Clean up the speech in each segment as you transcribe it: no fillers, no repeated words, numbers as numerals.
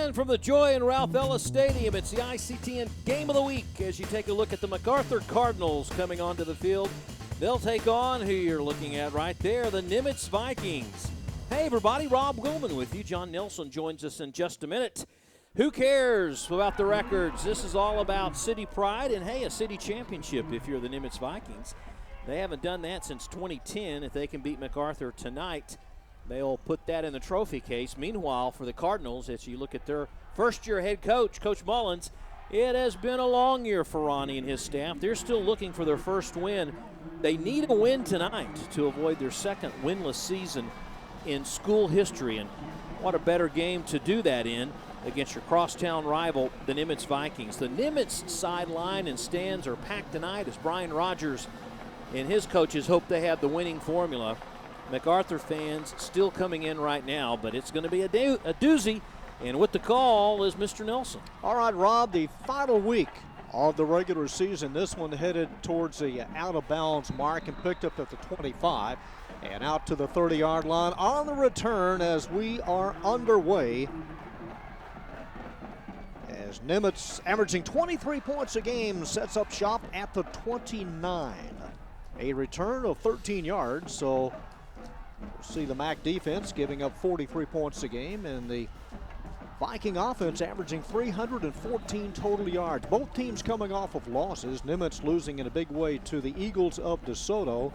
And from the Joy and Ralph Ellis Stadium, it's the ICTN Game of the Week as you take a look at the MacArthur Cardinals coming onto the field. They'll take on who you're looking at right there, the Nimitz Vikings. Hey everybody, Rob Willman with you. John Nelson joins us in just a minute. Who cares about the records? This is all about city pride and, hey, a city championship if you're the Nimitz Vikings. They haven't done that since 2010. If they can beat MacArthur tonight, they'll put that in the trophy case. Meanwhile, for the Cardinals, as you look at their first-year head coach, Coach Mullins, it has been a long year for Ronnie and his staff. They're still looking for their first win. They need a win tonight to avoid their second winless season in school history. And what a better game to do that in against your crosstown rival, the Nimitz Vikings. The Nimitz sideline and stands are packed tonight as Brian Rogers and his coaches hope they have the winning formula. MacArthur fans still coming in right now, but it's going to be a doozy. And with the call is Mr. Nelson. All right, Rob, the final week of the regular season. This one headed towards the out-of-bounds mark and picked up at the 25 and out to the 30-yard line on the return as we are underway. As Nimitz, averaging 23 points a game, sets up shop at the 29. A return of 13 yards, so we'll see the MAC defense giving up 43 points a game, and the Viking offense averaging 314 total yards. Both teams coming off of losses. Nimitz losing in a big way to the Eagles of DeSoto,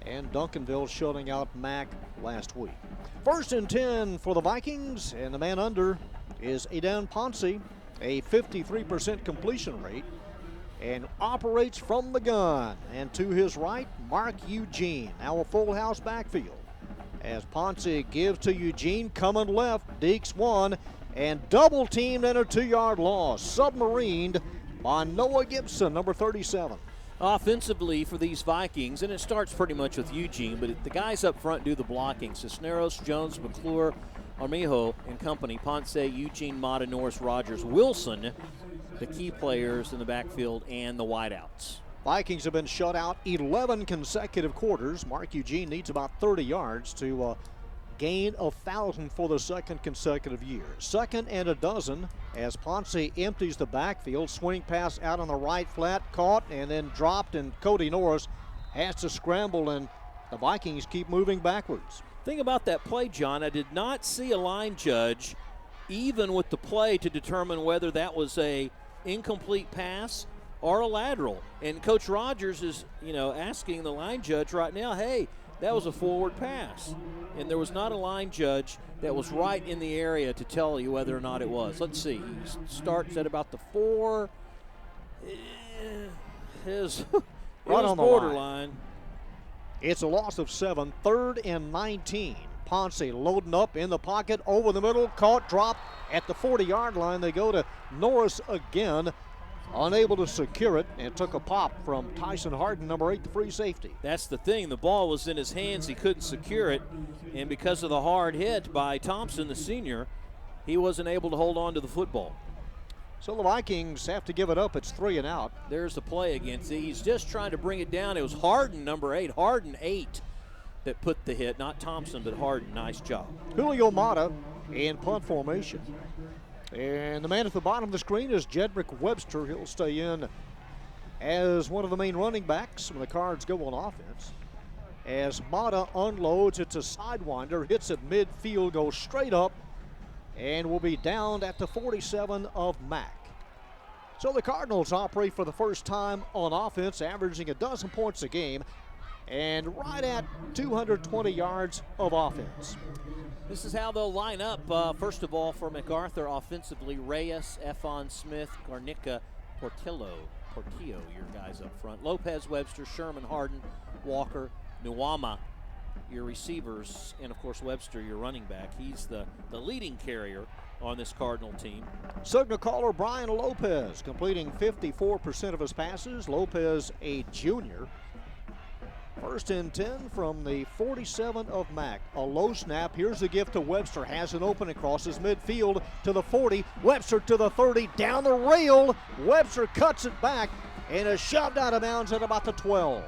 and Duncanville shutting out MAC last week. 1st and 10 for the Vikings, and the man under is Aidan Ponce, a 53% completion rate, and operates from the gun. And to his right, Mark Eugene. Now a full house backfield as Ponce gives to Eugene, coming left, Deeks one, and double teamed and a 2-yard loss. Submarined by Noah Gibson, number 37. Offensively for these Vikings, and it starts pretty much with Eugene, but the guys up front do the blocking. Cisneros, Jones, McClure, Armijo and company, Ponce, Eugene, Mata, Norris, Rogers, Wilson, the key players in the backfield and the wideouts. Vikings have been shut out 11 consecutive quarters. Mark Eugene needs about 30 yards to gain 1,000 for the second consecutive year. 2nd and a dozen as Ponce empties the backfield. Swing pass out on the right flat, caught and then dropped, and Cody Norris has to scramble, and the Vikings keep moving backwards. Thing about that play, John, I did not see a line judge even with the play to determine whether that was a incomplete pass or a lateral. And Coach Rogers is, asking the line judge right now, hey, that was a forward pass. And there was not a line judge that was right in the area to tell you whether or not it was. Let's see. He starts at about the 4. His right on the borderline. Line. It's a loss of 7, 3rd and 19. Ponce loading up in the pocket, over the middle, caught, dropped at the 40-yard line. They go to Norris again, unable to secure it, and took a pop from Tyson Harden, number 8, the free safety. That's the thing. The ball was in his hands. He couldn't secure it, and because of the hard hit by Thompson, the senior, he wasn't able to hold on to the football. So the Vikings have to give it up. It's 3 and out. There's the play again. See, he's just trying to bring it down. It was Harden, number 8, Harden 8, that put the hit. Not Thompson, but Harden. Nice job. Julio Mata in punt formation. And the man at the bottom of the screen is Jedrick Webster. He'll stay in as one of the main running backs when the Cards go on offense. As Mata unloads, it's a sidewinder, hits it midfield, goes straight up, and will be downed at the 47 of MAC. So the Cardinals operate for the first time on offense, averaging 12 points a game and right at 220 yards of offense. This is how they'll line up. First of all, for MacArthur offensively, Reyes, Efon Smith, Garnica, Portillo, your guys up front. Lopez, Webster, Sherman, Harden, Walker, Nuwama, your receivers, and of course Webster, your running back. He's the leading carrier on this Cardinal team. Signal caller Brian Lopez completing 54% of his passes. Lopez, a junior. 1st and 10 from the 47 of MAC. A low snap. Here's the gift to Webster. Has an opening, crosses midfield to the 40. Webster to the 30. Down the rail. Webster cuts it back and is shoved out of bounds at about the 12.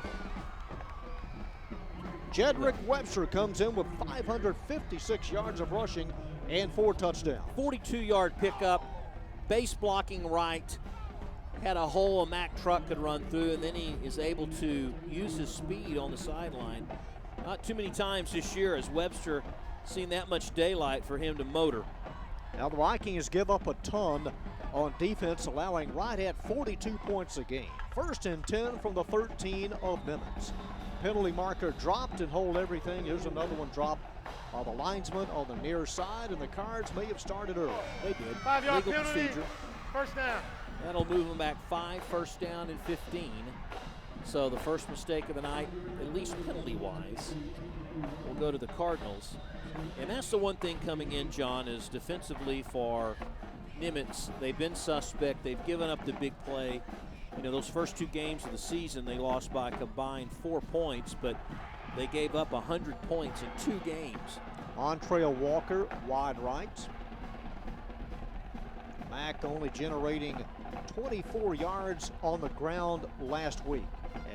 Jedrick Webster comes in with 556 yards of rushing and 4 touchdowns. 42-yard pickup, base blocking right, had a hole a Mack truck could run through, and then he is able to use his speed on the sideline. Not too many times this year has Webster seen that much daylight for him to motor. Now the Vikings give up a ton on defense, allowing right at 42 points a game. 1st and 10 from the 13 of Nimitz. Penalty marker dropped and hold everything. Here's another one dropped by the linesman on the near side, and the Cards may have started early. They did. 5-yard Legal penalty. procedure. First down. That'll move them back 5, 1st down and 15. So the first mistake of the night, at least penalty-wise, will go to the Cardinals. And that's the one thing coming in, John, is defensively for Nimitz, they've been suspect. They've given up the big play. You know, those first 2 games of the season, they lost by a combined 4 points, but they gave up 100 points in 2 games. Montrell Walker, wide right. Mack only generating 24 yards on the ground last week.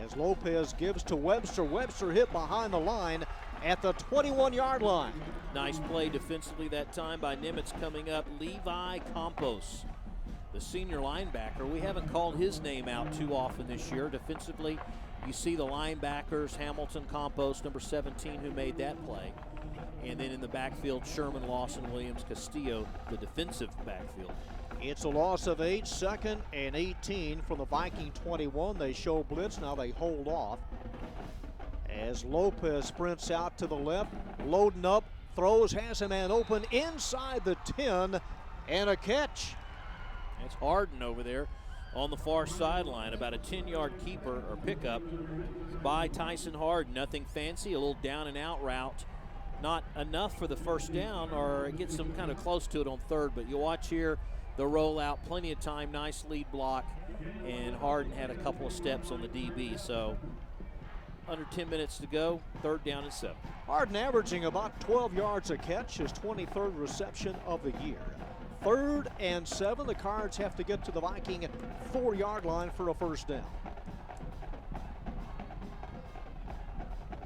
As Lopez gives to Webster. Webster hit behind the line at the 21-yard line. Nice play defensively that time by Nimitz coming up. Levi Campos, the senior linebacker. We haven't called his name out too often this year. Defensively, you see the linebackers, Hamilton, Campos, number 17, who made that play. And then in the backfield, Sherman, Lawson, Williams, Castillo, the defensive backfield. It's a loss of 8, 2nd and 18 from the Viking 21. They show blitz, now they hold off. As Lopez sprints out to the left, loading up, throws, has a man open inside the 10, and a catch. That's Harden over there on the far sideline, about a 10-yard keeper or pickup by Tyson Harden. Nothing fancy, a little down and out route. Not enough for the first down, or it gets them kind of close to it on 3rd, but you watch here the rollout, plenty of time, nice lead block, and Harden had a couple of steps on the DB, so under 10 minutes to go, 3rd down and 7. Harden averaging about 12 yards a catch, his 23rd reception of the year. 3rd and 7, the Cards have to get to the Viking 4-yard line for a first down.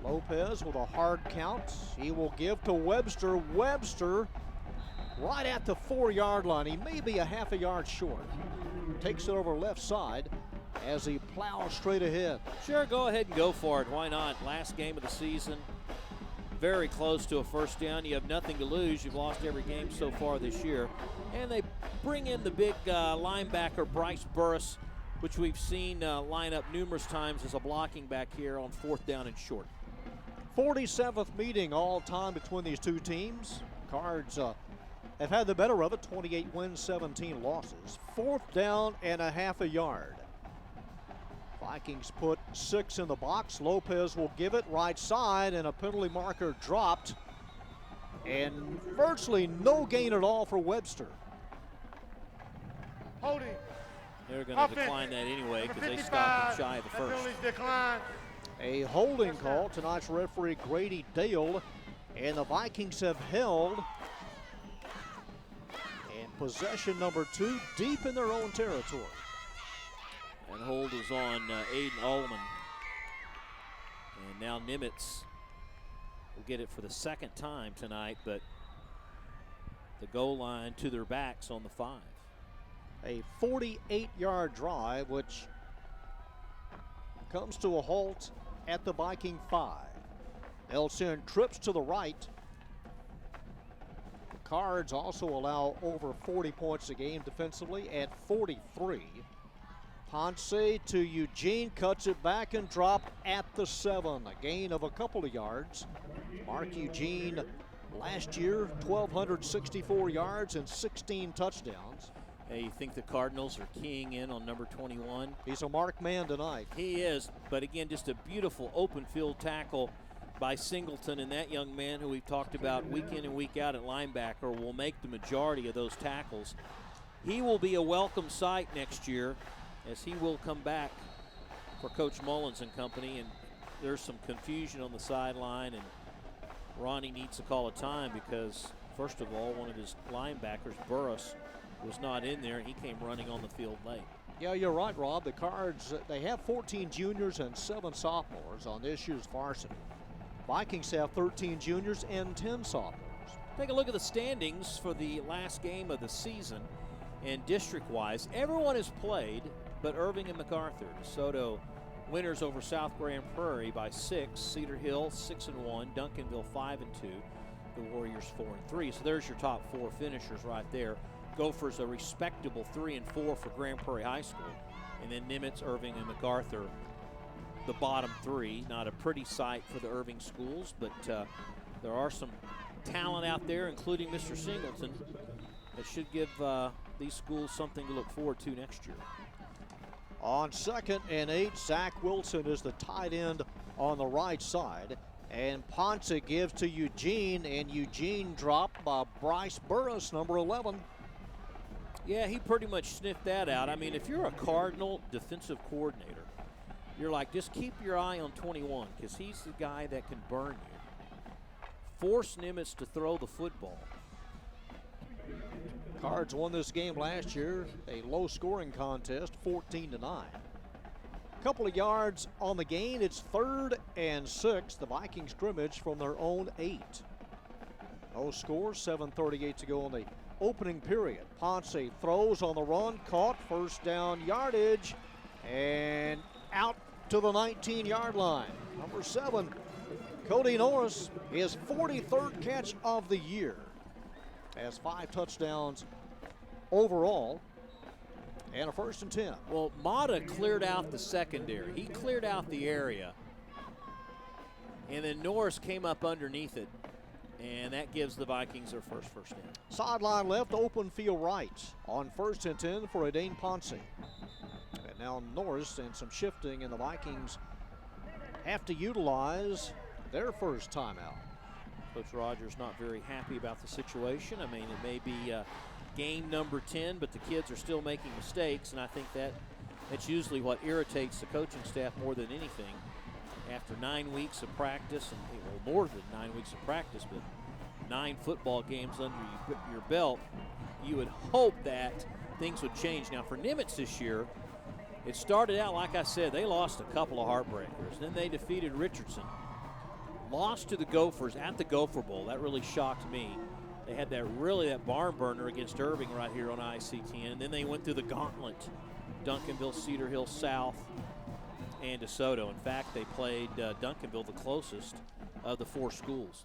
Lopez with a hard count. He will give to Webster. Webster right at the 4-yard line. He may be a half a yard short. Takes it over left side as he plows straight ahead. Sure, go ahead and go for it. Why not? Last game of the season. Very close to a first down. You have nothing to lose. You've lost every game so far this year. And they bring in the big linebacker, Bryce Burris, which we've seen line up numerous times as a blocking back here on 4th down and short. 47th meeting all time between these two teams. Cards have had the better of it, 28 wins, 17 losses. 4th down and a half a yard. Vikings put 6 in the box. Lopez will give it right side, and a penalty marker dropped. And virtually no gain at all for Webster. Holding. They're going to decline that anyway because they stopped him shy of the first. Penalties decline. A holding call. Tonight's referee, Grady Dale. And the Vikings have held. And possession number 2 deep in their own territory. And hold is on Aiden Allman. And now Nimitz will get it for the 2nd time tonight, but the goal line to their backs on the 5. A 48-yard drive, which comes to a halt at the Viking 5. They'll send trips to the right. The Cards also allow over 40 points a game defensively at 43. Ponce to Eugene, cuts it back and drop at the 7. A gain of a couple of yards. Mark Eugene last year, 1,264 yards and 16 touchdowns. Hey, you think the Cardinals are keying in on number 21? He's a marked man tonight. He is, but again, just a beautiful open field tackle by Singleton, and that young man who we've talked about week in and week out at linebacker will make the majority of those tackles. He will be a welcome sight next year, as he will come back for Coach Mullins and company, and there's some confusion on the sideline, and Ronnie needs to call a time because, first of all, one of his linebackers, Burris, was not in there, and he came running on the field late. Yeah, you're right, Rob. The Cards, they have 14 juniors and 7 sophomores on this year's varsity. Vikings have 13 juniors and 10 sophomores. Take a look at the standings for the last game of the season. And district-wise, everyone has played but Irving and MacArthur. DeSoto winners over South Grand Prairie by 6. Cedar Hill 6-1. Duncanville 5-2. The Warriors 4-3. So there's your top 4 finishers right there. Gophers a respectable 3-4 for Grand Prairie High School. And then Nimitz, Irving, and MacArthur, the bottom 3. Not a pretty sight for the Irving schools, but there are some talent out there, including Mr. Singleton, that should give these schools something to look forward to next year. On 2nd and 8, Zach Wilson is the tight end on the right side. And Ponce gives to Eugene, and Eugene dropped by Bryce Burris, number 11. Yeah, he pretty much sniffed that out. I mean, if you're a Cardinal defensive coordinator, you're like, just keep your eye on 21, because he's the guy that can burn you. Force Nimitz to throw the football. Cards won this game last year, a low-scoring contest, 14-9. Couple of yards on the gain. It's 3rd and 6. The Vikings scrimmage from their own 8. No score, 7:38 to go in the opening period. Ponce throws on the run, caught, first down yardage, and out to the 19-yard line. Number 7, Cody Norris, his 43rd catch of the year. Has 5 touchdowns overall and a 1st and 10. Well, Mata cleared out the secondary. He cleared out the area. And then Norris came up underneath it. And that gives the Vikings their first down. Sideline left, open field right on 1st and 10 for Adane Ponce. And now Norris and some shifting, and the Vikings have to utilize their first timeout. Coach Rogers not very happy about the situation. I mean, it may be game number 10, but the kids are still making mistakes, and I think that's usually what irritates the coaching staff more than anything. After 9 weeks of practice, and well, more than 9 weeks of practice, but 9 football games under your belt, you would hope that things would change. Now, for Nimitz this year, it started out, like I said, they lost a couple of heartbreakers. Then they defeated Richardson. Lost to the Gophers at the Gopher Bowl. That really shocked me. They had that barn burner against Irving right here on IC10. And then they went through the gauntlet. Duncanville, Cedar Hill South, and DeSoto. In fact, they played Duncanville the closest of the 4 schools.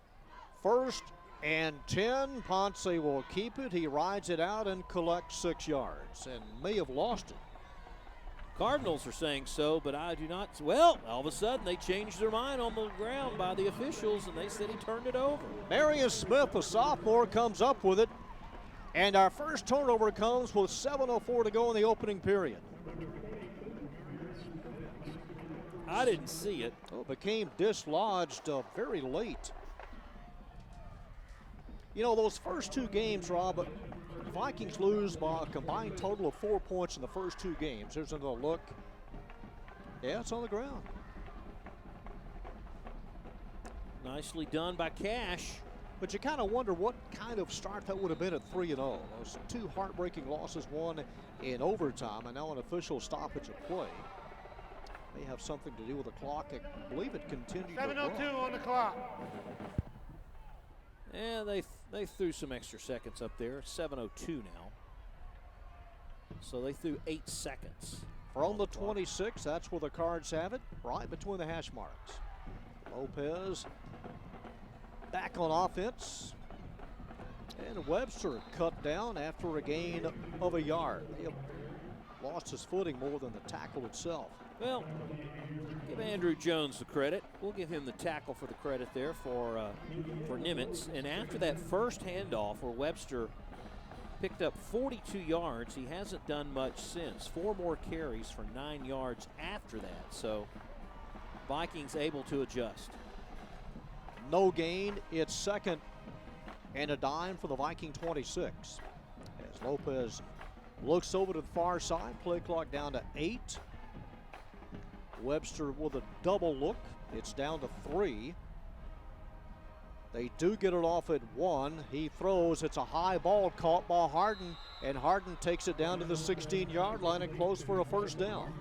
1st and 10. Ponce will keep it. He rides it out and collects 6 yards and may have lost it. Cardinals are saying so, but I do not. Well, all of a sudden they changed their mind on the ground by the officials, and they said he turned it over. Marion Smith, a sophomore, comes up with it. And our first turnover comes with 7:04 to go in the opening period. I didn't see it. Well, it became dislodged very late. You know, those first 2 games, Rob, Vikings lose by a combined total of 4 points in the first 2 games. There's another look. Yeah, it's on the ground. Nicely done by Cash. But you kind of wonder what kind of start that would have been at 3-0. Those 2 heartbreaking losses, one in overtime, and now an official stoppage of play. May have something to do with the clock. I believe it continued. 7:02 on the clock. Yeah, they threw some extra seconds up there. 7:02 now. So they threw 8 seconds. From the 26, that's where the Cards have it, right between the hash marks. Lopez back on offense. And Webster cut down after a gain of a yard. He lost his footing more than the tackle itself. Well, give Andrew Jones the credit. We'll give him the tackle for the credit there for Nimitz. And after that first handoff where Webster picked up 42 yards, he hasn't done much since. 4 more carries for 9 yards after that. So Vikings able to adjust. No gain. It's 2nd and a dime for the Viking 26. As Lopez looks over to the far side, play clock down to 8. Webster with a double look. It's down to 3. They do get it off at 1. He throws. It's a high ball caught by Harden, and Harden takes it down to the 16-yard line and close for a first down.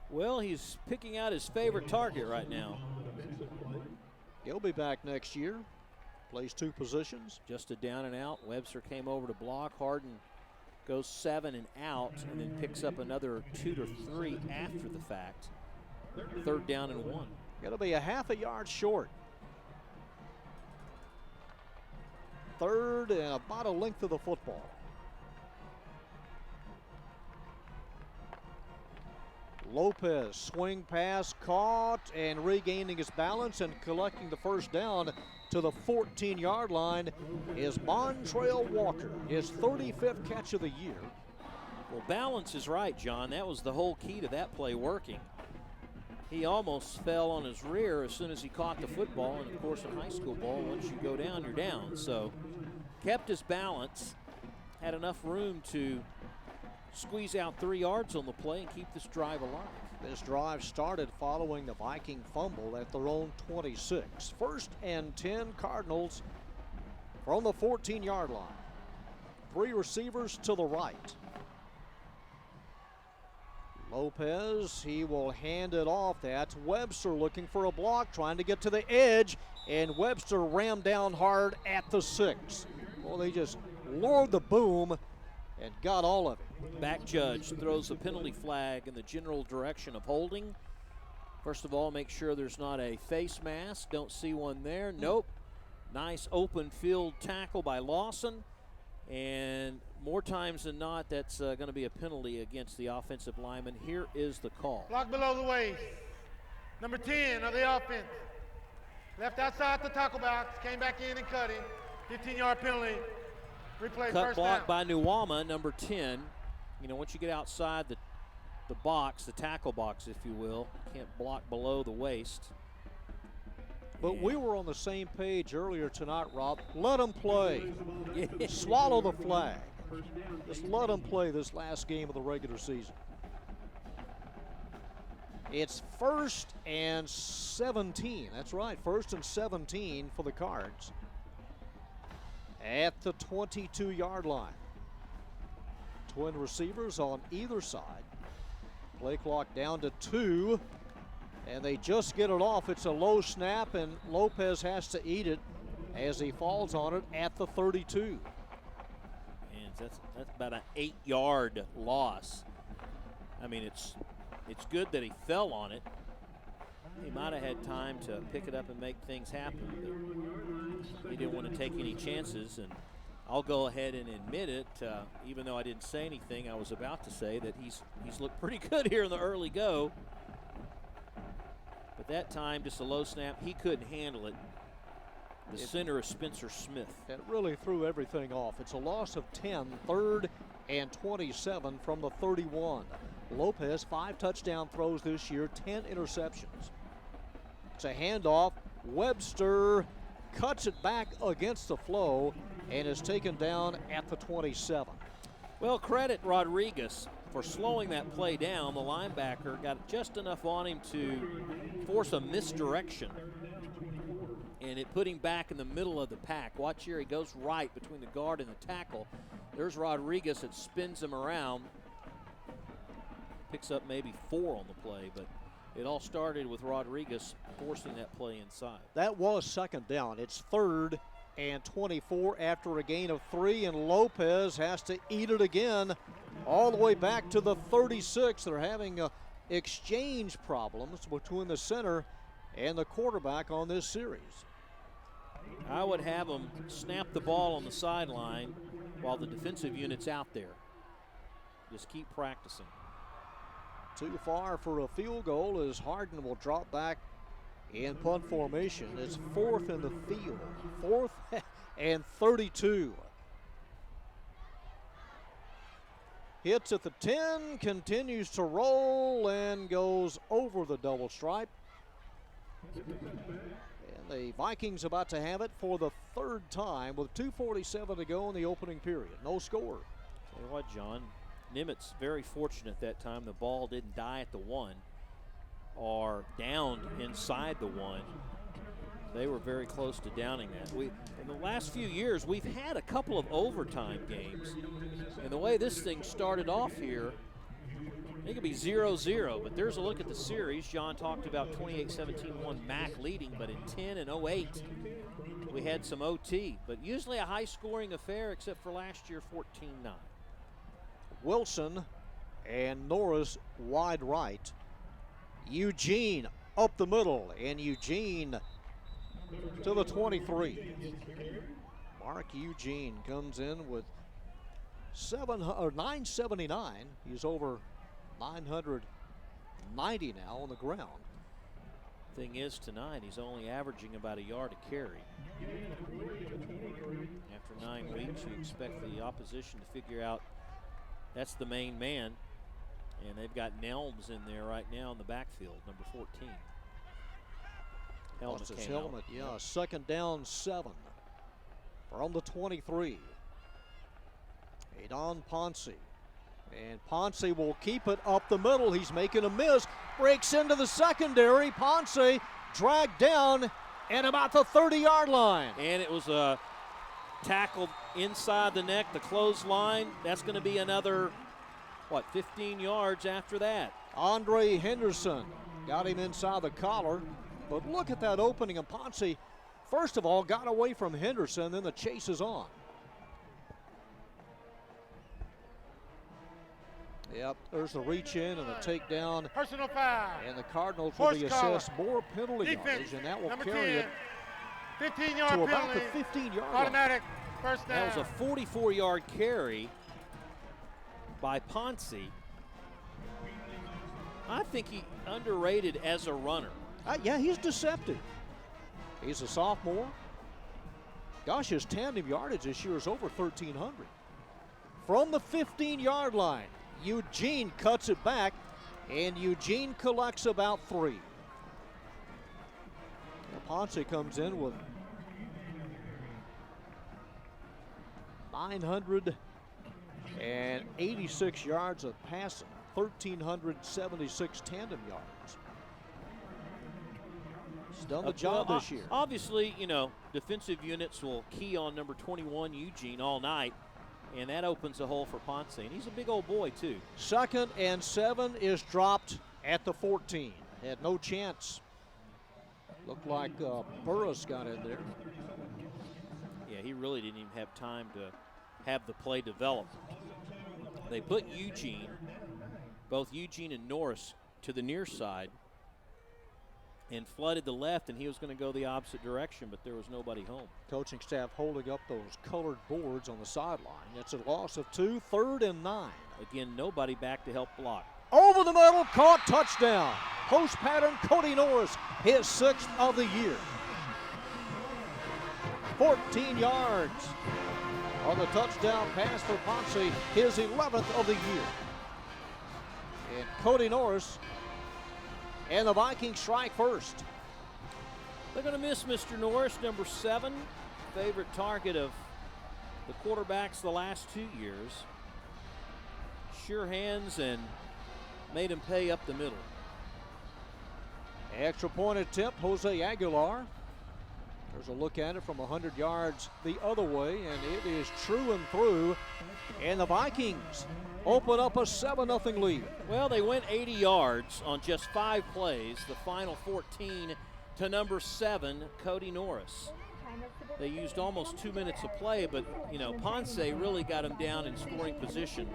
Well, he's picking out his favorite target right now. He'll be back next year. Plays two positions. Just a down and out. Webster came over to block. Harden goes 7 and out, and then picks up another 2 to 3 after the fact. 3rd down and 1. Going to be a half a yard short. 3rd and about a length of the football. Lopez, swing pass, caught, and regaining his balance and collecting the first down to the 14-yard line is Montrell Walker, his 35th catch of the year. Well, balance is right, John. That was the whole key to that play working. He almost fell on his rear as soon as he caught the football, and of course in high school ball, once you go down, you're down. So kept his balance, had enough room to squeeze out 3 yards on the play and keep this drive alive. This drive started following the Viking fumble at their own 26. 1st and 10 Cardinals from the 14-yard line. 3 receivers to the right. Lopez, he will hand it off. That's Webster looking for a block, trying to get to the edge, and Webster rammed down hard at the 6. Well, they just lured the boom and got all of it. Back judge throws the penalty flag in the general direction of holding. First of all, make sure there's not a face mask. Don't see one there. Nope. Nice open field tackle by Lawson. And more times than not, that's going to be a penalty against the offensive lineman. Here is the call. Block below the waist. Number 10 of the offense. Left outside the tackle box. Came back in and cut him. 15-yard penalty. Replay Cut first block down. by Nuwama, number 10. You know, once you get outside the box, the tackle box, if you will, can't block below the waist. But we were on the same page earlier tonight, Rob. Let them play. Swallow the flag. Just let them play this last game of the regular season. It's 1st and 17. That's right, 1st and 17 for the Cards at the 22-yard line. Twin receivers on either side. Play clock down to 2. And they just get it off. It's a low snap, and Lopez has to eat it as he falls on it at the 32. And that's about an 8-yard loss. I mean, it's good that he fell on it. He might have had time to pick it up and make things happen, but he didn't want to take any chances. And I'll go ahead and admit it, even though I didn't say anything. I was about to say that he's looked pretty good here in the early go. But that time, just a low snap, he couldn't handle it. The center is Spencer Smith. It really threw everything off. It's a loss of 10, 3rd and 27 from the 31. Lopez, 5 touchdown throws this year, 10 interceptions. It's a handoff. Webster cuts it back against the flow and is taken down at the 27. Well, credit Rodriguez for slowing that play down. The linebacker got just enough on him to force a misdirection, and it put him back in the middle of the pack. Watch here, he goes right between the guard and the tackle. There's Rodriguez that spins him around. Picks up maybe 4 on the play, but it all started with Rodriguez forcing that play inside. That was 2nd down. It's 3rd and 24 after a gain of 3, and Lopez has to eat it again all the way back to the 36. They're having exchange problems between the center and the quarterback on this series. I would have them snap the ball on the sideline while the defensive unit's out there. Just keep practicing. Too far for a field goal as Harden will drop back in punt formation. It's 4th in the field. 4th and 32. Hits at the 10, continues to roll and goes over the double stripe. And the Vikings about to have it for the 3rd time with 2:47 to go in the opening period. No score. Tell you what, John, Nimitz very fortunate that time the ball didn't die at the 1 or downed inside the 1. They were very close to downing that. In the last few years, we've had a couple of overtime games. And the way this thing started off here, it could be 0-0, but there's a look at the series. John talked about 28-17 won Mac leading, but in 10 and 08, we had some OT, but usually a high-scoring affair, except for last year, 14-9. Wilson and Norris wide right. Eugene up the middle, and Eugene to the 23. Mark Eugene comes in with 979. He's over 990 now on the ground. Thing is, tonight he's only averaging about a yard a carry. After 9 weeks, you expect the opposition to figure out that's the main man. And they've got Nelms in there right now in the backfield, number 14. Lost his helmet, yeah. Second down, 7 from the 23. Adon Ponce. And Ponce will keep it up the middle. He's making a miss. Breaks into the secondary. Ponce dragged down at about the 30-yard line. And it was tackled inside the neck, the clothesline. That's going to be another, 15 yards after that. Andre Henderson got him inside the collar. But look at that opening, and Ponce, first of all, got away from Henderson, then the chase is on. Yep, there's the reach in and the takedown. Personal foul. And the Cardinals will be assessed more penalty yardage, and that will carry it 15-yard to penalty. about the 15-yard line. Automatic first down. That was a 44-yard carry by Ponce. I think he underrated as a runner. Yeah, he's deceptive. He's a sophomore. Gosh, his tandem yardage this year is over 1,300. From the 15-yard line, Eugene cuts it back, and Eugene collects about 3. Ponce comes in with 986 yards of passing, 1,376 tandem yards. He's done the job this year. Obviously, defensive units will key on number 21, Eugene, all night. And that opens a hole for Ponce. And he's a big old boy, too. 2nd and 7 is dropped at the 14. Had no chance. Looked like Burris got in there. Yeah, he really didn't even have time to have the play develop. They put both Eugene and Norris, to the near side and flooded the left, and he was going to go the opposite direction, but there was nobody home. Coaching staff holding up those colored boards on the sideline. It's a loss of 2, 3rd and 9. Again, nobody back to help block. Over the middle, caught, touchdown. Post pattern, Cody Norris, his 6th of the year. 14 yards on the touchdown pass for Ponce, his 11th of the year. And Cody Norris and the Vikings strike first. They're going to miss Mr. Norris, number 7, favorite target of the quarterbacks the last 2 years. Sure hands and made him pay up the middle. Extra point attempt, Jose Aguilar. There's a look at it from 100 yards the other way, and it is true and through. And the Vikings open up a 7-0 lead. Well, they went 80 yards on just 5 plays, the final 14 to number 7, Cody Norris. They used almost 2 minutes of play, but, Ponce really got him down in scoring position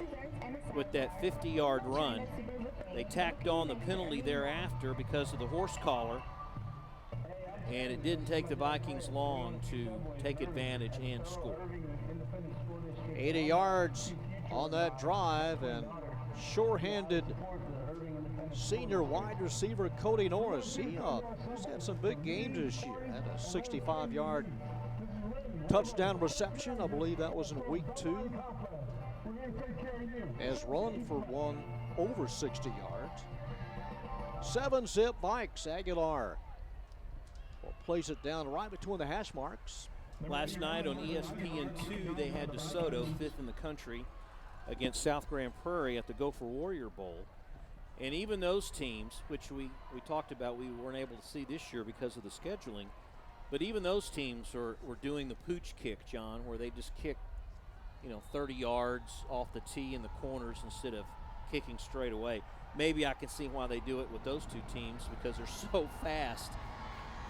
with that 50-yard run. They tacked on the penalty thereafter because of the horse collar, and it didn't take the Vikings long to take advantage and score. 80 yards on that drive, and sure-handed senior wide receiver Cody Norris. He's had some big games this year. Had a 65-yard touchdown reception. I believe that was in week 2. Has run for one over 60 yards. 7-zip Vikes. Aguilar will place it down right between the hash marks. Last night on ESPN2, they had DeSoto 5th in the country against South Grand Prairie at the Gopher Warrior Bowl. And even those teams, which we talked about we weren't able to see this year because of the scheduling, but even those teams were doing the pooch kick, John, where they just kick 30 yards off the tee in the corners instead of kicking straight away. Maybe I can see why they do it with those two teams, because they're so fast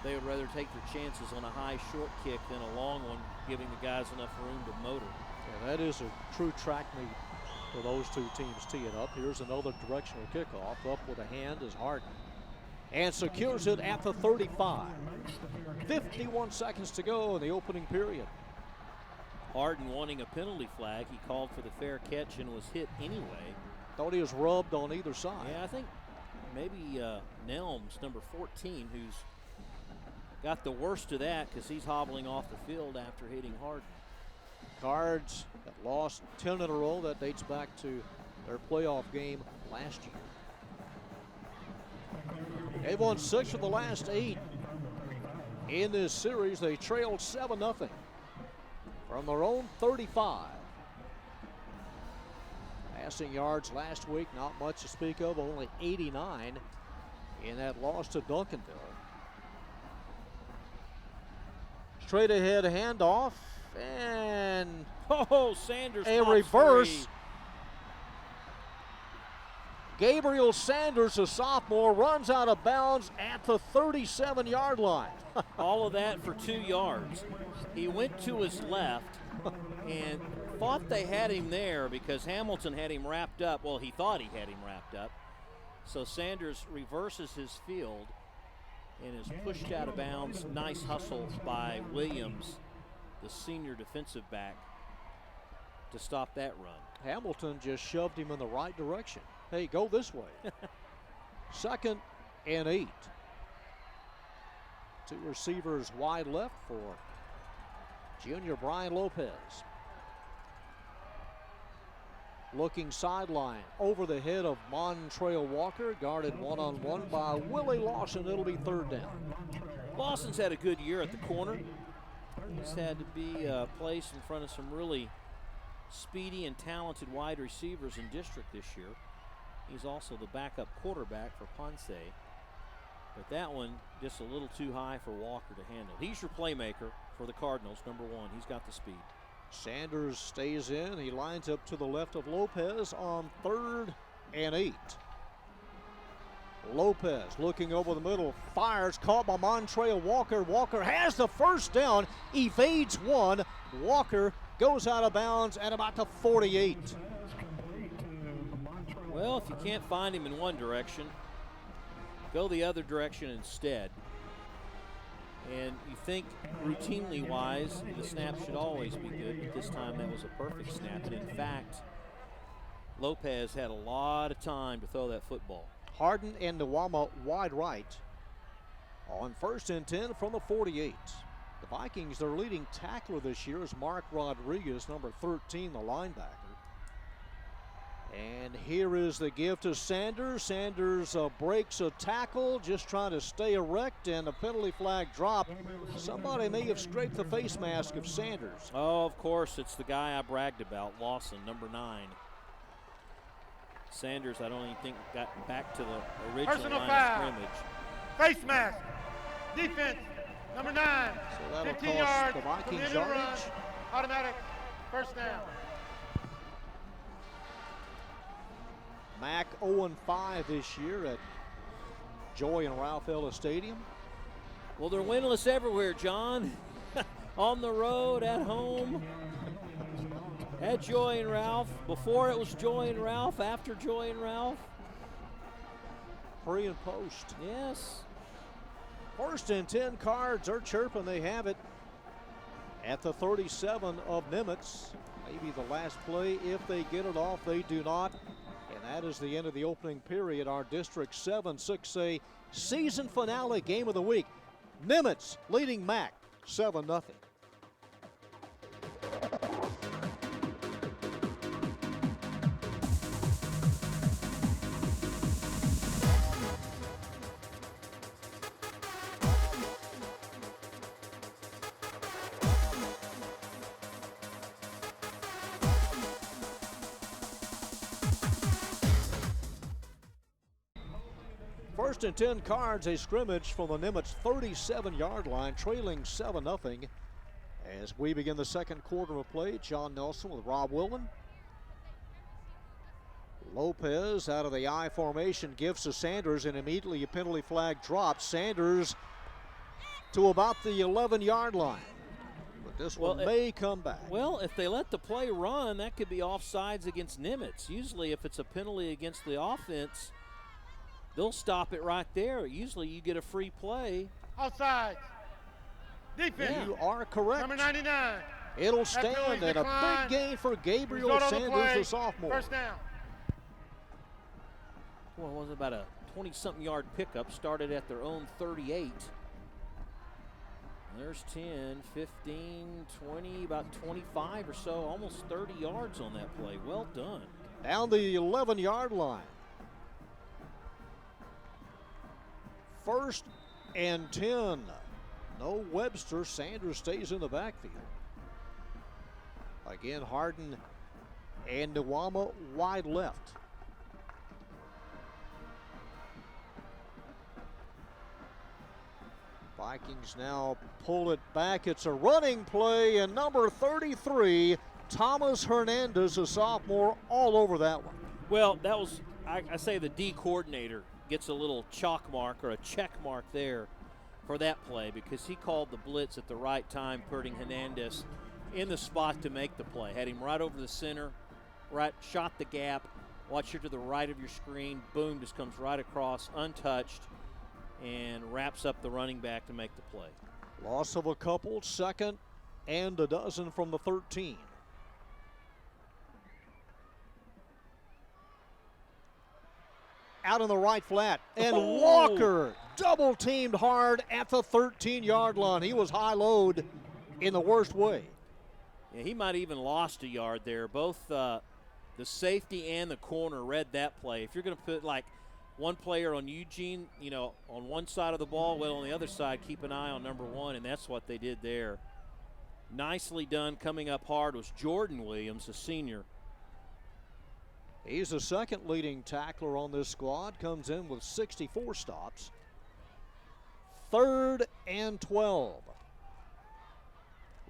they would rather take their chances on a high short kick than a long one, giving the guys enough room to motor. Yeah, that is a true track meet for those two teams tee it up. Here's another directional kickoff. Up with a hand is Harden. And secures it at the 35. 51 seconds to go in the opening period. Harden wanting a penalty flag. He called for the fair catch and was hit anyway. Thought he was rubbed on either side. Yeah, I think maybe Nelms, number 14, who's got the worst of that because he's hobbling off the field after hitting Harden. Cards that lost 10 in a row. That dates back to their playoff game last year. They've won 6 of the last 8 in this series. They trailed 7-0 from their own 35. Passing yards last week, not much to speak of, only 89 in that loss to Duncanville. Straight ahead handoff, and Sanders a reverse. Gabriel Sanders, a sophomore, runs out of bounds at the 37-yard line. All of that for 2 yards. He went to his left and thought they had him there because Hamilton had him wrapped up. Well, he thought he had him wrapped up. So Sanders reverses his field and is pushed out of bounds. Nice hustle by Williams, the senior defensive back, to stop that run. Hamilton just shoved him in the right direction. Hey, go this way. 2nd and 8. 2 receivers wide left for junior Brian Lopez. Looking sideline over the head of Montrail Walker, guarded one-on-one by Willie Lawson. It'll be 3rd down. Lawson's had a good year at the corner. He's had to be placed in front of some really speedy and talented wide receivers in district this year. He's also the backup quarterback for Ponce. But that one just a little too high for Walker to handle. He's your playmaker for the Cardinals, number 1. He's got the speed. Sanders stays in. He lines up to the left of Lopez on 3rd and 8. Lopez looking over the middle, fires, caught by Montrail Walker. Walker has the 1st down, evades one. Walker goes out of bounds at about the 48. Well, if you can't find him in one direction, go the other direction instead. And you think routinely wise, the snap should always be good, but this time that was a perfect snap. And in fact, Lopez had a lot of time to throw that football. Harden and Nwama wide right on 1st and 10 from the 48. The Vikings, their leading tackler this year is Mark Rodriguez, number 13, the linebacker. And here is the give to Sanders. Sanders breaks a tackle, just trying to stay erect, and a penalty flag drop. Somebody may have scraped the face mask of Sanders. Oh, of course, it's the guy I bragged about, Lawson, number 9. Sanders, I don't even think got back to the original Personal line foul. of scrimmage. Face mask. Defense. Number 9. So that'll 15 cost yards. the Vikings Continue to yardage. run. Automatic. 1st down. Mac 0-5 this year at Joy and Ralph Ellis Stadium. Well, they're winless everywhere, John. On the road, at home, at Joy and Ralph. Before it was Joy and Ralph, after Joy and Ralph. Pre and post. Yes. 1st and 10, Cards are chirping. They have it at the 37 of Nimitz. Maybe the last play. If they get it off, they do not. And that is the end of the opening period. Our District 7 6A season finale game of the week. Nimitz leading Mac 7-0. First and 10, Cards, a scrimmage from the Nimitz 37-yard line, trailing 7-0. As we begin the second quarter of play, John Nelson with Rob Willman. Lopez out of the I formation gives to Sanders, and immediately a penalty flag drops. Sanders to about the 11-yard line. But this one may come back. Well, if they let the play run, that could be offsides against Nimitz. Usually if it's a penalty against the offense, they'll stop it right there. Usually you get a free play. Outside. Defense. You are correct. Number 99. It'll stand, and a big gain for Gabriel Sanders, the sophomore. First down. Well, it was about a 20-something yard pickup, started at their own 38. There's 10, 15, 20, about 25 or so, almost 30 yards on that play. Well done. Down the 11-yard line. 1st and 10. No Webster. Sanders stays in the backfield. Again, Harden and Nwama wide left. Vikings now pull it back. It's a running play, and number 33, Thomas Hernandez, a sophomore, all over that one. Well, that was, I say the D coordinator gets a little chalk mark or a check mark there for that play because he called the blitz at the right time, putting Hernandez in the spot to make the play. Had him right over the center, right, shot the gap, watch here to the right of your screen, boom, just comes right across, untouched, and wraps up the running back to make the play. Loss of a couple, 2nd and a dozen from the 13. Out in the right flat, and Walker double teamed hard at the 13-yard line. He was high load in the worst way. Yeah, he might have even lost a yard there. Both the safety and the corner read that play. If you're going to put like one player on Eugene, you know, on one side of the ball, well, on the other side, keep an eye on number 1, and that's what they did there. Nicely done. Coming up hard was Jordan Williams, a senior. He's the 2nd leading tackler on this squad, comes in with 64 stops. 3rd and 12.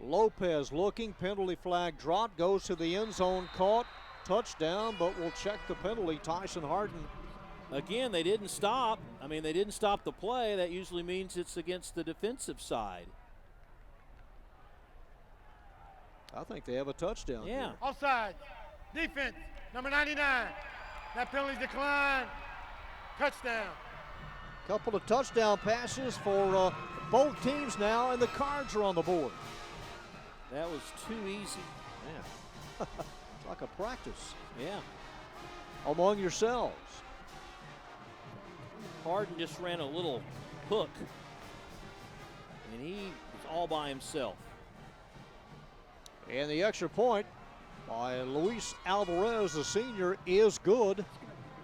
Lopez looking, penalty flag dropped, goes to the end zone, caught, touchdown, but we'll check the penalty. Tyson Harden. Again, they didn't stop. I mean, they didn't stop the play. That usually means it's against the defensive side. I think they have a touchdown. Yeah. Here. Offside. Defense. Number 99. That penalty declined. Touchdown. Couple of touchdown passes for both teams now, and the Cards are on the board. That was too easy. Yeah. It's like a practice. Yeah. Among yourselves. Harden just ran a little hook, and he was all by himself. And the extra point by Luis Alvarez, the senior, is good.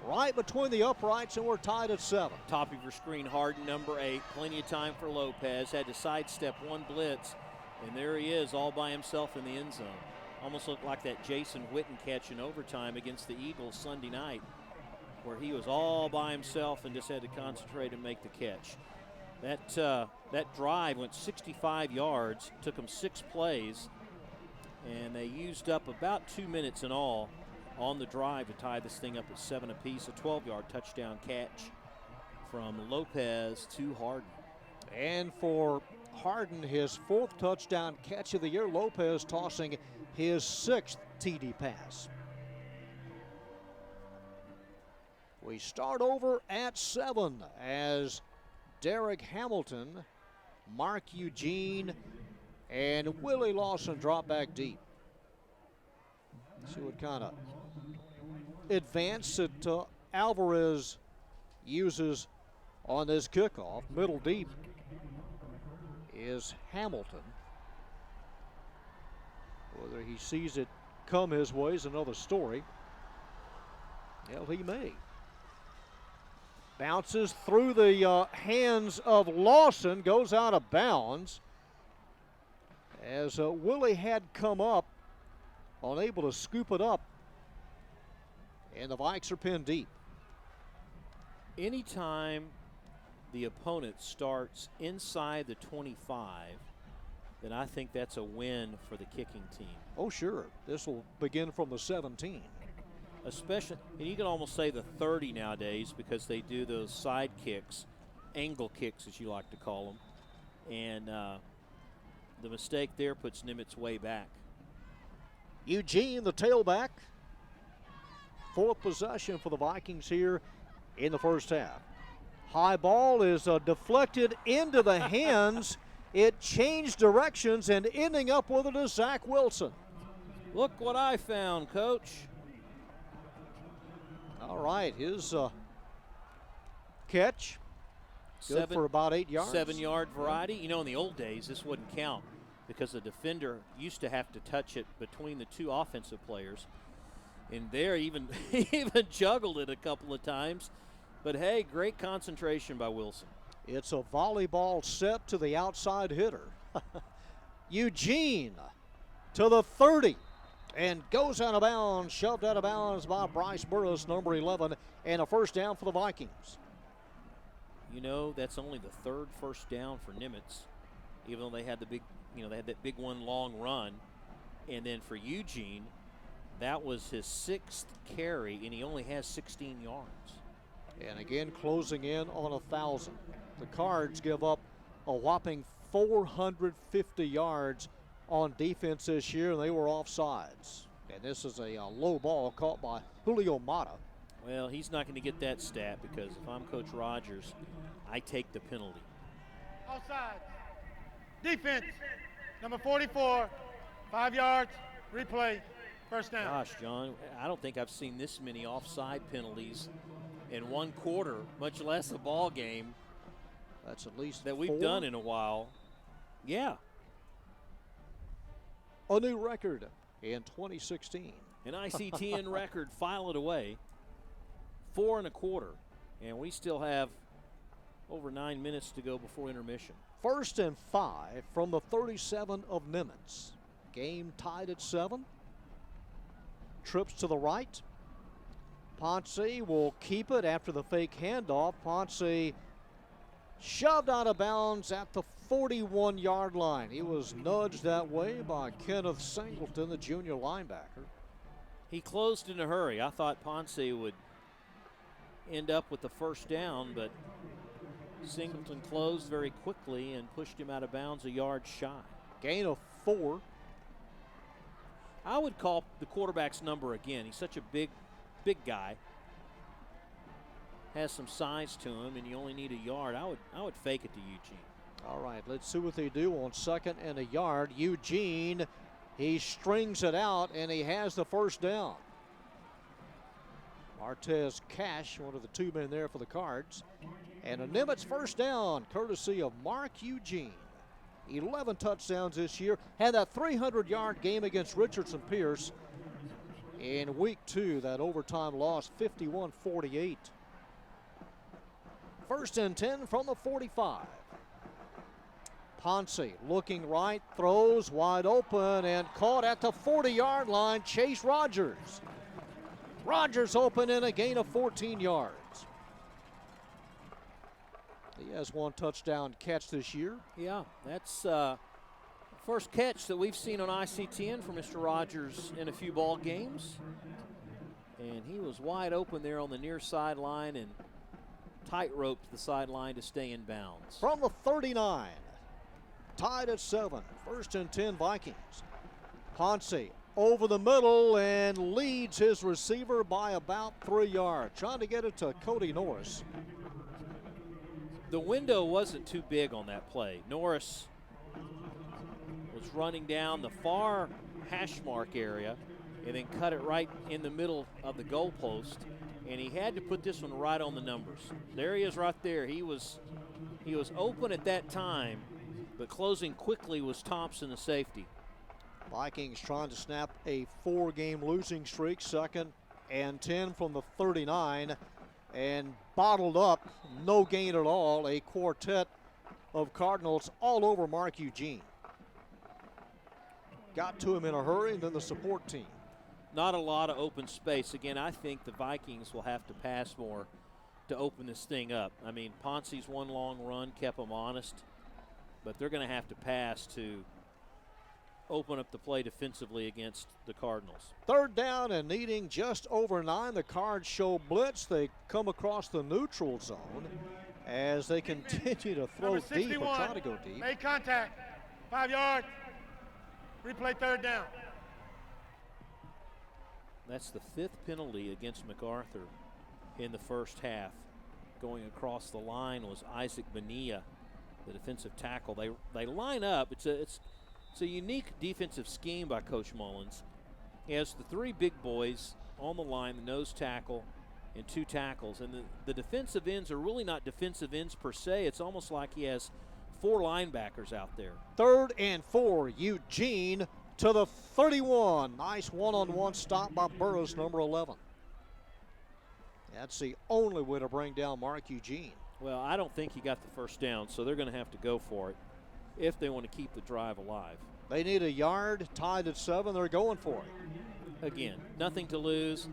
Right between the uprights, and we're tied at 7. Top of your screen, Harden, number 8. Plenty of time for Lopez. Had to sidestep one blitz, and there he is all by himself in the end zone. Almost looked like that Jason Witten catch in overtime against the Eagles Sunday night, where he was all by himself and just had to concentrate and make the catch. That drive went 65 yards, took them 6 plays, and they used up about 2 minutes in all on the drive to tie this thing up at 7 apiece. A 12-yard touchdown catch from Lopez to Harden. And for Harden, his 4th touchdown catch of the year. Lopez tossing his 6th TD pass. We start over at 7 as Derek Hamilton, Mark Eugene, and Willie Lawson drop back deep. See what kind of advance that Alvarez uses on this kickoff. Middle deep is Hamilton. Whether he sees it come his way is another story. Hell, he may. Bounces through the hands of Lawson, goes out of bounds. As Willie had come up, unable to scoop it up, and the Vikes are pinned deep. Anytime the opponent starts inside the 25, then I think that's a win for the kicking team. Oh, sure. This will begin from the 17. Especially, and you can almost say the 30 nowadays because they do those side kicks, angle kicks as you like to call them. And the mistake there puts Nimitz way back. Eugene, the tailback. Fourth possession for the Vikings here in the first half. High ball is deflected into the hands. It changed directions and ending up with it is Zach Wilson. Look what I found, Coach. All right, his catch. Good for about 8 yards. 7-yard variety. You know, in the old days, this wouldn't count because the defender used to have to touch it between the two offensive players. And there even juggled it a couple of times. But, hey, great concentration by Wilson. It's a volleyball set to the outside hitter. Eugene to the 30 and goes out of bounds, shoved out of bounds by Bryce Burris, number 11, and a first down for the Vikings. You know, that's only the third first down for Nimitz, even though they had the big, they had that big one long run. And then for Eugene, that was his 6th carry, and he only has 16 yards. And again, closing in on 1,000. The Cards give up a whopping 450 yards on defense this year, and they were offsides. And this is a low ball caught by Julio Mata. Well, he's not going to get that stat because if I'm Coach Rogers, I take the penalty. Offside. Defense. Number 44. 5 yards. Replay. First down. Gosh, John, I don't think I've seen this many offside penalties in one quarter, much less a ball game. That's at least that we've 4. done in a while. Yeah. A new record in 2016. An ICTN record, file it away. 4 1/4. And we still have over 9 minutes to go before intermission. 1st and 5 from the 37 of Nimitz. Game tied at 7. Trips to the right. Ponce will keep it after the fake handoff. Ponce shoved out of bounds at the 41-yard line. He was nudged that way by Kenneth Singleton, the junior linebacker. He closed in a hurry. I thought Ponce would end up with the first down, but Singleton closed very quickly and pushed him out of bounds a yard shy. Gain of 4. I would call the quarterback's number again. He's such a big guy. Has some size to him, and you only need a yard. I would fake it to Eugene. All right, let's see what they do on 2nd and a yard. Eugene, he strings it out, and he has the first down. Martez Cash, one of the 2 men there for the Cards. And a Nimitz first down, courtesy of Mark Eugene. 11 touchdowns this year. Had that 300-yard game against Richardson Pierce in week 2. That overtime loss, 51-48. 1st and 10 from the 45. Ponce looking right, throws wide open and caught at the 40-yard line. Chase Rogers. Rogers open in a gain of 14 yards. He has 1 touchdown catch this year. Yeah, that's first catch that we've seen on ICTN for Mr. Rogers in a few ball games. And he was wide open there on the near sideline and tight-roped the sideline to stay in bounds. From the 39, tied at 7, 1st and 10 Vikings. Ponce over the middle and leads his receiver by about 3 yards. Trying to get it to Cody Norris. The window wasn't too big on that play. Norris was running down the far hash mark area and then cut it right in the middle of the goalpost, and he had to put this one right on the numbers. There he is right there. He was open at that time, but closing quickly was Thompson, the safety. Vikings trying to snap a 4-game losing streak. 2nd and 10 from the 39. And bottled up, no gain at all. A quartet of Cardinals all over Mark Eugene. Got to him in a hurry, and then the support team. Not a lot of open space. Again, I think the Vikings will have to pass more to open this thing up. I mean, Ponce's 1 long run kept them honest, but they're going to have to pass to open up the play defensively against the Cardinals. 3rd down and needing just over 9. The Cards show blitz. They come across the neutral zone. as they continue to throw Number deep or 61 try to go deep. made contact. 5 yards. Replay third down. That's the 5th penalty against MacArthur in the first half. Going across the line was Isaac Bonilla, the defensive tackle. They line up. It's a unique defensive scheme by Coach Mullins. He has the 3 big boys on the line, the nose tackle and 2 tackles. And the defensive ends are really not defensive ends per se. It's almost like he has 4 linebackers out there. 3rd and 4, Eugene to the 31. Nice one-on-one stop by Burris, number 11. That's the only way to bring down Mark Eugene. Well, I don't think he got the first down, so they're going to have to go for it if they want to keep the drive alive. They need a yard, tied at 7. They're going for it. Again, nothing to lose.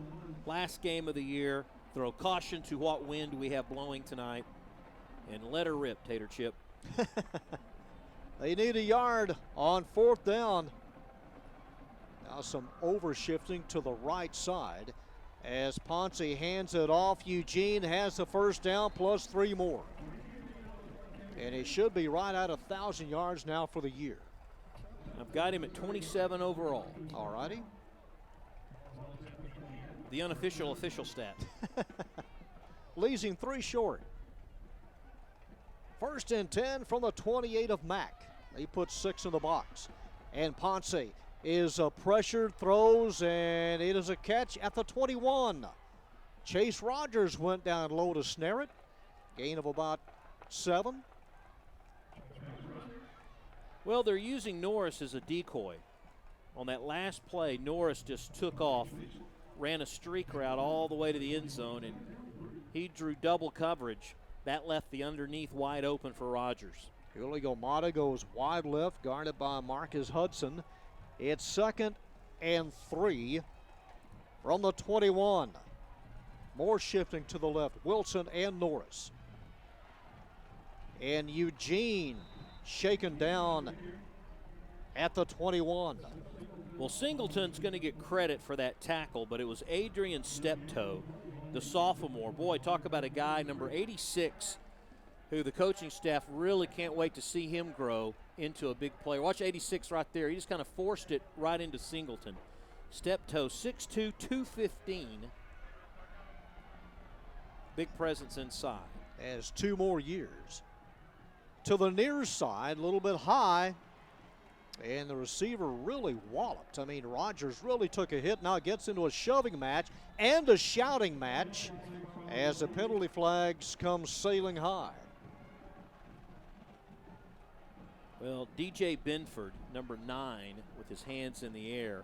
Last game of the year. Throw caution to what wind we have blowing tonight, and let her rip, Tater Chip. They need a yard on 4th down. Now some overshifting to the right side as Ponce hands it off. Eugene has the first down plus 3 more. And he should be right at 1,000 yards now for the year. I've got him at 27 overall. All righty. The unofficial official stat. Leaves him 3 short. 1st and 10 from the 28 of Mac. He puts 6 in the box. And Ponce is pressured, throws, and it is a catch at the 21. Chase Rogers went down low to snare it. Gain of about 7. Well, they're using Norris as a decoy. On that last play, Norris just took off, ran a streak route all the way to the end zone, and he drew double coverage. That left the underneath wide open for Rogers. Julio Mata goes wide left, guarded by Marcus Hudson. It's 2nd and 3 from the 21. More shifting to the left, Wilson and Norris. And Eugene shaken down at the 21. Well, Singleton's going to get credit for that tackle, but it was Adrian Steptoe, the sophomore. Boy, talk about a guy, number 86, who the coaching staff really can't wait to see him grow into a big player. Watch 86 right there. He just kind of forced it right into Singleton. Steptoe, 6'2", 215. Big presence inside. Has 2 more years. To the near side, a little bit high. And the receiver really walloped. I mean, Rogers really took a hit. Now gets into a shoving match and a shouting match as the penalty flags come sailing high. Well, DJ Benford, number 9, with his hands in the air.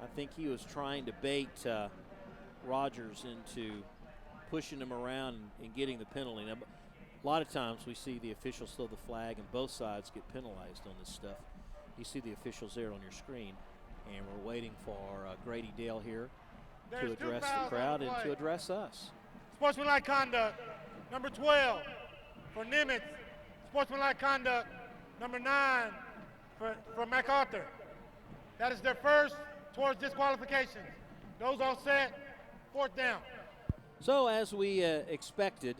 I think he was trying to bait Rogers into pushing him around and getting the penalty. Now, a lot of times we see the officials throw the flag and both sides get penalized on this stuff. You see the officials there on your screen, and we're waiting for Grady Dale here to address the crowd and to address us. Sportsmanlike conduct, number 12 for Nimitz. Sportsmanlike conduct, number 9 for MacArthur. That is their first towards disqualifications. Those all set, 4th down. So as we expected,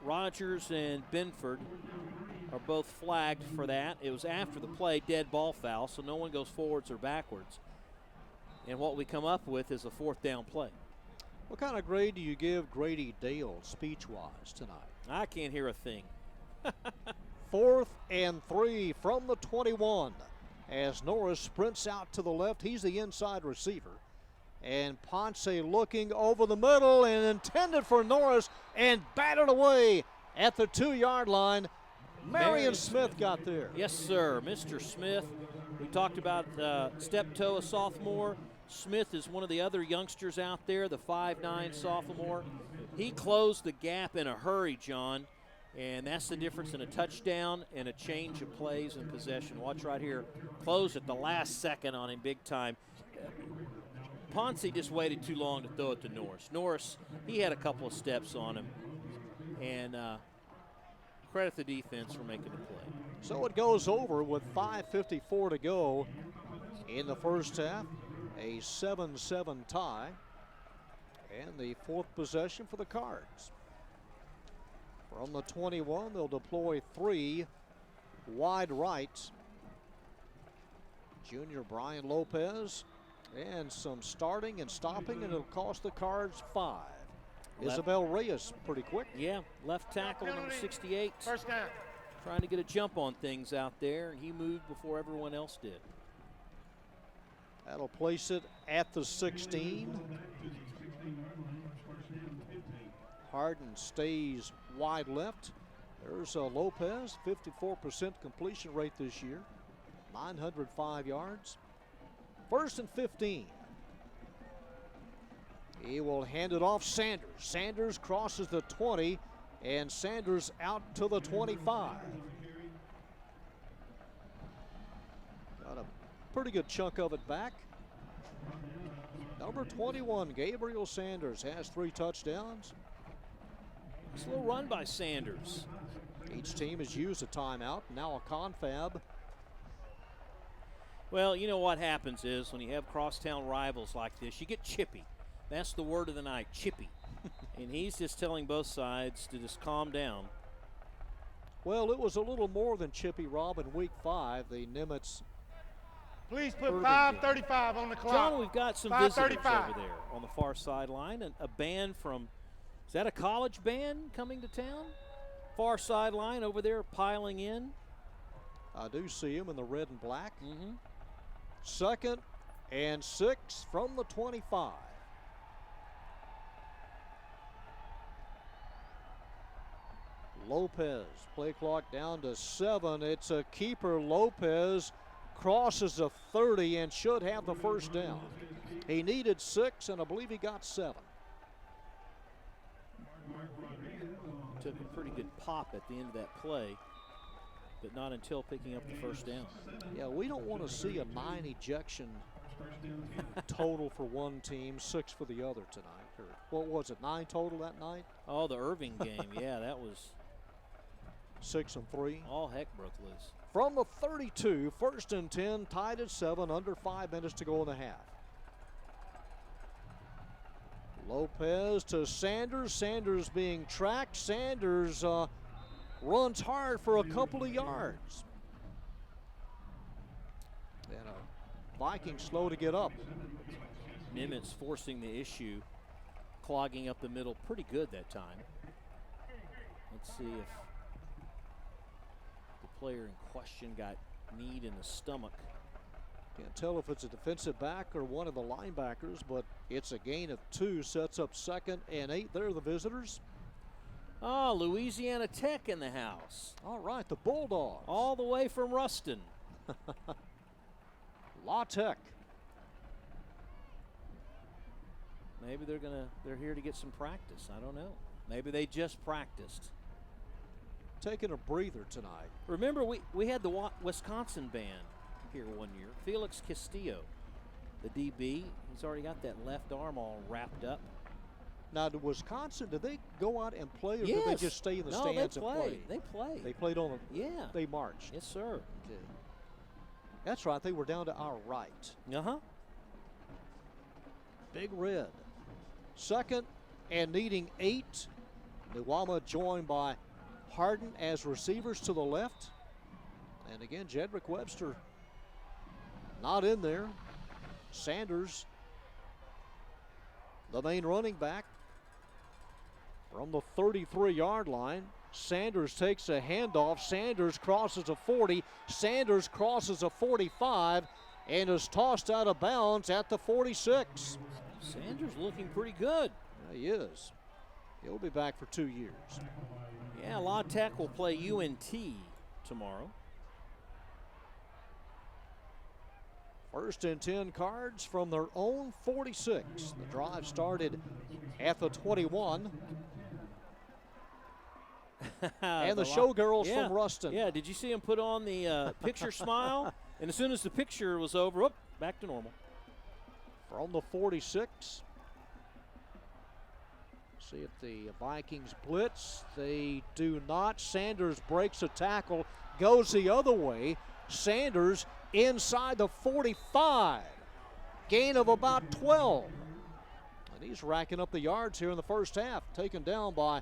Rogers and Benford are both flagged for that. It was after the play, dead ball foul, so no one goes forwards or backwards. And what we come up with is a 4th down play. What kind of grade do you give Grady Dale speech-wise tonight? I can't hear a thing. 4th and 3 from the 21 as Norris sprints out to the left. He's the inside receiver. And Ponce looking over the middle and intended for Norris and batted away at the 2-yard line. Marion Smith got there. Yes, sir. Mr. Smith. We talked about Steptoe, a sophomore. Smith is one of the other youngsters out there, the 5'9 sophomore. He closed the gap in a hurry, John, and that's the difference in a touchdown and a change of plays and possession. Watch right here. Closed at the last second on him big time. Ponce just waited too long to throw it to Norris. Norris, he had a couple of steps on him, and credit the defense for making the play. So it goes over with 5:54 to go in the first half. A 7-7 tie, and the 4th possession for the Cards. From the 21, they'll deploy 3 wide right. Junior Brian Lopez, and some starting and stopping, and it'll cost the Cards 5. Isabel Reyes pretty quick. Yeah, left tackle, number 68. First down. Trying to get a jump on things out there, and he moved before everyone else did. That'll place it at the 16. Harden stays wide left. There's Lopez, 54% completion rate this year, 905 yards. First and 15. He will hand it off Sanders. Sanders crosses the 20, and Sanders out to the 25. Got a pretty good chunk of it back. Number 21, Gabriel Sanders, has 3 touchdowns. Nice little run by Sanders. Each team has used a timeout, now a confab. Well, you know what happens is when you have crosstown rivals like this, you get chippy. That's the word of the night, chippy. And he's just telling both sides to just calm down. Well, it was a little more than chippy, Rob, in week 5. The Nimitz. Please put 5:35 on the clock. John, we've got some visitors 5:35. over there on the far sideline. And a band from, is that a college band coming to town? Far sideline over there piling in. I do see him in the red and black. Mm-hmm. Second and 6 from the 25. Lopez, play clock down to 7. It's a keeper. Lopez crosses a 30 and should have the first down. He needed 6, and I believe he got 7. Took a pretty good pop at the end of that play, but not until picking up the first down. Yeah, we don't want to see a 9 ejection total for one team, 6 for the other tonight. Or what was it, 9 total that night? Oh, the Irving game, yeah, that was 6 and 3. all heck broke loose. From the 32, first and 10, tied at 7, under 5 minutes to go in the half. Lopez to Sanders. Sanders being tracked. Sanders runs hard for a couple of yards. And Vikings slow to get up. Nimitz forcing the issue, clogging up the middle pretty good that time. Let's see if the player in question got kneed in the stomach. Can't tell if it's a defensive back or one of the linebackers, but it's a gain of 2, sets up second and 8. There are the visitors. Oh, Louisiana Tech in the house. All right, the Bulldogs. All the way from Ruston. La Tech. Maybe they're here to get some practice. I don't know. Maybe they just practiced. Taking a breather tonight. Remember, we had the Wisconsin band here one year. Felix Castillo, the DB. He's already got that left arm all wrapped up. Now, to Wisconsin, did they go out and play, or Yes. did they just stay in the stands and play? They played. They played on the. Yeah. They marched. Yes, sir. Okay. That's right. They were down to our right. Uh-huh. Big Red. Second and needing 8. Nuwama joined by Harden as receivers to the left. And again, Jedrick Webster not in there. Sanders, the main running back, from the 33-yard line. Sanders takes a handoff. Sanders crosses a 40. Sanders crosses a 45 and is tossed out of bounds at the 46. Sanders looking pretty good. Yeah, he is. He'll be back for 2 years. Yeah, La Tech will play UNT tomorrow. First and 10 Cards from their own 46. The drive started at the 21. And the showgirls from Ruston. Yeah, did you see him put on the picture smile? And as soon as the picture was over, whoop, back to normal. From the 46. See if the Vikings blitz. They do not. Sanders breaks a tackle, goes the other way. Sanders inside the 45. Gain of about 12. And he's racking up the yards here in the first half. Taken down by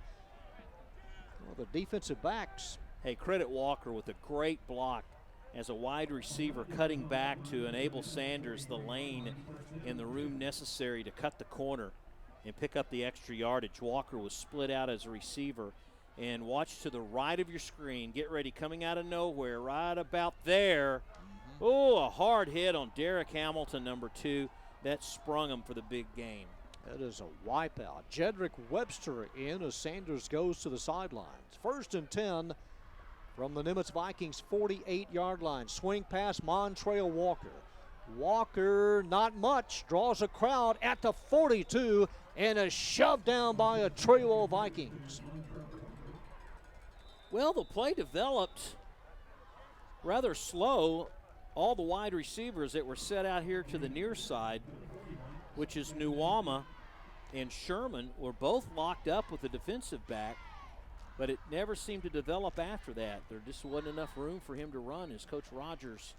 Well, the defensive backs. Hey, credit Walker with a great block as a wide receiver, cutting back to enable Sanders the lane and the room necessary to cut the corner and pick up the extra yardage. Walker was split out as a receiver. And watch to the right of your screen. Get ready, coming out of nowhere, right about there. Oh, a hard hit on Derek Hamilton, number 2. That sprung him for the big game. That is a wipeout. Jedrick Webster in as Sanders goes to the sidelines. 1st and 10 from the Nimitz Vikings 48-yard line. Swing pass, Montrail Walker. Walker, not much, draws a crowd at the 42 and is shoved down by a trio of Vikings. Well, the play developed rather slow. All the wide receivers that were set out here to the near side, which is Nuwama and Sherman, were both locked up with the defensive back, but it never seemed to develop after that. There just wasn't enough room for him to run as Coach Rogers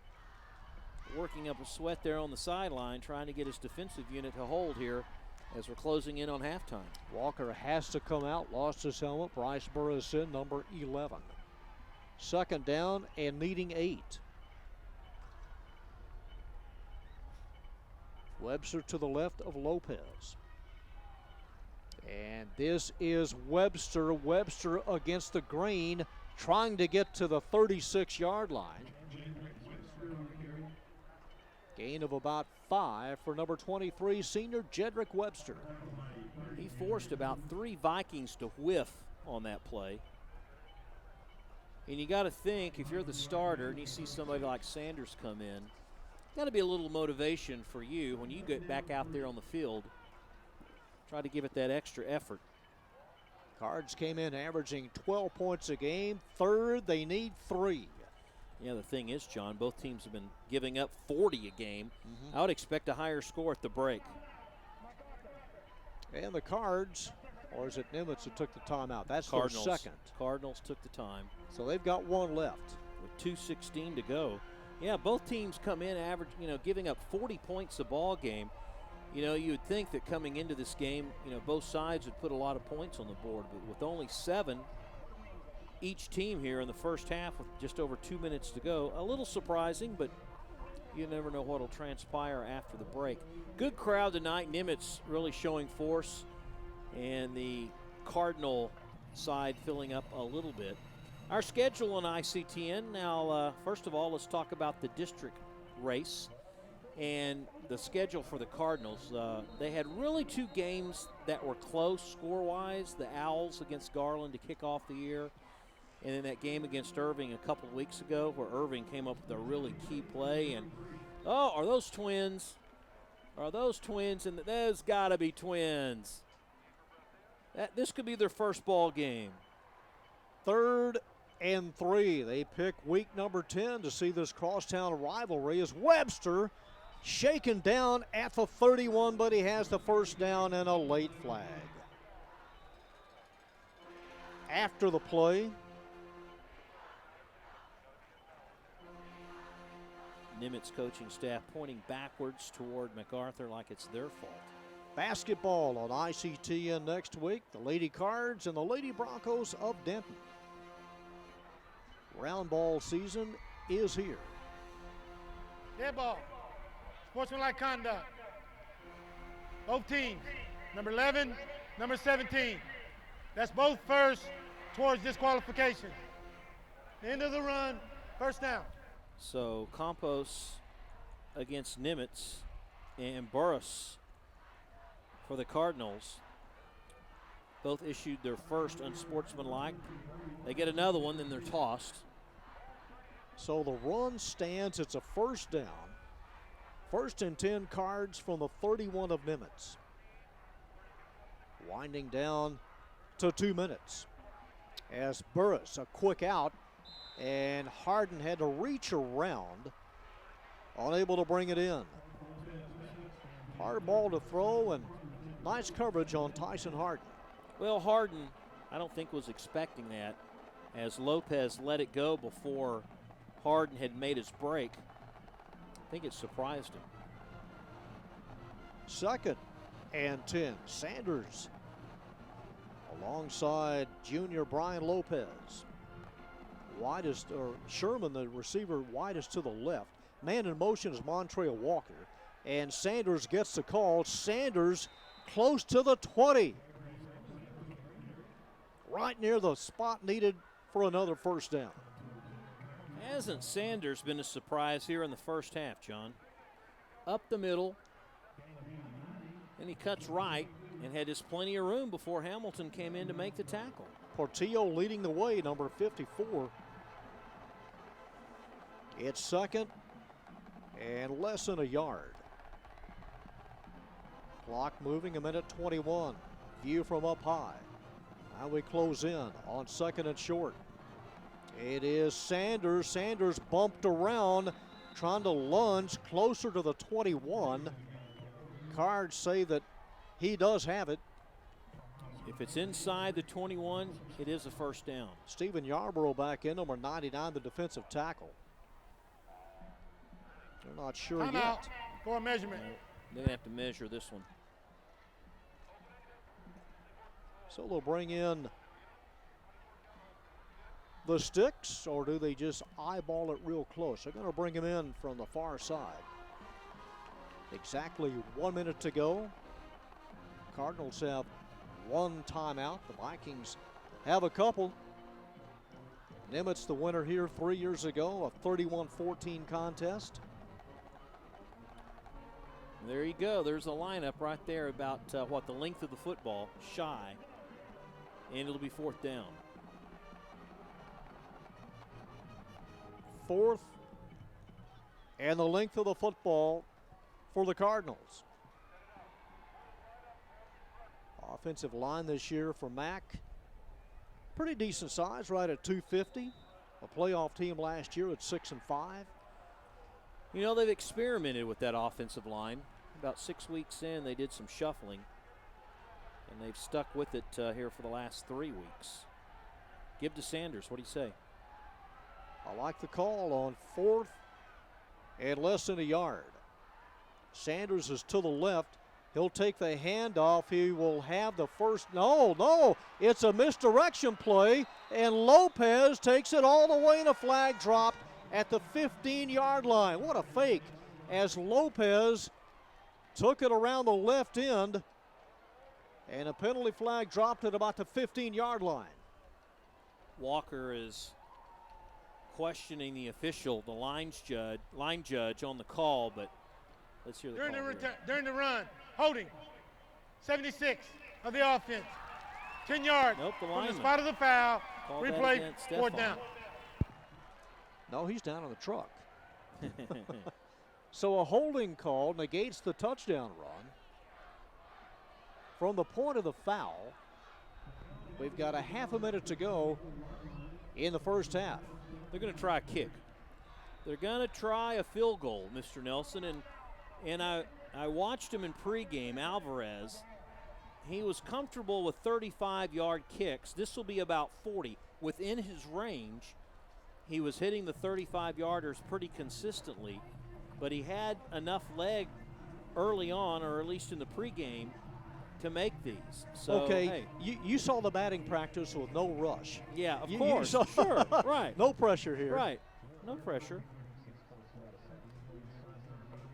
working up a sweat there on the sideline, trying to get his defensive unit to hold here as we're closing in on halftime. Walker has to come out, lost his helmet. Bryce Burris in, number 11. 2nd down and needing 8. Webster to the left of Lopez. And this is Webster. Webster against the grain, trying to get to the 36-yard line. Gain of about 5 for number 23, senior Jedrick Webster. He forced about 3 Vikings to whiff on that play. And you got to think, if you're the starter and you see somebody like Sanders come in, got to be a little motivation for you when you get back out there on the field. Try to give it that extra effort. Cards came in averaging 12 points a game. 3rd, they need 3. Yeah, the thing is, John, both teams have been giving up 40 a game. I would expect a higher score at the break. And the Cards, or is it Nimitz who took the timeout? That's Cardinals. their 2nd. Cardinals took the time. So they've got 1 left. With 2:16 to go. Yeah, both teams come in average, giving up 40 points a ball game. You would think that coming into this game, both sides would put a lot of points on the board, but with only 7 each team here in the first half with just over 2 minutes to go. A little surprising, but you never know what will transpire after the break. Good crowd tonight. Nimitz really showing force, and the Cardinal side filling up a little bit. Our schedule on ICTN. Now, first of all, let's talk about the district race and the schedule for the Cardinals. They had really 2 games that were close score-wise. The Owls against Garland to kick off the year, and then that game against Irving a couple of weeks ago where Irving came up with a really key play. And, are those twins? Are those twins? And those got to be twins. This could be their first ball game. 3rd and 3. They pick week number 10 to see this crosstown rivalry as Webster shaken down at the 31, but he has the first down and a late flag. After the play, Nimitz coaching staff pointing backwards toward MacArthur like it's their fault. basketball on ICTN next week. The Lady Cards and the Lady Broncos of Denton. Round ball season is here. Dead ball. Sportsmanlike conduct. Both teams. Number 11, number 17. That's both first towards disqualification. End of the run, first down. So Campos against Nimitz and Burris for the Cardinals. Both issued their first unsportsmanlike. They get another one, then they're tossed. So the run stands. It's a first down. 1st and 10 Cards from the 31 of Nimitz. Winding down to 2 minutes. As Burris, a quick out, and Harden had to reach around, unable to bring it in. Hard ball to throw, and nice coverage on Tyson Harden. Well, Harden, I don't think was expecting that, as Lopez let it go before Harden had made his break. I think it surprised him. 2nd and 10. Sanders alongside junior Brian Lopez. Widest, or Sherman, the receiver, widest to the left. Man in motion is Montrell Walker. And Sanders gets the call. Sanders close to the 20. Right near the spot needed for another first down. Hasn't Sanders been a surprise here in the first half, John? Up the middle, and he cuts right and had just plenty of room before Hamilton came in to make the tackle. Portillo leading the way, number 54. It's second and less than a yard. Clock moving, 1:21. View from up high. Now we close in on second and short. It is Sanders. Sanders bumped around, trying to lunge closer to the 21. Cards say that he does have it. If it's inside the 21, it is a first down. Stephen Yarborough back in, number 99, the defensive tackle. They're not sure Time yet. out for a measurement. They're going to have to measure this one. So they'll bring in the sticks, or do they just eyeball it real close? They're going to bring him in from the far side. Exactly 1 minute to go. Cardinals have one timeout. The Vikings have a couple. Nimitz, the winner here 3 years ago, a 31-14 contest. There you go. There's a lineup right there about the length of the football, shy, and it'll be fourth down. Fourth, and the length of the football for the Cardinals. Offensive line this year for Mac, pretty decent size, right at 250. A playoff team last year at 6-5. You know, they've experimented with that offensive line. About 6 weeks in, they did some shuffling, and they've stuck with it here for the last 3 weeks. Give to Sanders. What do you say? I like the call on fourth and less than a yard. Sanders is to the left. He'll take the handoff. He will have the first. No, it's a misdirection play, and Lopez takes it all the way, and a flag dropped at the 15-yard line. What a fake, as Lopez took it around the left end, and a penalty flag dropped at about the 15-yard line. Walker is questioning the official, the line judge on the call, but let's hear the call here. During the run, holding, 76 of the offense, 10 yards Nope, the from the lineman. spot of the foul, Called that replay, against fourth Stephon. down. No, he's down on the truck. So a holding call negates the touchdown run. From the point of the foul, we've got a half a minute to go in the first half. They're going to try a kick. They're going to try a field goal, Mr. Nelson. And I watched him in pregame, Alvarez. He was comfortable with 35-yard kicks. This will be about 40. Within his range, he was hitting the 35-yarders pretty consistently, but he had enough leg early on, or at least in the pregame, to make these. So, Okay, hey, you saw the batting practice with no rush. yeah, of You course, saw- sure, right. No pressure here. Right, no pressure.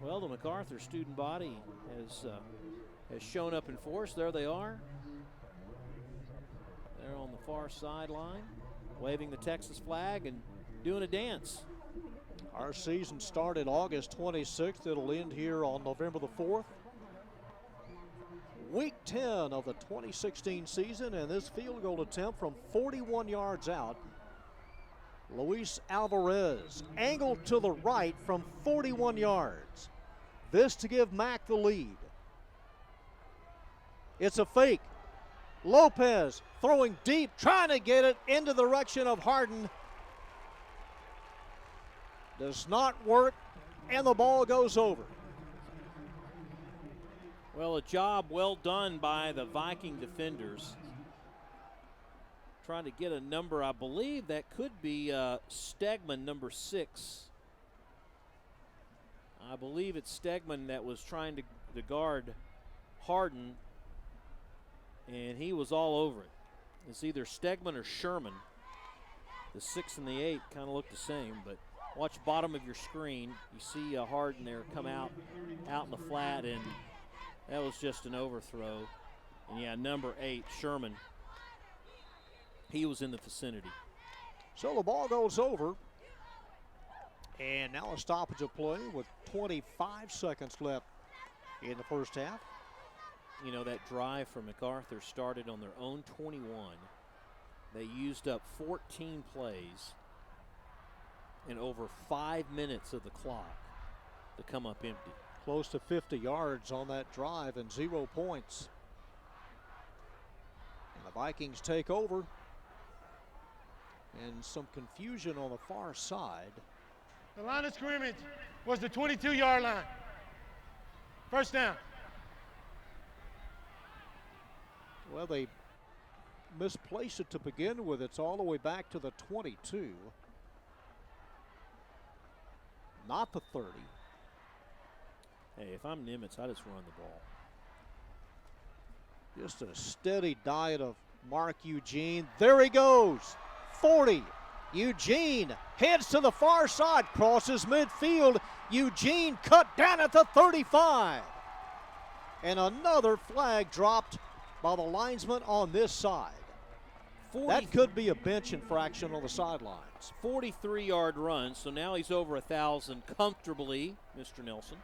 Well, the MacArthur student body has shown up in force. There they are. They're on the far sideline, waving the Texas flag and doing a dance. Our season started August 26th. It'll end here on November the 4th. Week 10 of the 2016 season, and this field goal attempt from 41 yards out. Luis Alvarez angled to the right from 41 yards. This to give Mac the lead. It's a fake. Lopez throwing deep, trying to get it in the direction of Harden. Does not work, and the ball goes over. Well, a job well done by the Viking defenders. Trying to get a number, I believe that could be Stegman, number 6. I believe it's Stegman that was trying to guard Harden, and he was all over it. It's either Stegman or Sherman. The 6 and the 8 kind of look the same, but watch bottom of your screen. You see Harden there come out in the flat, and that was just an overthrow. And yeah, number 8, Sherman, he was in the vicinity. So the ball goes over. And now a stoppage of play with 25 seconds left in the first half. You know, that drive from MacArthur started on their own 21. They used up 14 plays in over 5 minutes of the clock to come up empty. Close to 50 yards on that drive and 0 points. And the Vikings take over. And some confusion on the far side. The line of scrimmage was the 22-yard line. First down. Well, they misplaced it to begin with. It's all the way back to the 22. Not the 30. Hey, if I'm Nimitz, I just run the ball. Just a steady diet of Mark Eugene. There he goes. 40. Eugene heads to the far side, crosses midfield. Eugene cut down at the 35. And another flag dropped by the linesman on this side. That could be a bench infraction on the sidelines. 43-yard run, so now he's over 1,000 comfortably, Mr. Nelson.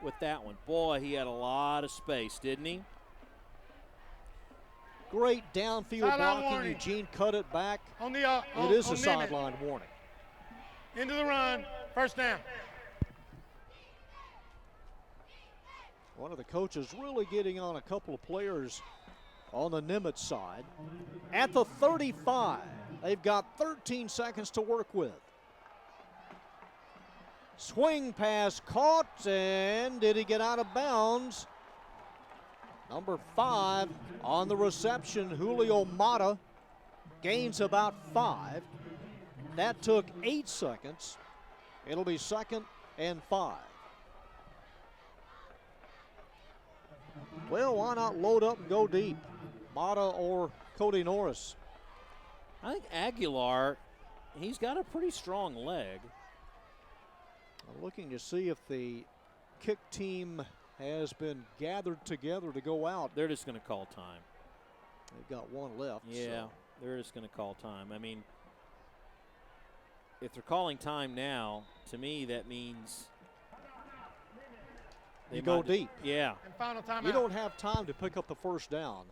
With that one. Boy, he had a lot of space, didn't he? Great downfield sideline blocking. warning. Eugene cut it back. It is a sideline warning. Into the run, first down. One of the coaches really getting on a couple of players on the Nimitz side. At the 35, they've got 13 seconds to work with. Swing pass caught, and did he get out of bounds? Number 5 on the reception, Julio Mata, gains about 5. That took 8 seconds. It'll be 2nd and 5. Well, why not load up and go deep? Mata or Cody Norris? I think Aguilar, he's got a pretty strong leg. I'm looking to see if the kick team has been gathered together to go out. They're just going to call time. They've got one left. Yeah, so. They're just going to call time. I mean, if they're calling time now, to me that means you go deep. Yeah. And final timeout. You don't have time to pick up the first down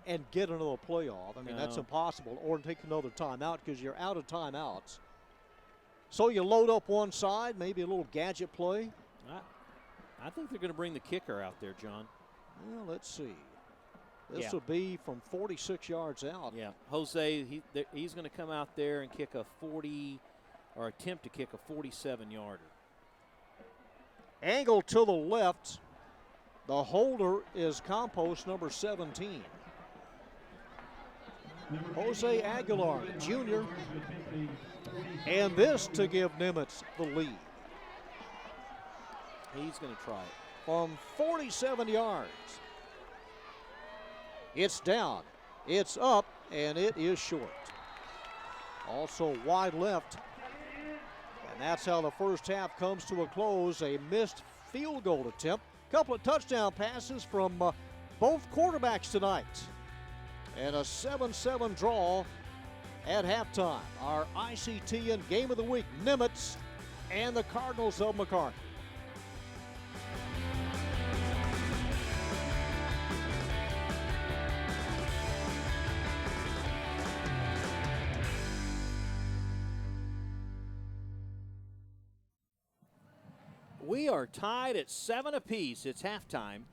and get another playoff. I mean, that's impossible. Or take another timeout because you're out of timeouts. So you load up one side, maybe a little gadget play. I think they're going to bring the kicker out there, John. Well, let's see. This will be from 46 yards out. Yeah, Jose, he's going to come out there and kick a 40, or attempt to kick a 47-yarder. Angle to the left. The holder is Campos, number 17. Jose Aguilar, Jr. And this to give Nimitz the lead. He's going to try it. From 47 yards. It's down, it's up, and it is short. Also wide left. And that's how the first half comes to a close. A missed field goal attempt. Couple of touchdown passes from both quarterbacks tonight. And a 7-7 draw at halftime. Our ICTN Game of the Week, Nimitz and the Cardinals of MacArthur. We are tied at 7 apiece. It's halftime.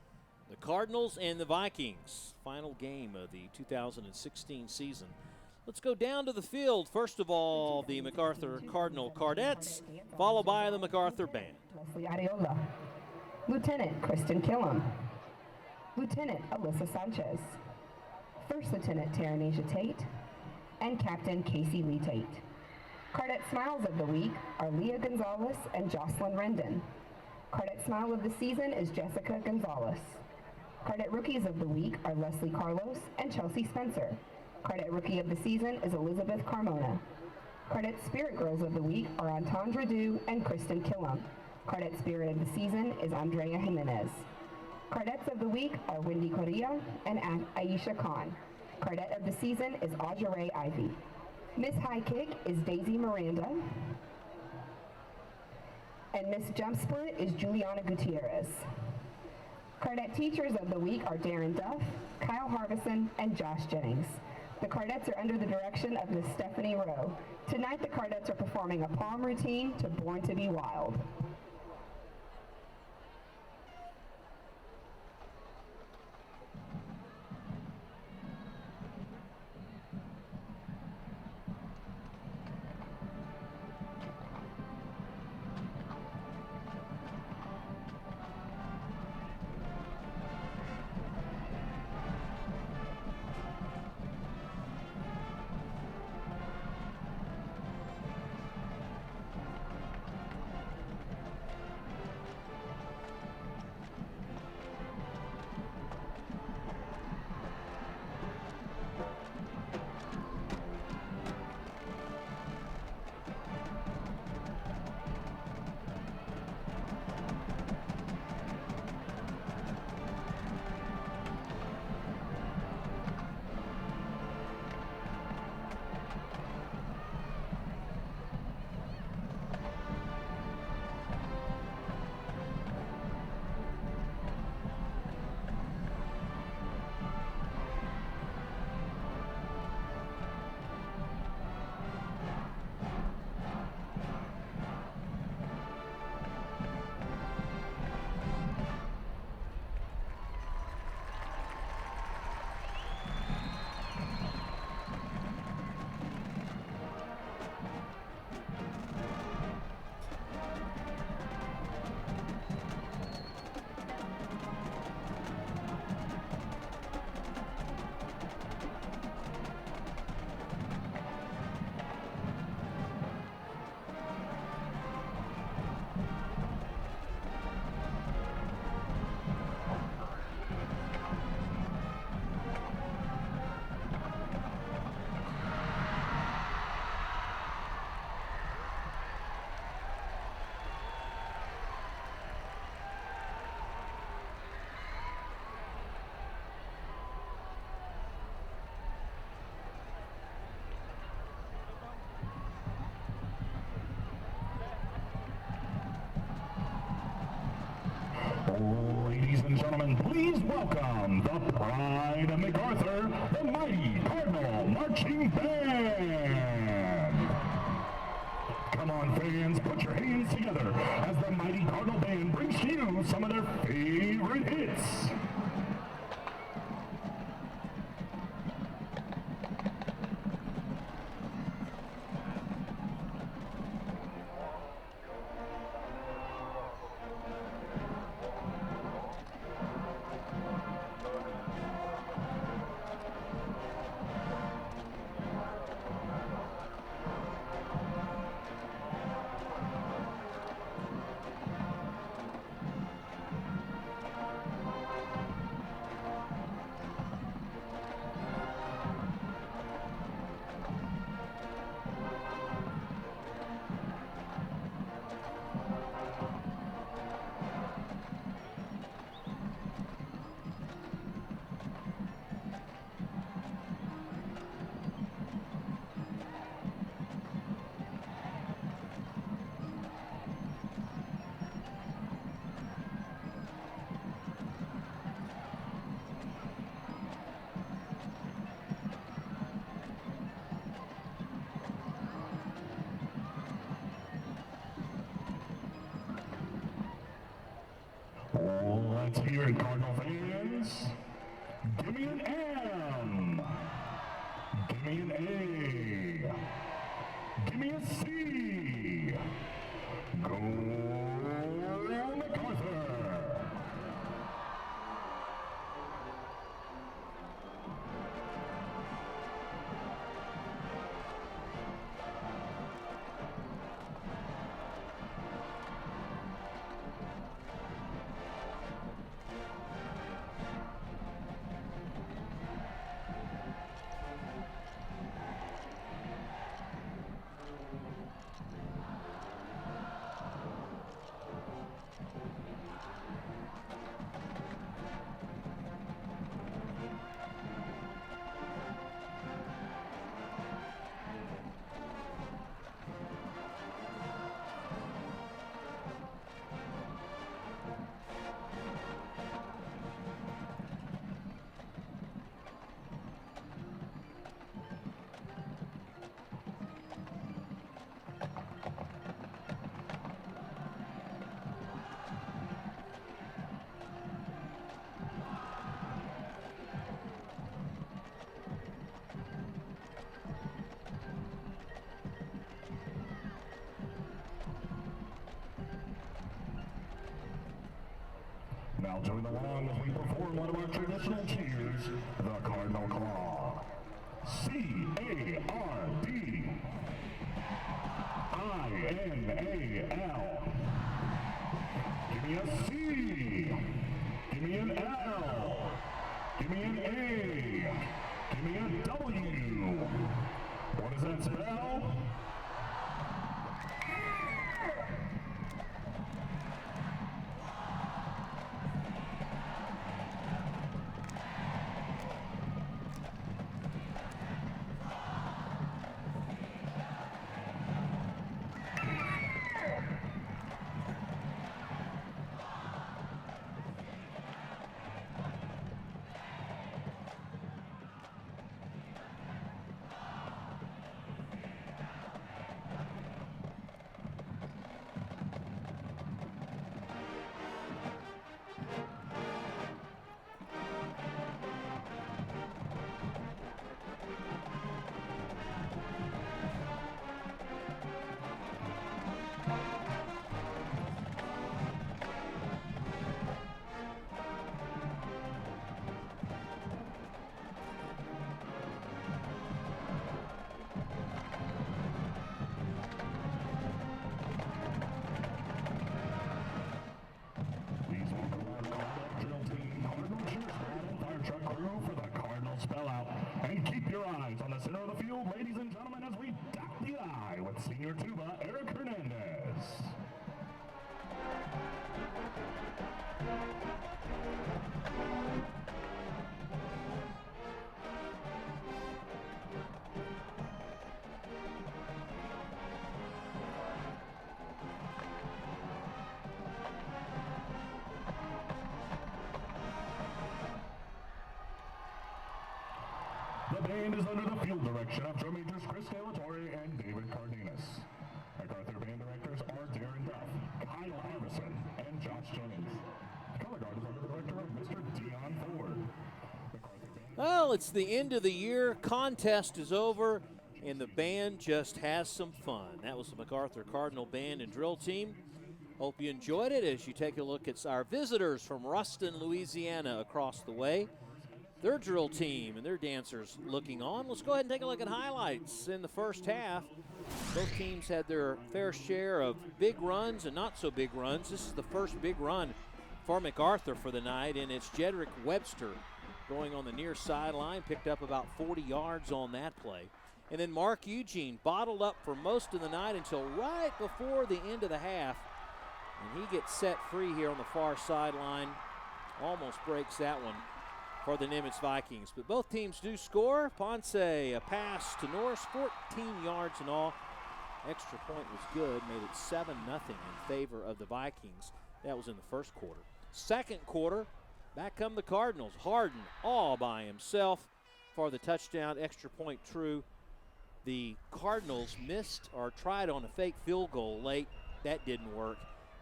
The Cardinals and the Vikings. Final game of the 2016 season. Let's go down to the field. First of all, the MacArthur Cardinal Cardettes, followed by the MacArthur Band. Leslie Adeola. Lieutenant Kristen Killam. Lieutenant Alyssa Sanchez. First Lieutenant Taranisha Tate. And Captain Casey Lee Tate. Cardette Smiles of the Week are Leah Gonzalez and Jocelyn Rendon. Cardette Smile of the Season is Jessica Gonzalez. Credit Rookies of the Week are Leslie Carlos and Chelsea Spencer. Credit Rookie of the Season is Elizabeth Carmona. Credit Spirit Girls of the Week are Antandra Dew and Kristen Killam. Credit Spirit of the Season is Andrea Jimenez. Credits of the Week are Wendy Correa and Aisha Khan. Credit of the Season is Audra Ray Ivy. Miss High Kick is Daisy Miranda. And Miss Jump Split is Juliana Gutierrez. Credit Teachers of the Week are Darren Duff, Kyle Harbison, and Josh Jennings. The Cardettes are under the direction of Miss Stephanie Rowe. Tonight the Cardettes are performing a palm routine to Born to Be Wild. Ladies and gentlemen, please welcome the pride of MacArthur, the Mighty Cardinal Marching Band. Come on, fans, put your hands together as the Mighty Cardinal Band brings to you some of their favorite hits. Let's hear it, Cardinal fans. Give me an M. Give me an A. Give me a C. Go MacArthur. Now join along as we perform one of our traditional cheers, the Cardinal Claw. C-A-R-D. I-N-A-L. Give me a C. Give me an L. Give me an A. Give me a W. What does that spell? And keep your eyes on the center of the field, ladies and gentlemen, as we dot the I with senior tuba Eric Hernandez. The band is under the field direction of drum majors Chris Delatorre and David Cardenas. MacArthur band directors are Darren Duff, Kyle Harrison, and Josh Jennings. Color guard is under the director of Mr. Dion Ford. Well, it's the end of the year. Contest is over, and the band just has some fun. That was the MacArthur Cardinal Band and Drill Team. Hope you enjoyed it as you take a look at our visitors from Ruston, Louisiana across the way. Their drill team and their dancers looking on. Let's go ahead and take a look at highlights in the first half. Both teams had their fair share of big runs and not so big runs. This is the first big run for MacArthur for the night, and it's Jedrick Webster going on the near sideline, picked up about 40 yards on that play. And then Mark Eugene bottled up for most of the night until right before the end of the half. And he gets set free here on the far sideline. Almost breaks that one for the Nimitz Vikings. But both teams do score. Ponce, a pass to Norris, 14 yards in all. Extra point was good, made it 7-0 in favor of the Vikings. That was in the first quarter. Second quarter, back come the Cardinals. Harden all by himself for the touchdown. Extra point true. The Cardinals missed or tried on a fake field goal late. That didn't work.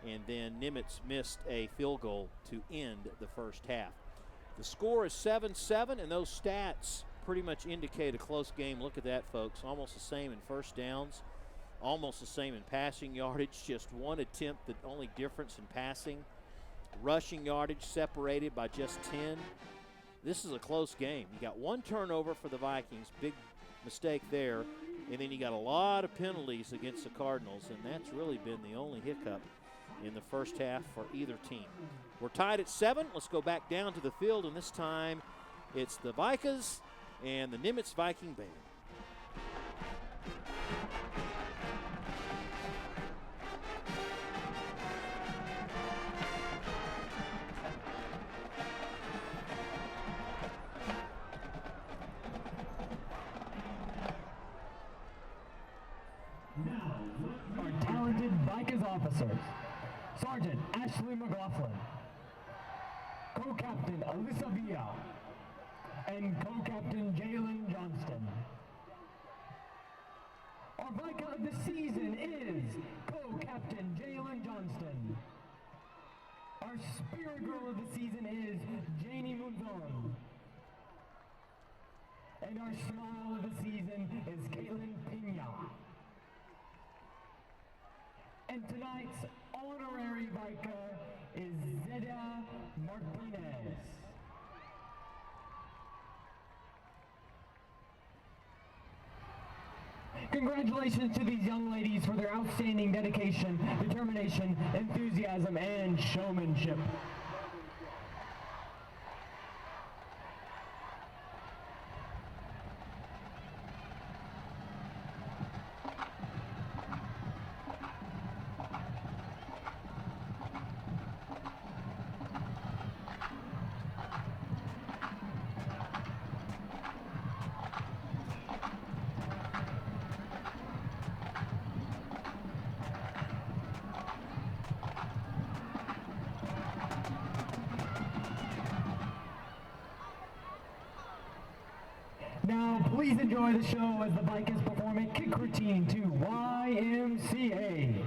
And then Nimitz missed a field goal to end the first half. The score is 7-7, and those stats pretty much indicate a close game. Look at that, folks. Almost the same in first downs, almost the same in passing yardage, just one attempt, the only difference in passing. Rushing yardage separated by just 10. This is a close game. You got one turnover for the Vikings, big mistake there, and then you got a lot of penalties against the Cardinals, and that's really been the only hiccup in the first half for either team. We're tied at 7. Let's go back down to the field, and this time it's the Vikings and the Nimitz Viking Band. Now, our talented Vikings officers. Sergeant Ashley McLaughlin, Co-Captain Alyssa Villa, and Co-Captain Jalen Johnston. Our Viking of the season is Co-Captain Jalen Johnston. Our Spirit Girl of the season is Janie Munzon. And our Smile of the season is Caitlin Pena. And tonight's honorary Viker is Zeda Martinez. Congratulations to these young ladies for their outstanding dedication, determination, enthusiasm, and showmanship. Now, please enjoy the show as the bikers perform a kick routine to YMCA.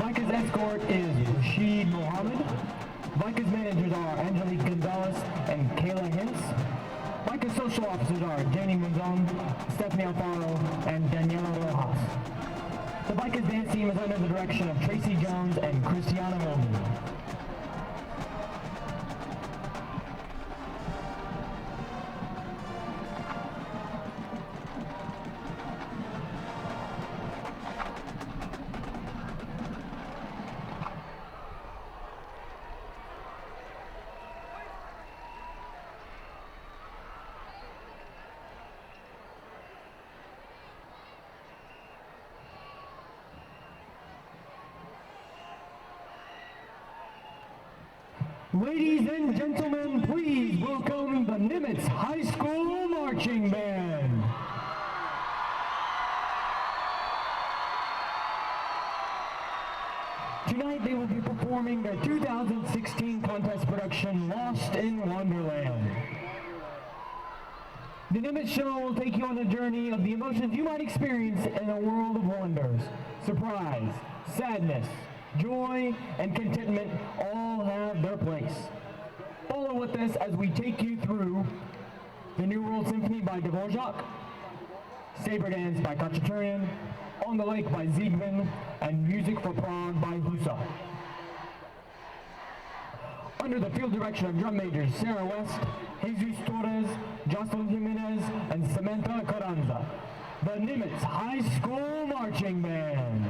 Bikers escort is Rashid Mohammed. Bikers managers are Angelique Gonzalez and Kayla Hintz. Bikers social officers are Janie Munzon, Stephanie Alfaro, and Daniela Rojas. The Bikers dance team is under the direction of Tracy Jones and Christiana Wilden. Ladies and gentlemen, please welcome the Nimitz High School Marching Band. Tonight they will be performing their 2016 contest production, Lost in Wonderland. The Nimitz show will take you on a journey of the emotions you might experience in a world of wonders. Surprise, sadness, joy, and contentment all have their place. Follow with us as we take you through the New World Symphony by Dvorak, Saber Dance by Khachaturian, On the Lake by Ziegman, and Music for Prague by Husa. Under the field direction of drum majors Sarah West, Jesus Torres, Jocelyn Jimenez, and Samantha Carranza, the Nimitz High School Marching Band.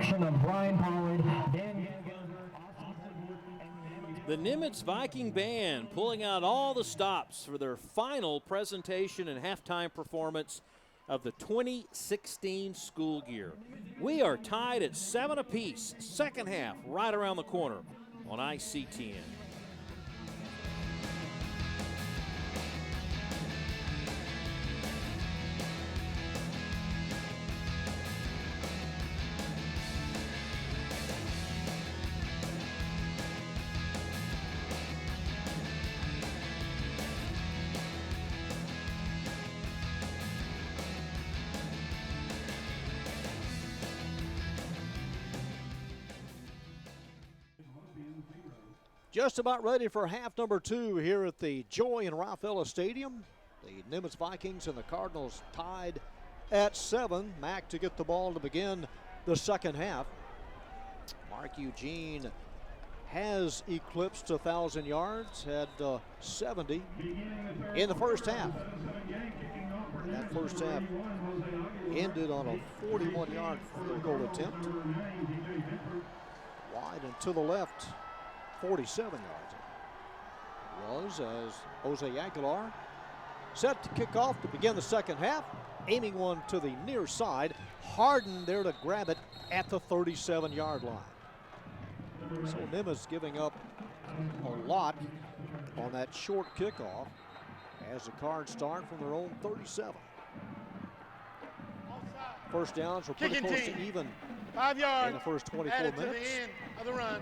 direction of Brian Pollard, Dan. The Nimitz Viking Band pulling out all the stops for their final presentation and halftime performance of the 2016 school year. We are tied at 7 apiece. Second half right around the corner on ICTN. Just about ready for half number 2 here at the Joy and Ralph Ellis Stadium. The Nimitz Vikings and the Cardinals tied at 7. Mac to get the ball to begin the second half. Mark Eugene has eclipsed 1,000 yards, had 70 in the first half. And that first half ended on a 41-yard field goal attempt. Wide and to the left. 47 yards. Was as Jose Aguilar set to kick off to begin the second half, aiming one to the near side. Harden there to grab it at the 37-yard line. So Nimitz giving up a lot on that short kickoff as the Cards start from their own 37. First downs were pretty close to even 5 yards in the first 24 added minutes. to the end of the run.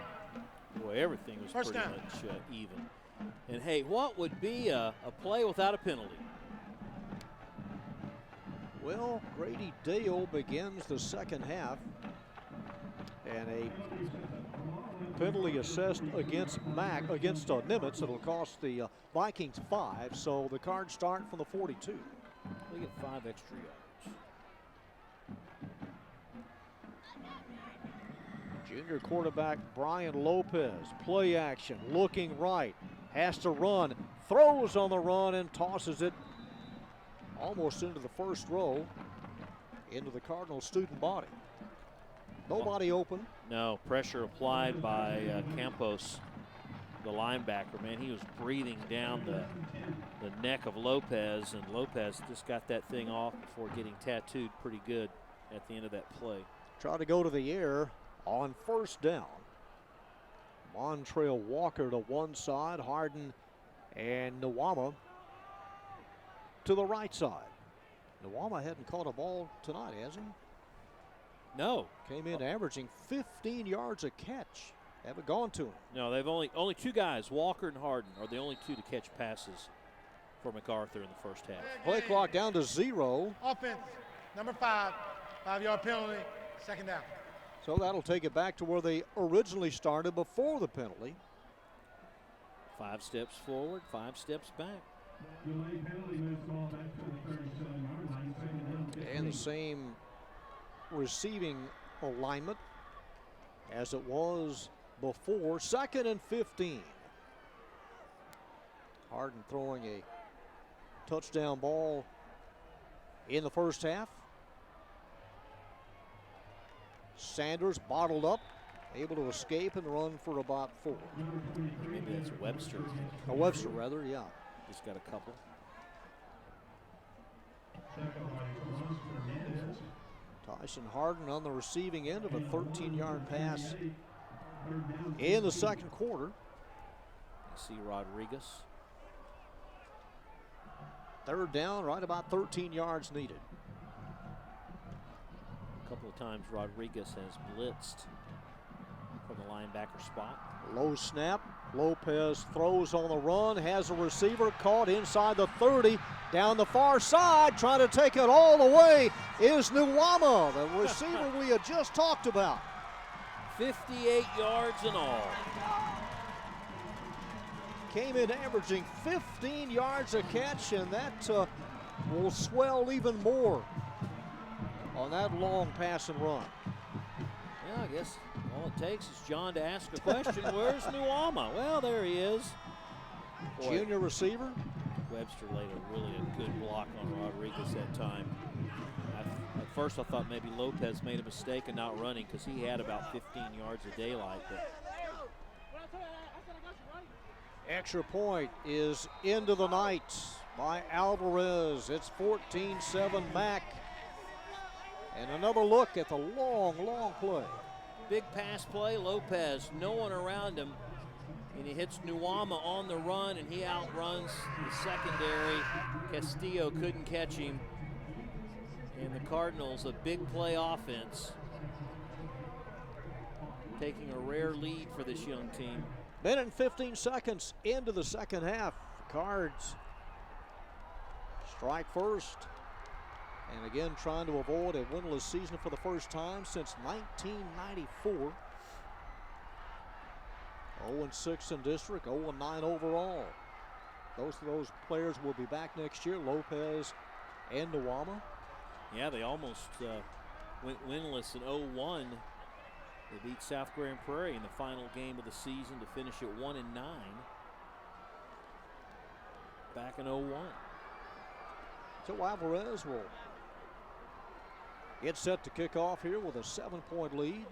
Boy, everything was First pretty down. much even. And hey, what would be a play without a penalty? Well, Grady Dale begins the second half, and a penalty assessed against Nimitz. It'll cost the Vikings 5, so the Cards start from the 42. They get 5 extra yards. Junior quarterback Brian Lopez, play action, looking right, has to run, throws on the run and tosses it almost into the first row, into the Cardinal student body. Nobody open. No, pressure applied by Campos, the linebacker. Man, he was breathing down the neck of Lopez, and Lopez just got that thing off before getting tattooed pretty good at the end of that play. Try to go to the air on first down. Montrail Walker to one side, Harden and Nwama to the right side. Nwama hadn't caught a ball tonight, has he? No. Came in averaging 15 yards a catch. Haven't gone to him. No, they've only 2 guys, Walker and Harden, are the only 2 to catch passes for MacArthur in the first half. Play clock down to 0. Offense, number 5, 5-yard penalty, second down. So that'll take it back to where they originally started before the penalty. 5 steps forward, 5 steps back. And the same receiving alignment as it was before. 2nd and 15. Harden throwing a touchdown ball in the first half. Sanders bottled up, able to escape and run for about 4. Maybe that's Webster. Webster, rather, yeah. Just got a couple. Tyson Harden on the receiving end of a 13-yard pass in the second quarter. You see Rodriguez. Third down, right about 13 yards needed. A couple of times Rodriguez has blitzed from the linebacker spot. Low snap. Lopez throws on the run, has a receiver caught inside the 30, down the far side, trying to take it all the way is Nwama, the receiver we had just talked about. 58 yards in all. Came in averaging 15 yards a catch, and that will swell even more on that long pass and run. Yeah, I guess all it takes is John to ask a question. Where's Nwama? Well, there he is. Boy, Junior receiver. Webster laid a really good block on Rodriguez that time. I first I thought maybe Lopez made a mistake in not running because he had about 15 yards of daylight. But extra point is into the night by Alvarez. It's 14-7 Mac. And another look at the long play. big pass play, Lopez, no one around him. And he hits Nuama on the run, and he outruns the secondary. Castillo couldn't catch him. And the Cardinals, a big play offense, taking a rare lead for this young team. Minute and 15 seconds into the second half. The Cards strike first. And again, trying to avoid a winless season for the first time since 1994. 0-6 in district, 0-9 overall. Those players will be back next year, Lopez and Nuama. Yeah, they almost went winless in 0-1. They beat South Grand Prairie in the final game of the season to finish at 1-9. Back in 0-1. So Alvarez will get set to kick off here with a 7-point lead.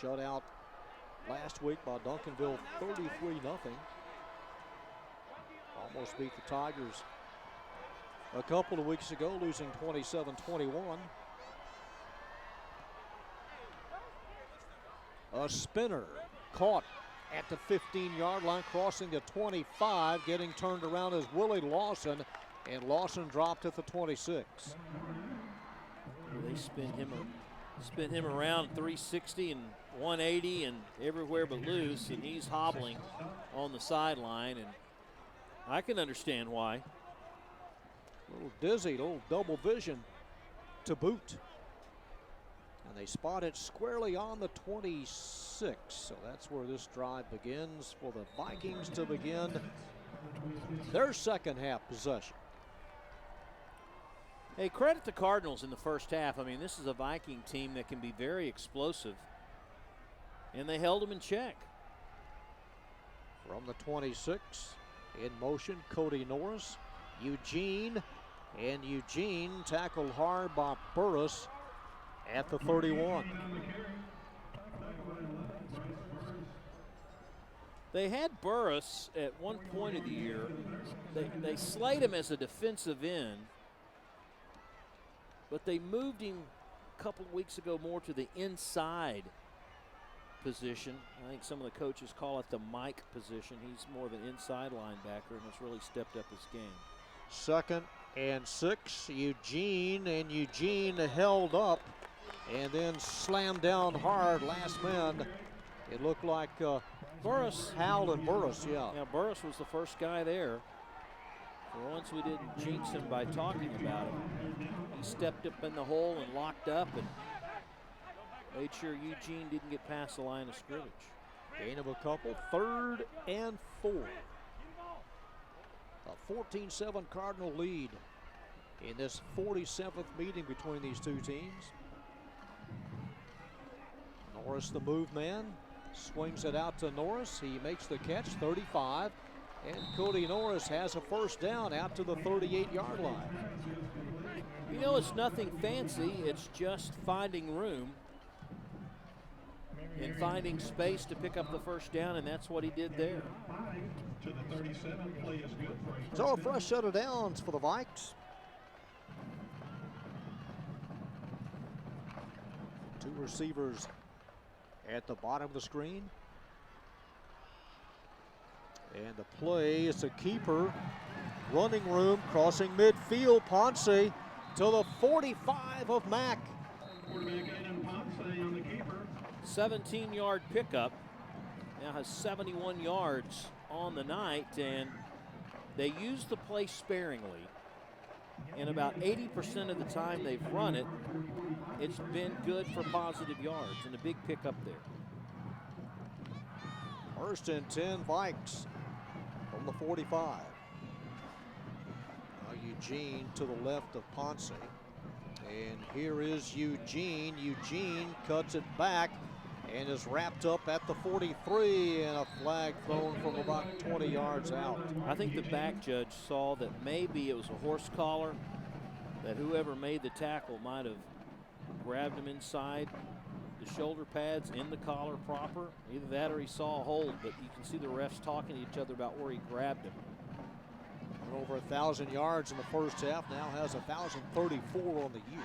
Shut out last week by Duncanville 33-0. Almost beat the Tigers a couple of weeks ago, losing 27-21. A spinner caught at the 15-yard line, crossing the 25, getting turned around as Willie Lawson, and Lawson dropped at the 26. They spin him around 360 and 180 and everywhere but loose, and he's hobbling on the sideline, and I can understand why. A little dizzy, a little double vision to boot. And they spot it squarely on the 26. So that's where this drive begins for the Vikings to begin their second half possession. Hey, credit the Cardinals in the first half. I mean, this is a Viking team that can be very explosive, and they held them in check. From the 26, in motion, Cody Norris, Eugene tackled hard by Burris at the 31. They had Burris at one point of the year. They slayed him as a defensive end, but they moved him a couple weeks ago more to the inside position. I think some of the coaches call it the Mike position. He's more of an inside linebacker and has really stepped up his game. 2nd and 6, Eugene held up and then slammed down hard. Last man, it looked like Burris. Howell and Burris, yeah. Yeah, Burris was the first guy there. For once we didn't jinx him by talking about him. He stepped up in the hole and locked up and made sure Eugene didn't get past the line of scrimmage. Gain of a couple, 3rd and 4. A 14-7 Cardinal lead in this 47th meeting between these two teams. Norris, the move man, swings it out to Norris. He makes the catch, 35. And Cody Norris has a first down out to the 38-yard line. You know, it's nothing fancy. It's just finding room and finding space to pick up the first down, and that's what he did there. So a fresh set of downs for the Vikes. 2 receivers at the bottom of the screen. And the play is a keeper. Running room, crossing midfield. Ponce to the 45 of Mac. 17-yard pickup. Now has 71 yards on the night, and they use the play sparingly. And about 80% of the time they've run it, it's been good for positive yards, and a big pickup there. 1st and 10 Vikes from the 45. Now Eugene to the left of Ponce. And here is Eugene. Eugene cuts it back and is wrapped up at the 43, and a flag thrown from about 20 yards out. I think the back judge saw that maybe it was a horse collar, that whoever made the tackle might have grabbed him inside the shoulder pads in the collar proper. Either that or he saw a hold, but you can see the refs talking to each other about where he grabbed him. Over 1,000 yards in the first half, now has 1,034 on the year.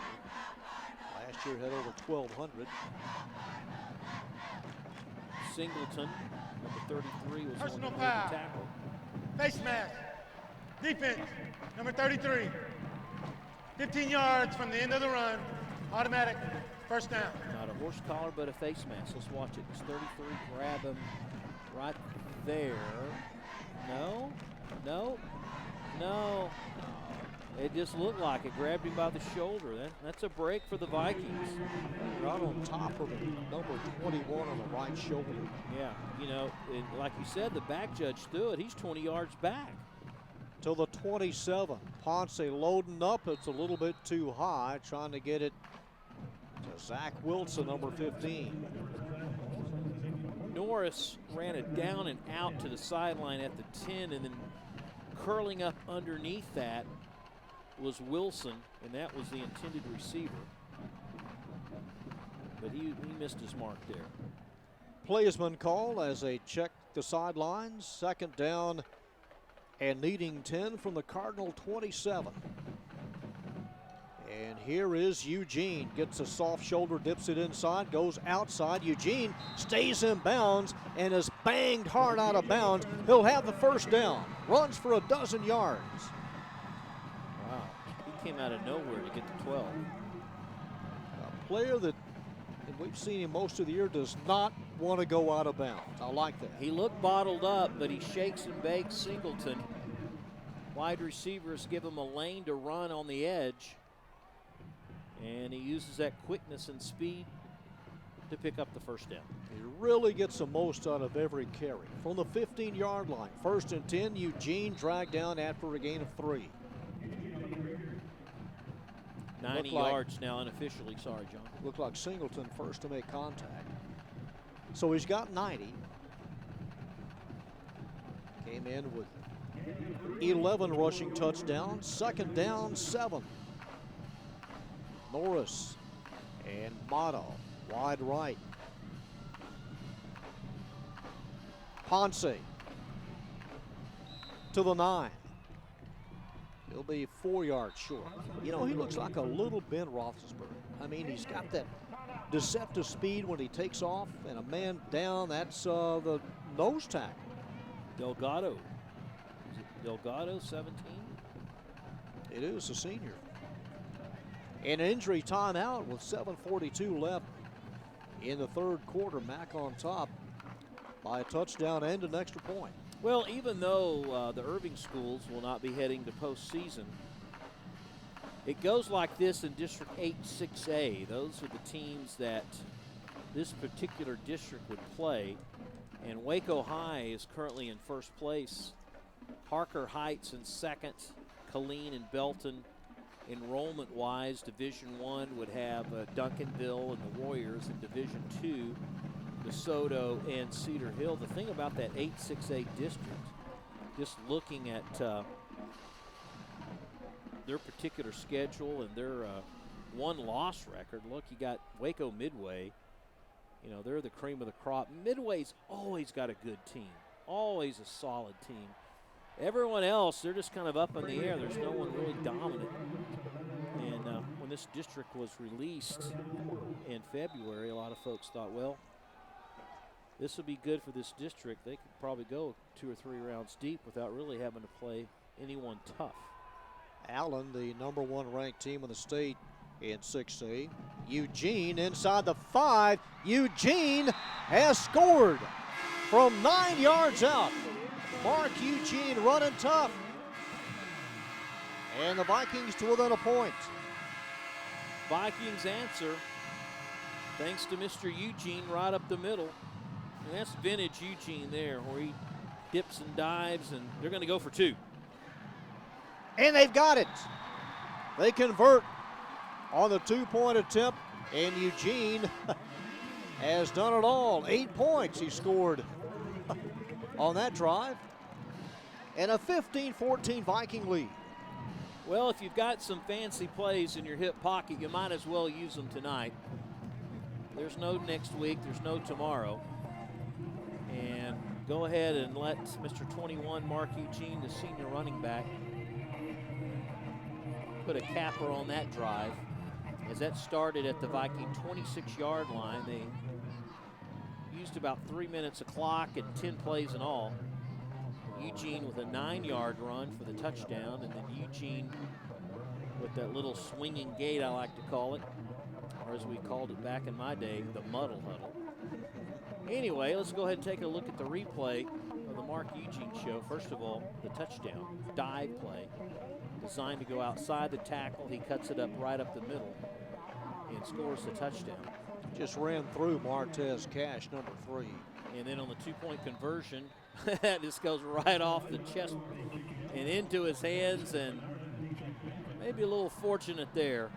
Last year had over 1,200. Singleton, number 33, was Personal on the way to foul. tackle. Face mask. Defense, number 33. 15 yards from the end of the run. Automatic first down. Not a horse collar, but a face mask. Let's watch it. It's 33. Grab him right there. No, no, no. It just looked like it. Grabbed him by the shoulder. That's a break for the Vikings. Right on top of him, number 21 on the right shoulder. Yeah, you know, and like you said, the back judge threw it. He's 20 yards back. To the 27. Ponce loading up. It's a little bit too high, trying to get it to Zach Wilson, number 15. Norris ran it down and out to the sideline at the 10, and then curling up underneath that was Wilson, and that was the intended receiver. But he missed his mark there. Play has been called as they check the sidelines. Second down and needing 10 from the Cardinal 27. And here is Eugene. Gets a soft shoulder, dips it inside, goes outside. Eugene stays in bounds and is banged hard out of bounds. He'll have the first down. Runs for a dozen yards. Wow, he came out of nowhere to get to 12. A player that, and we've seen him most of the year, does not want to go out of bounds. I like that. He looked bottled up, but he shakes and bakes Singleton. Wide receivers give him a lane to run on the edge. And he uses that quickness and speed to pick up the first down. He really gets the most out of every carry. From the 15-yard line, 1st and 10, Eugene dragged down after a gain of 3. 90 yards now unofficially. Sorry, John. Looked like Singleton first to make contact. So he's got 90. Came in with 11 rushing touchdowns. 2nd down, 7. Norris and Motto wide right. Ponce to the 9. He'll be 4 yards short. You know, he looks like a little Ben Roethlisberger. I mean, he's got that deceptive speed when he takes off, and a man down, that's the nose tackle. Delgado. Is it Delgado, 17? It is a senior. An injury timeout with 7:42 left in the 3rd quarter. Mac on top by a touchdown and an extra point. Well, even though the Irving schools will not be heading to postseason, it goes like this in District 8-6A. Those are the teams that this particular district would play. And Waco High is currently in 1st place. Harker Heights in 2nd. Killeen and Belton. Enrollment-wise, Division I would have Duncanville and the Warriors. In Division II, DeSoto and Cedar Hill. The thing about that 8-6A district, just looking at their particular schedule and their one-loss record, look, you got Waco Midway. You know, they're the cream of the crop. Midway's always got a good team, always a solid team. Everyone else, they're just kind of up in the air. There's no one really dominant. And when this district was released in February, a lot of folks thought, well, this would be good for this district. They could probably go 2 or 3 rounds deep without really having to play anyone tough. Allen, the number 1 ranked team in the state in 6A. Eugene inside the 5. Eugene has scored from 9 yards out. Mark Eugene running tough. And the Vikings to within a point. Vikings answer thanks to Mr. Eugene right up the middle. And that's vintage Eugene there, where he dips and dives, and they're going to go for 2. And they've got it. They convert on the 2-point attempt, and Eugene has done it all. 8 points he scored on that drive. And a 15-14 Viking lead. Well, if you've got some fancy plays in your hip pocket, you might as well use them tonight. There's no next week, there's no tomorrow. And go ahead and let Mr. 21, Mark Eugene, the senior running back, put a capper on that drive. As that started at the Viking 26-yard line, they used about 3 minutes a clock and 10 plays in all. Eugene with a 9-yard run for the touchdown, and then Eugene with that little swinging gait, I like to call it, or as we called it back in my day, the muddle huddle. Anyway, let's go ahead and take a look at the replay of the Mark Eugene show. First of all, the touchdown dive play designed to go outside the tackle. He cuts it up right up the middle and scores the touchdown. Just ran through Martez Cash, number 3. And then on the 2-point conversion, this goes right off the chest and into his hands, and maybe a little fortunate there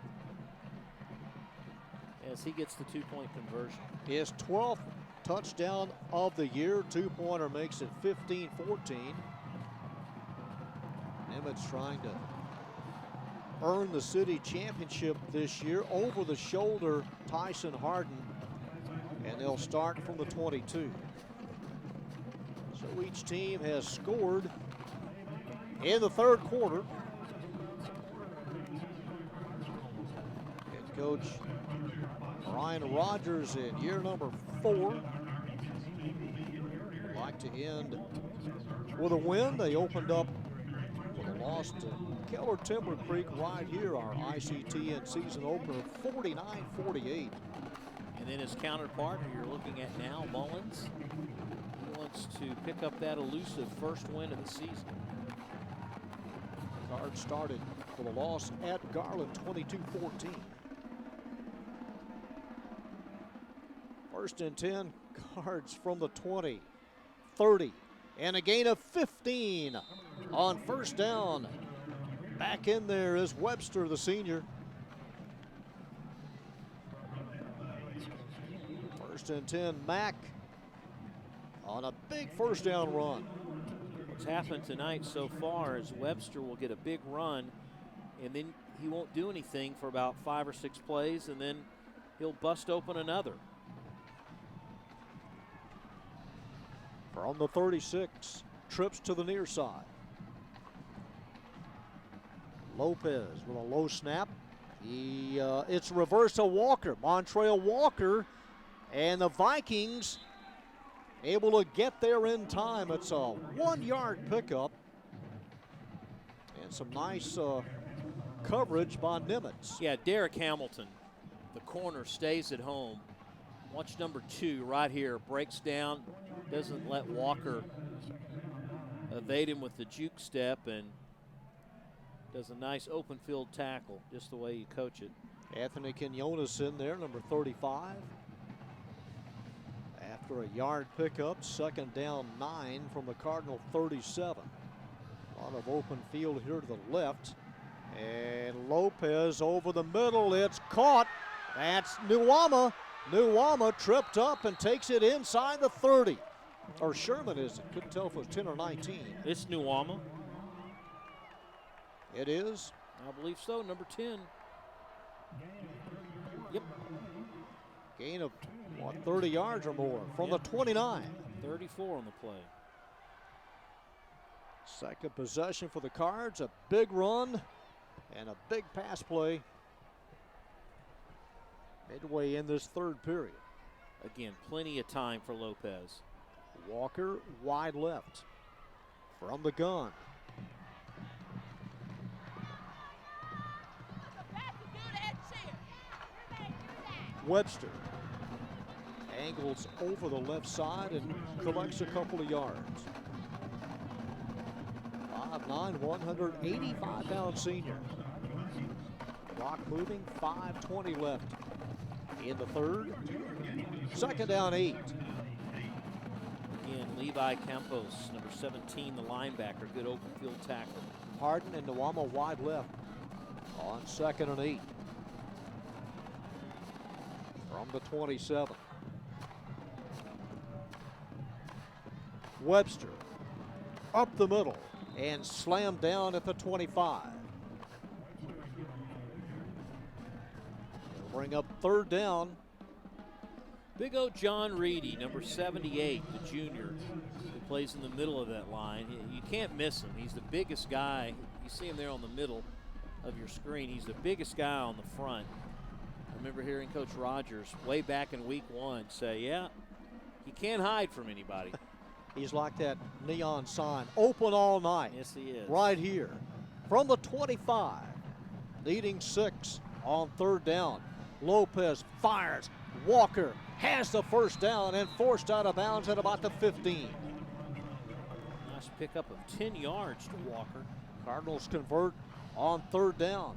as he gets the 2-point conversion. His 12th touchdown of the year. 2-pointer makes it 15-14. Nimitz trying to earn the city championship this year. Over the shoulder, Tyson Harden, and they'll start from the 22. So each team has scored in the third quarter. Head coach Ryan Rogers in year number 4. Like to end with a win. They opened up with a loss to Keller Timber Creek right here, our ICTN season opener, 49-48. And then his counterpart, who you're looking at now, Mullins, he wants to pick up that elusive first win of the season. Cards started with a loss at Garland, 22-14. First and 10, Cards from the 20, 30, and a gain of 15 on first down. Back in there is Webster, the senior. First and 10, Mack on a big first down run. What's happened tonight so far is Webster will get a big run, and then he won't do anything for about 5 or 6 plays, and then he'll bust open another. From the 36, trips to the near side. Lopez with a low snap. It's reversed to Walker, Montrail Walker, and the Vikings able to get there in time. It's a 1-yard pickup and some nice coverage by Nimitz. Yeah, Derek Hamilton, the corner, stays at home. Watch number 2 right here, breaks down, doesn't let Walker evade him with the juke step, and does a nice open field tackle, just the way you coach it. Anthony Quinones in there, number 35. After a yard pickup, second down 9 from the Cardinal 37. A lot of open field here to the left. And Lopez over the middle, it's caught. That's Nuwama. Nuwama tripped up and takes it inside the 30. Or Sherman is it? Couldn't tell if it was 10 or 19. It's Nuwama. It is. I believe so, number 10. Yep. Gain of, 30 yards or more from the 29. 34 on the play. Second possession for the Cards, a big run and a big pass play midway in this third period. Again, plenty of time for Lopez. Walker wide left from the gun. Webster angles over the left side and collects a couple of yards. 5'9", 185-pound senior. Clock moving, 5:20 left in the third. Second down 8. Again, Levi Campos, number 17, the linebacker, good open field tackle. Harden and Nuwama wide left on second and 8. From the 27. Webster up the middle and slammed down at the 25. They'll bring up third down. Big O John Reedy, number 78, the junior, who plays in the middle of that line. You can't miss him. He's the biggest guy. You see him there on the middle of your screen. He's the biggest guy on the front. I remember hearing Coach Rogers way back in week 1 say, yeah, he can't hide from anybody. He's like that neon sign, open all night. Yes, he is. Right here from the 25, needing 6 on third down. Lopez fires. Walker has the first down and forced out of bounds at about the 15. Nice pickup of 10 yards to Walker. Cardinals convert on third down.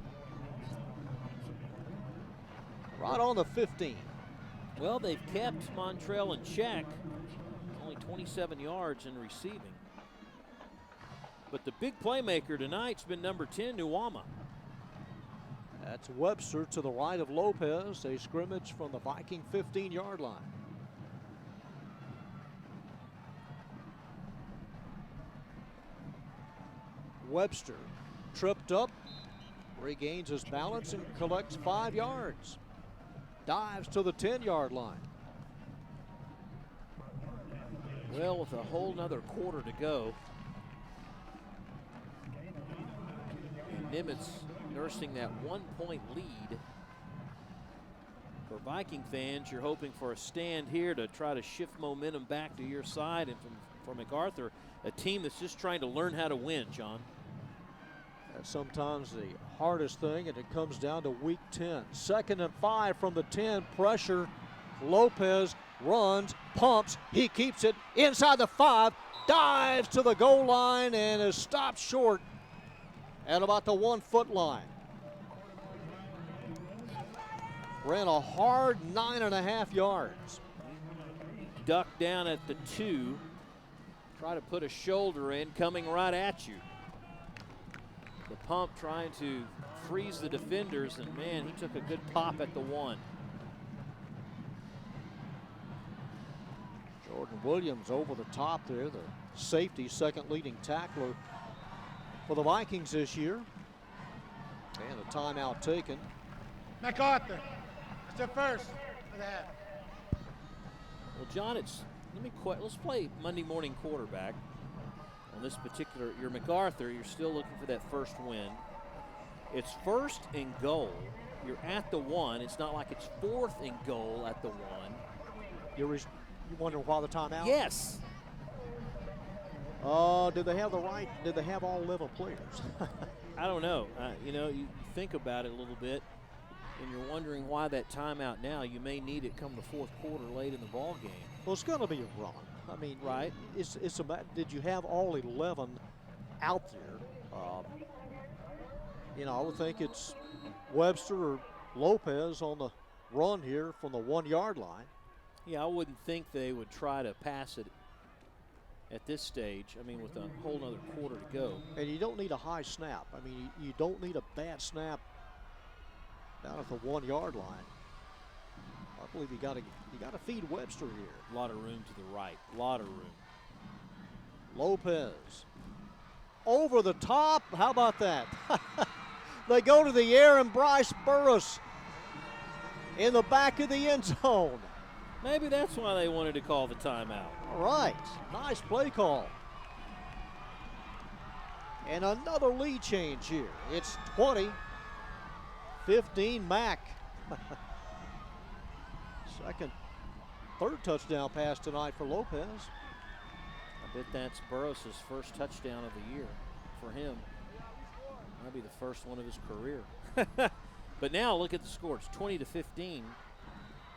Right on the 15. Well, they've kept Montrell in check. Only 27 yards in receiving. But the big playmaker tonight's been number 10, Nuwama. That's Webster to the right of Lopez. A scrimmage from the Viking 15-yard line. Webster tripped up, regains his balance and collects 5 yards. Dives to the 10-yard line. Well, with a whole nother quarter to go. And Nimitz nursing that 1-point lead. For Viking fans, you're hoping for a stand here to try to shift momentum back to your side. And for MacArthur, a team that's just trying to learn how to win, John. That's sometimes the hardest thing, and it comes down to week 10. 2nd and 5 from the 10, pressure. Lopez runs, pumps, he keeps it inside the 5, dives to the goal line and is stopped short at about the 1-foot line. Ran a hard 9.5 yards. Ducked down at the 2. Try to put a shoulder in, coming right at you. The pump trying to freeze the defenders, and man, he took a good pop at the 1. Jordan Williams over the top there, the safety, second leading tackler for the Vikings this year. And a timeout taken. MacArthur, it's their first of the half. Well, John, let's play Monday morning quarterback. On this particular, you're MacArthur, you're still looking for that first win. It's 1st and goal. You're at the 1. It's not like it's 4th and goal at the 1. You wonder why the timeout? Yes. Did they have did they have all 11 players? I don't know. You think about it a little bit, and you're wondering why that timeout now. You may need it come the 4th quarter late in the ball game. Well, it's going to be a run. I mean, right? It's about, did you have all 11 out there? I would think it's Webster or Lopez on the run here from the 1-yard line. Yeah, I wouldn't think they would try to pass it at this stage. I mean, with a whole nother quarter to go. And you don't need a high snap. I mean, you don't need a bad snap down at the 1-yard line. I believe you got to feed Webster here. A lot of room to the right. A lot of room. Lopez over the top. How about that? They go to the air, and Bryce Burris in the back of the end zone. Maybe that's why they wanted to call the timeout. All right. Nice play call. And another lead change here. It's 20-15 Mac. Third touchdown pass tonight for Lopez. I bet that's Burris' first touchdown of the year for him. Might be the first one of his career. But now look at the score. It's 20-15.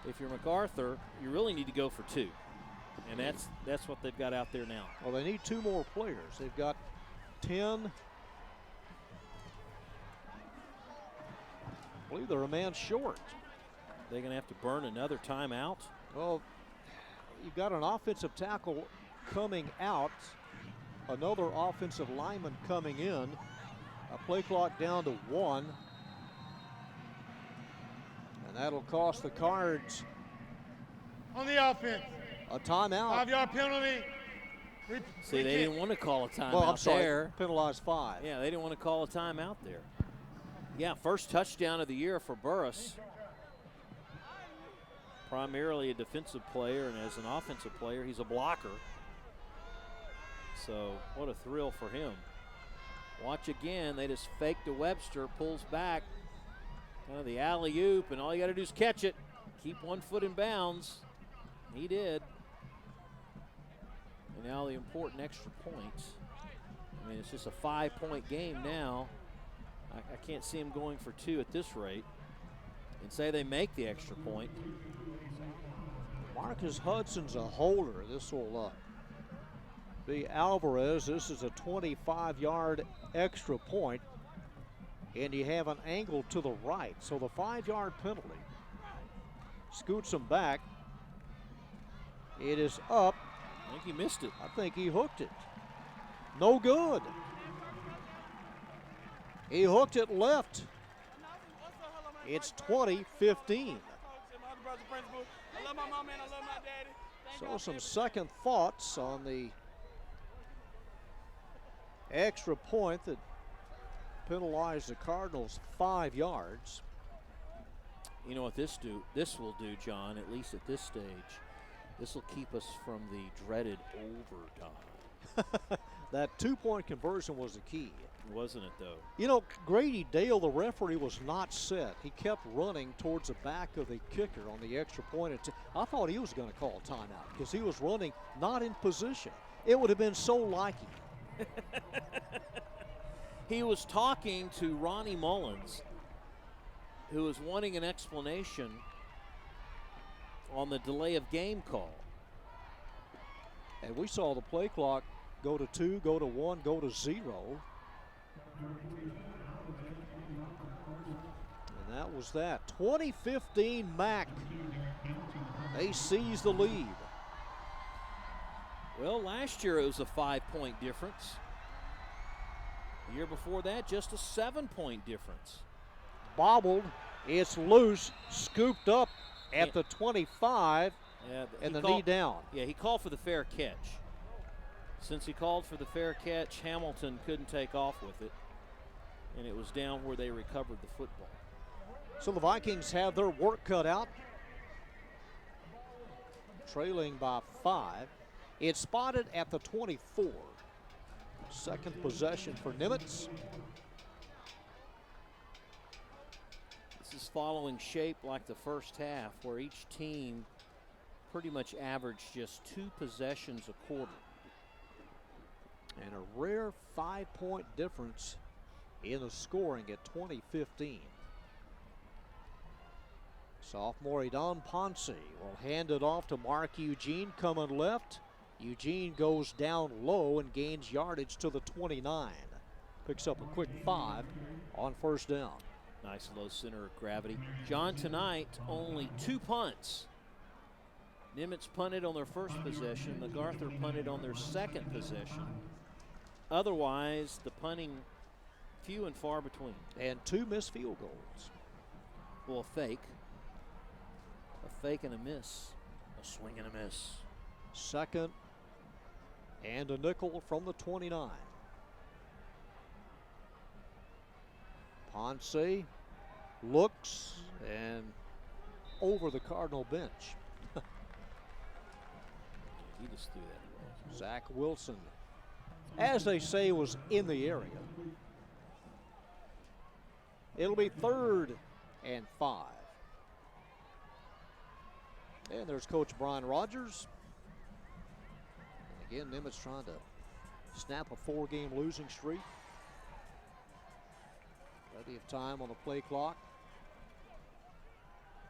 If you're MacArthur, you really need to go for 2. And that's what they've got out there now. Well, they need 2 more players. They've got 10. I believe they're a man short. They're going to have to burn another timeout. Well, you've got an offensive tackle coming out, another offensive lineman coming in, a play clock down to 1, and that'll cost the Cards On the offense. a timeout. 5-yard penalty. See, they didn't want to call a timeout well, I'm sorry, there. penalized 5. Yeah, they didn't want to call a timeout there. Yeah, first touchdown of the year for Burris. Primarily a defensive player, and as an offensive player, he's a blocker. So what a thrill for him. Watch again, they just fake to Webster, pulls back, kind of the alley-oop, and all you got to do is catch it. Keep 1 foot in bounds. He did. And now the important extra points. I mean, it's just a 5-point game now. I can't see him going for 2 at this rate. And say they make the extra point. Marcus Hudson's a holder. This will be Alvarez. This is a 25-yard extra point, and you have an angle to the right. So the 5-yard penalty scoots him back. It is up. I think he missed it. I think he hooked it. No good. He hooked it left. It's 20-15. So some second thoughts on the extra point that penalized the Cardinals 5 yards. You know what this will do, John, at least at this stage? This will keep us from the dreaded overtime. That 2-point conversion was the key. Wasn't it, though? You know, Grady Dale, the referee, was not set. He kept running towards the back of the kicker on the extra point. I thought he was going to call a timeout because he was running not in position. It would have been so like him. He was talking to Ronnie Mullins, who was wanting an explanation on the delay of game call. And we saw the play clock go to 2, go to 1, go to 0. And that was that. 2015 Mac. They seize the lead. Well, last year it was a 5-point difference. The year before that, just a 7-point difference. Bobbled. It's loose. Scooped up at the 25. Yeah, and the knee down. Yeah, he called for the fair catch. Since he called for the fair catch, Hamilton couldn't take off with it. And it was down where they recovered the football. So the Vikings have their work cut out. Trailing by 5. It's spotted at the 24. Second possession for Nimitz. This is following shape like the first half, where each team pretty much averaged just 2 possessions a quarter. And a rare 5-point difference in the scoring at 2015. Sophomore Edon Ponce will hand it off to Mark Eugene coming left. Eugene goes down low and gains yardage to the 29. Picks up a quick 5 on first down. Nice low center of gravity. John, tonight only 2 punts. Nimitz punted on their first possession. MacArthur punted on their second possession. Otherwise, the punting few and far between. And 2 missed field goals. Well, a fake and a miss. A swing and a miss. Second and a nickel from the 29. Ponce looks and over the Cardinal bench. He just threw that. Zach Wilson, as they say, was in the area. It'll be 3rd and 5. And there's Coach Brian Rogers. And again, Nimitz trying to snap a 4-game losing streak. Plenty of time on the play clock.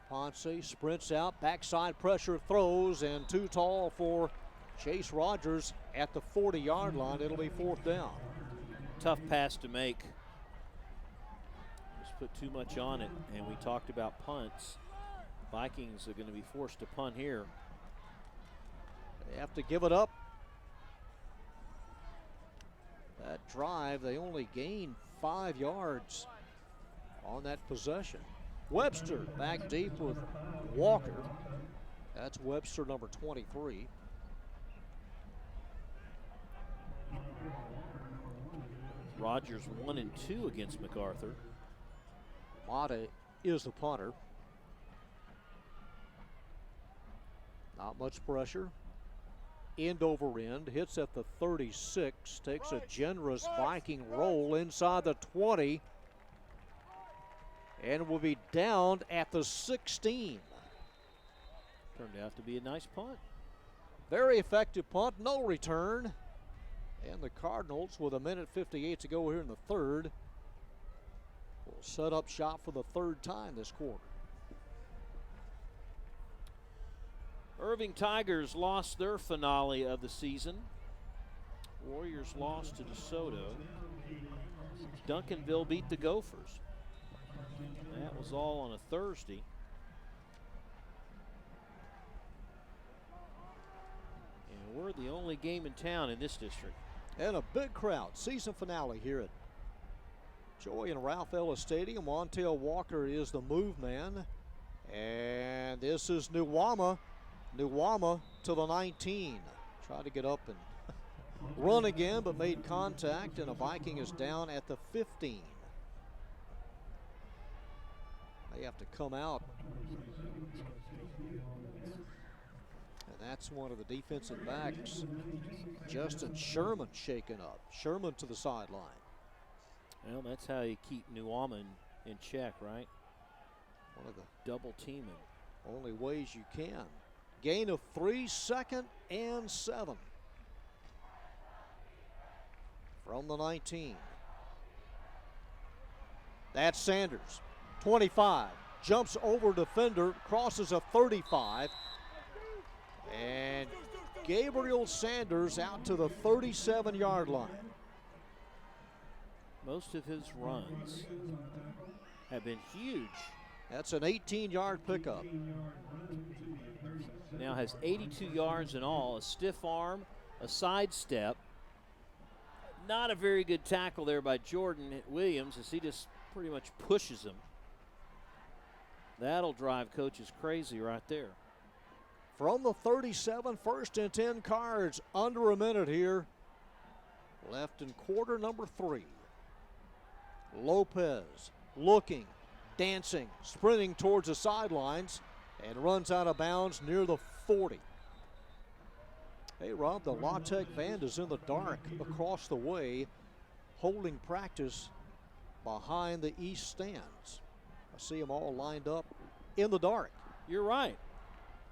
Ponce sprints out, backside pressure, throws, and too tall for Chase Rogers at the 40-yard line. It'll be 4th down. Tough pass to make. Just put too much on it, and we talked about punts. Vikings are going to be forced to punt here. They have to give it up. That drive, they only gained 5 yards on that possession. Webster back deep with Walker. That's Webster, number 23. Rogers 1-2 against MacArthur. Mata is the punter. Not much pressure. End over end, hits at the 36, takes a generous Viking roll inside the 20, and will be down at the 16. Turned out to be a nice punt. Very effective punt, no return. And the Cardinals, with 1:58 to go here in the third, will set up shop for the third time this quarter. Irving Tigers lost their finale of the season. Warriors lost to DeSoto. Duncanville beat the Gophers. That was all on a Thursday. And we're the only game in town in this district. And a big crowd. Season finale here at Joy and Ralph Ellis Stadium. Montel Walker is the move man. And this is Nuwama. Nuwama to the 19. Tried to get up and run again, but made contact, and a Viking is down at the 15. They have to come out. And that's one of the defensive backs, Justin Sherman, shaken up. Sherman to the sideline. Well, that's how you keep Nuwama in check, right? One of the double teaming. Only ways you can. Gain of 3, 2nd and 7. From the 19. That's Sanders. 25. Jumps over defender, crosses a 35. And Gabriel Sanders out to the 37-yard line. Most of his runs have been huge. That's an 18-yard pickup. Now has 82 yards in all, a stiff arm, a sidestep. Not a very good tackle there by Jordan Williams as he just pretty much pushes him. That'll drive coaches crazy right there. From the 37, 1st and 10 Cards, under a minute here. Left in quarter number 3. Lopez looking, dancing, sprinting towards the sidelines, and runs out of bounds near the 40. Hey, Rob, the La Tech band is in the dark across the way, holding practice behind the east stands. I see them all lined up in the dark. You're right.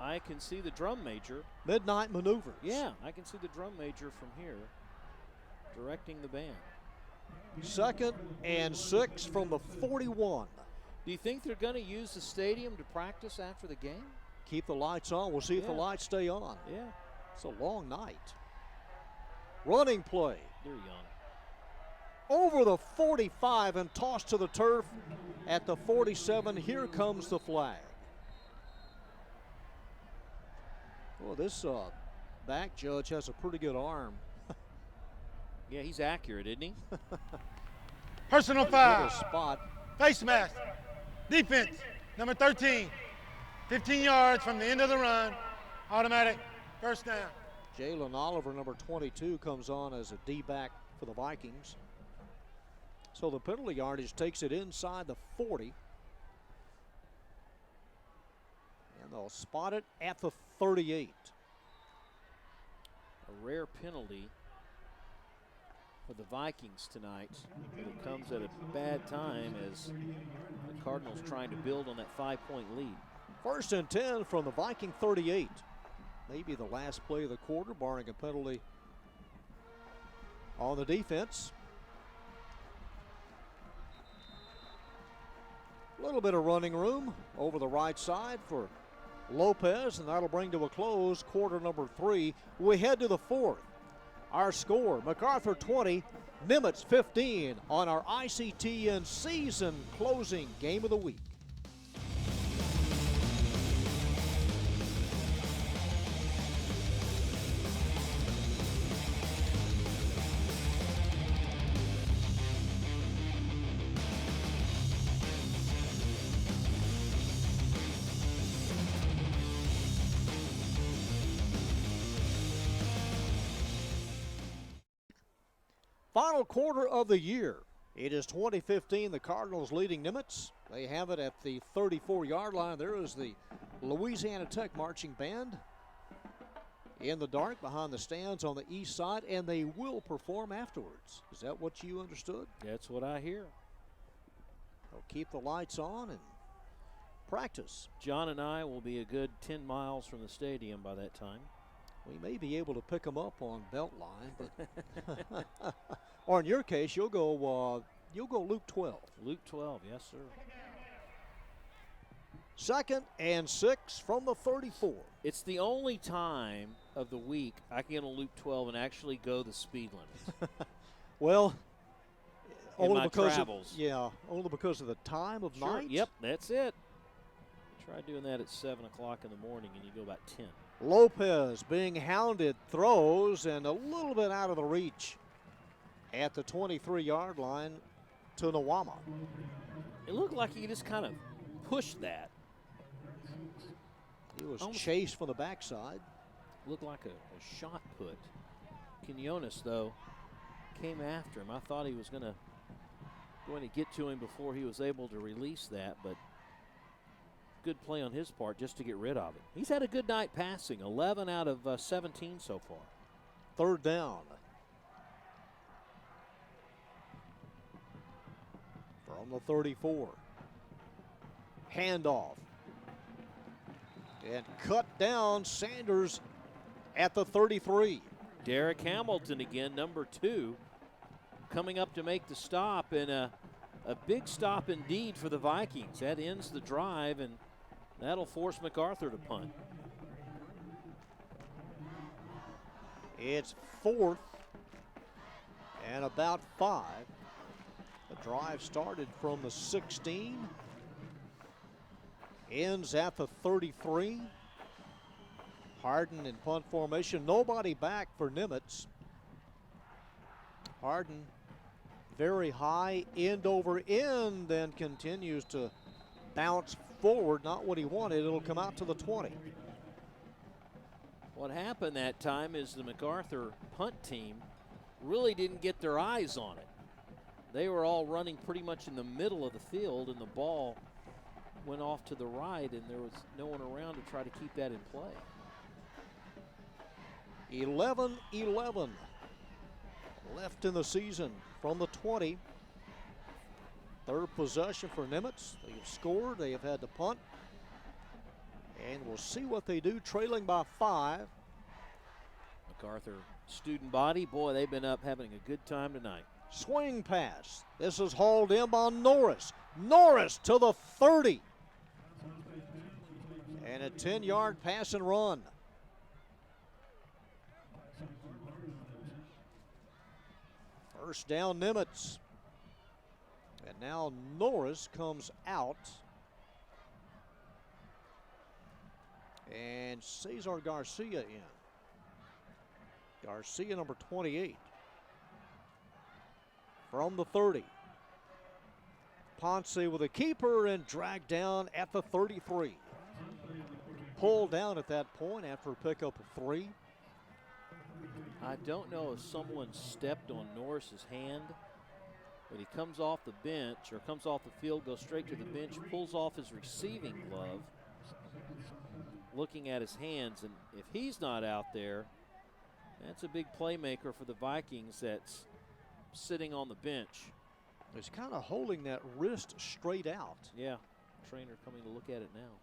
I can see the drum major. Midnight maneuvers. Yeah, I can see the drum major from here directing the band. 2nd and 6 from the 41. Do you think they're going to use the stadium to practice after the game? Keep the lights on. We'll see if the lights stay on. Yeah. It's a long night. Running play. They're young. Over the 45 and tossed to the turf at the 47. Here comes the flag. Well, this back judge has a pretty good arm. Yeah, he's accurate, isn't he? Personal Good foul. spot. Face mask. Defense, number 13. 15 yards from the end of the run. Automatic first down. Jalen Oliver, number 22, comes on as a D-back for the Vikings. So the penalty yardage takes it inside the 40. And they'll spot it at the 38. A rare penalty for the Vikings tonight. But it comes at a bad time as the Cardinals trying to build on that 5-point lead. 1st and 10 from the Viking 38. Maybe the last play of the quarter, barring a penalty on the defense. A little bit of running room over the right side for Lopez, and that'll bring to a close quarter number 3. We head to the 4th. Our score, MacArthur 20, Nimitz 15 on our ICTN season closing game of the week. Final quarter of the year. It is 2015. The Cardinals leading Nimitz. They have it at the 34-yard line. There is the Louisiana Tech marching band in the dark behind the stands on the east side, and they will perform afterwards. Is that what you understood? That's what I hear. They'll keep the lights on and practice. John and I will be a good 10 miles from the stadium by that time. We may be able to pick them up on Beltline, but or in your case, you'll go Loop 12. Loop 12, yes, sir. 2nd and 6 from the 34. It's the only time of the week I can get on Loop 12 and actually go the speed limit. Well, in only my because travels. only because of the time of Sure. night. Yep, that's it. Try doing that at 7 o'clock in the morning and you go about 10. Lopez being hounded, throws, and a little bit out of the reach at the 23-yard line to Nawama. It looked like he just kind of pushed that. He was chased from the backside. Looked like a shot put. Quinones, though, came after him. I thought he was going to get to him before he was able to release that, but good play on his part just to get rid of it. He's had a good night passing, 11 out of 17 so far. 3rd down. From the 34. Handoff. And cut down Sanders at the 33. Derek Hamilton again, number 2, coming up to make the stop, and a big stop indeed for the Vikings. That ends the drive, and that'll force MacArthur to punt. It's 4th and about 5. The drive started from the 16, ends at the 33. Harden in punt formation. Nobody back for Nimitz. Harden very high, end over end, and continues to bounce forward. Not what he wanted. It'll come out to the 20. What happened that time is the MacArthur punt team really didn't get their eyes on it. They were all running pretty much in the middle of the field, and the ball went off to the right, and there was no one around to try to keep that in play. 11-11 left in the season from the 20. 3rd possession for Nimitz. They have scored. They have had to punt. And we'll see what they do, trailing by 5. MacArthur student body, boy, they've been up having a good time tonight. Swing pass. This is hauled in by Norris. Norris to the 30. And a 10-yard pass and run. First down, Nimitz. And now Norris comes out. And Cesar Garcia in. Garcia, number 28. From the 30. Ponce with a keeper and dragged down at the 33. Pulled down at that point after a pickup of 3. I don't know if someone stepped on Norris's hand, but he comes off the bench, or comes off the field, goes straight to the bench, pulls off his receiving glove, looking at his hands, and if he's not out there, that's a big playmaker for the Vikings that's sitting on the bench. He's kind of holding that wrist straight out. Yeah, trainer coming to look at it now.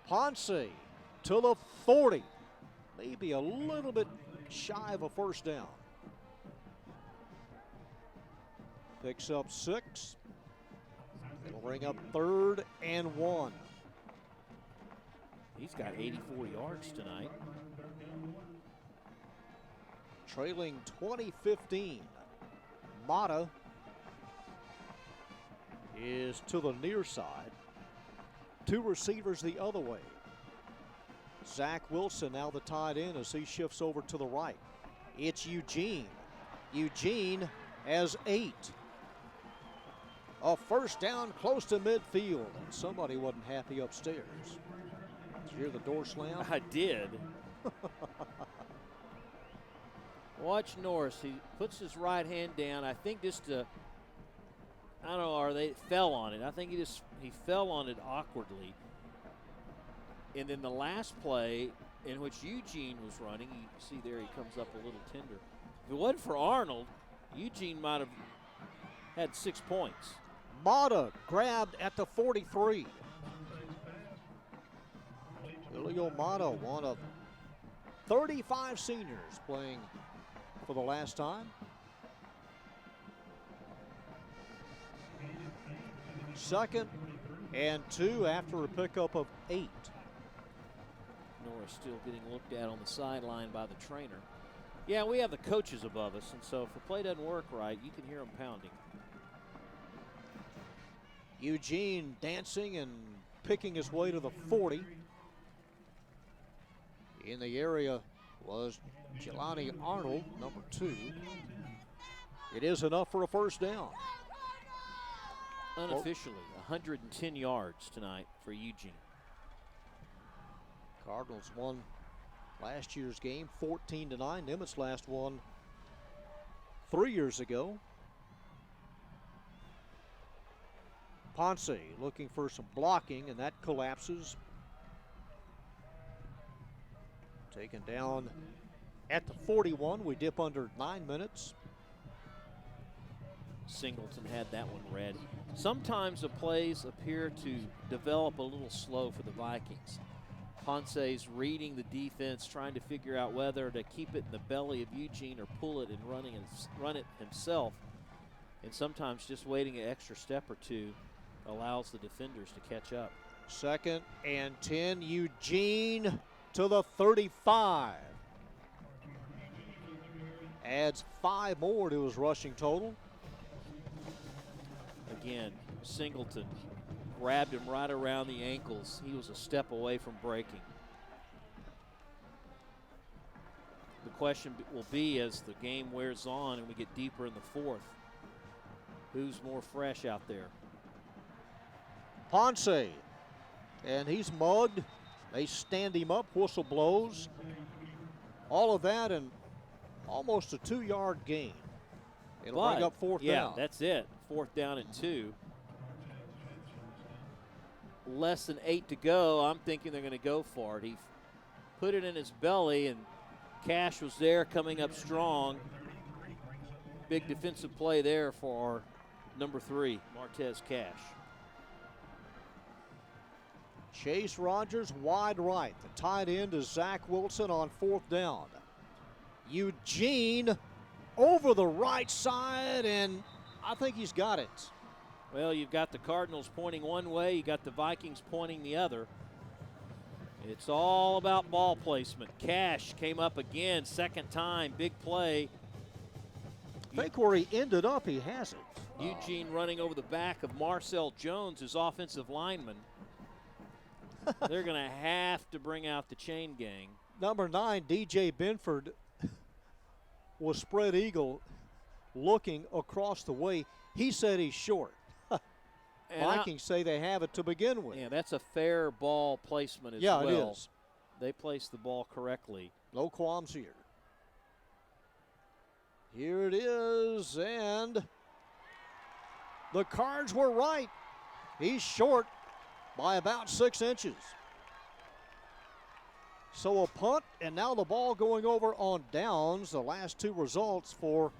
Ponce to the 40. Maybe a little bit shy of a first down. Picks up 6. It'll bring up 3rd and 1. He's got 84 yards tonight. Trailing 20-15. Mata is to the near side. 2 receivers the other way. Zach Wilson now the tight end as he shifts over to the right. It's Eugene. Eugene has 8. A first down close to midfield, and somebody wasn't happy upstairs. Did you hear the door slam? I did. Watch Norris. He puts his right hand down. I think just to, I don't know, or they fell on it. I think he fell on it awkwardly. And then the last play in which Eugene was running, you see there he comes up a little tender. If it wasn't for Arnold, Eugene might have had 6 points. Mata grabbed at the 43. Julio Mata, one of 35 seniors playing for the last time. Second and 2 after a pickup of 8. Norris still getting looked at on the sideline by the trainer. Yeah, we have the coaches above us, and so if a play doesn't work right, you can hear them pounding. Eugene dancing and picking his way to the 40. In the area was Jelani Arnold, number 2. It is enough for a first down. Unofficially, 110 yards tonight for Eugene. Cardinals won last year's game 14-9. Nimitz last won 3 years ago. Ponce looking for some blocking, and that collapses. Taken down at the 41. We dip under 9 minutes. Singleton had that one read. Sometimes the plays appear to develop a little slow for the Vikings. Ponce's reading the defense, trying to figure out whether to keep it in the belly of Eugene or pull it and run it himself. And sometimes just waiting an extra step or two allows the defenders to catch up. Second and 10, Eugene to the 35. Adds 5 more to his rushing total. Again, Singleton grabbed him right around the ankles. He was a step away from breaking. The question will be, as the game wears on and we get deeper in the fourth, who's more fresh out there? Ponce, and he's mugged. They stand him up, whistle blows. All of that and almost a 2-yard gain. It'll bring up fourth down. Yeah, that's it. 4th down and 2. Less than 8 to go. I'm thinking they're going to go for it. He put it in his belly, and Cash was there coming up strong. Big defensive play there for number 3, Martez Cash. Chase Rogers wide right. The tight end is Zach Wilson on 4th down. Eugene over the right side, and I think he's got it. Well, you've got the Cardinals pointing one way, you got the Vikings pointing the other. It's all about ball placement. Cash came up again, second time, big play. I think where he ended up, he has it. Eugene running over the back of Marcel Jones, his offensive lineman. They're going to have to bring out the chain gang. Number 9, DJ Benford, was spread eagle looking across the way. He said he's short. Vikings say they have it to begin with. Yeah, that's a fair ball placement as well. Yeah, it is. They placed the ball correctly. No qualms here. Here it is, and the Cards were right. He's short by about 6 inches. So a punt, and now the ball going over on downs. The last 2 results for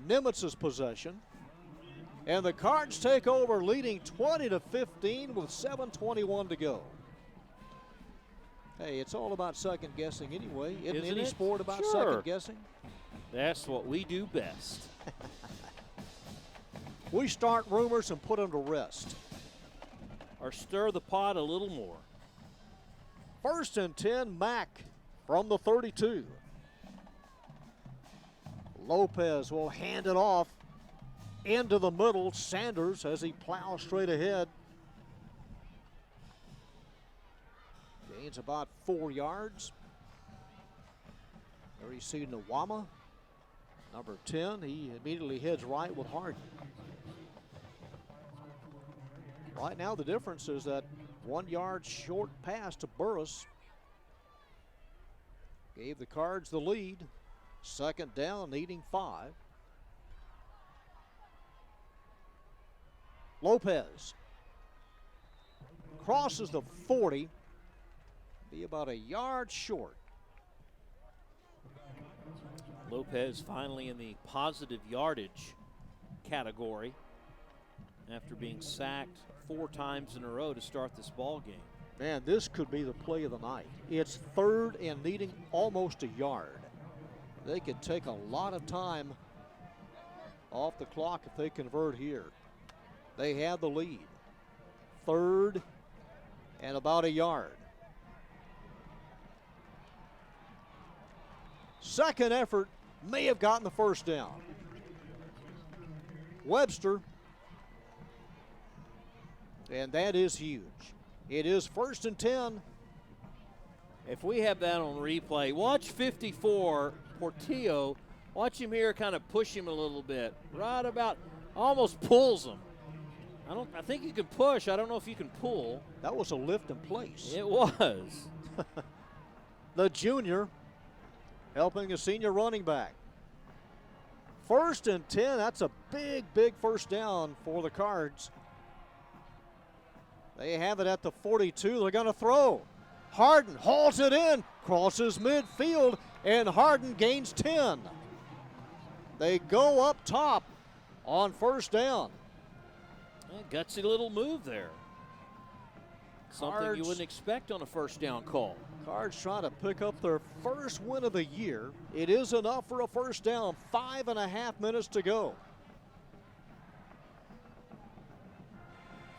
Nimitz's possession. And the Cards take over, leading 20-15 with 7:21 to go. Hey, it's all about second guessing anyway. Isn't any sport about second guessing? That's what we do best. We start rumors and put them to rest. Or stir the pot a little more. 1st and 10, Mack from the 32. Lopez will hand it off into the middle. Sanders as he plows straight ahead. Gains about 4 yards. There you see Nwama, number 10. He immediately heads right with Harden. Right now the difference is that 1 yard short pass to Burris gave the Cards the lead. Second down, needing 5. Lopez crosses the 40, be about a yard short. Lopez finally in the positive yardage category after being sacked 4 times in a row to start this ball game. Man, this could be the play of the night. It's third and needing almost a yard. They could take a lot of time off the clock if they convert here. They have the lead. Third and about a yard. Second effort may have gotten the first down. Webster, and that is huge. It is 1st and 10. If we have that on replay, watch 54, Portillo. Watch him here kind of push him a little bit. Right about, almost pulls him. I think you can push. I don't know if you can pull. That was a lift in place. It was. The junior helping a senior running back. 1st and 10, that's a big, big first down for the Cards. They have it at the 42. They're going to throw. Harden hauls it in, crosses midfield, and Harden gains 10. They go up top on first down. Gutsy little move there. Something Cards, you wouldn't expect on a first down call. Cards trying to pick up their first win of the year. It is enough for a first down. 5.5 minutes to go.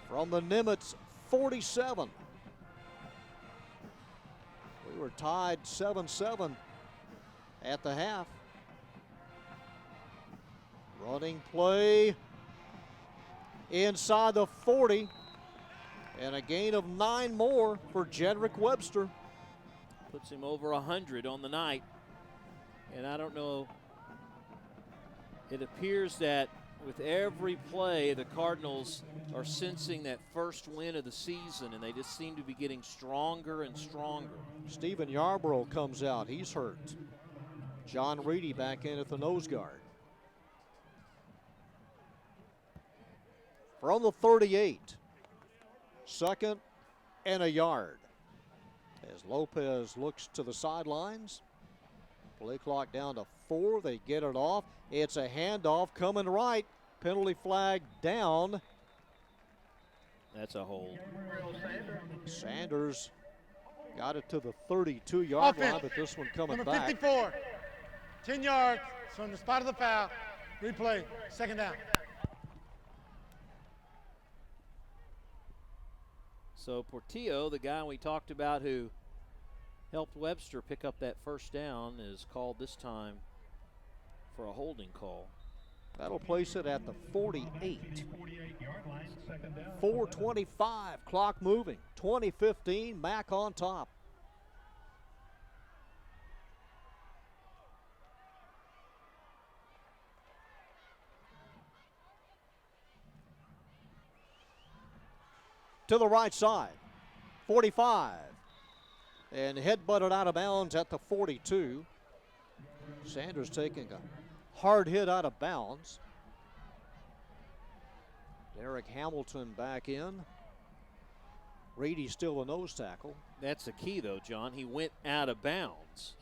From the Nimitz 47. We were tied 7-7 at the half. Running play inside the 40. And a gain of 9 more for Jedrick Webster. Puts him over 100 on the night. And I don't know, it appears that with every play, the Cardinals are sensing that first win of the season, and they just seem to be getting stronger and stronger. Stephen Yarborough comes out. He's hurt. John Reedy back in at the nose guard. From the 38. 2nd and a yard. As Lopez looks to the sidelines. Play clock down to 4. They get it off. It's a handoff coming right. Penalty flag down. That's a hold. Sanders got it to the 32-yard line, but this one coming Number back. 54, 10 yards from the spot of the foul. Replay, 2nd down. So Portillo, the guy we talked about who helped Webster pick up that first down, is called this time for a holding call. That'll place it at the 48. 4:25, clock moving. 20-15, Mac on top. To the right side, 45. And headbutted out of bounds at the 42. Sanders taking a hard hit out of bounds. Derek Hamilton back in. Reedy still a nose tackle. That's the key, though, John. He went out of bounds,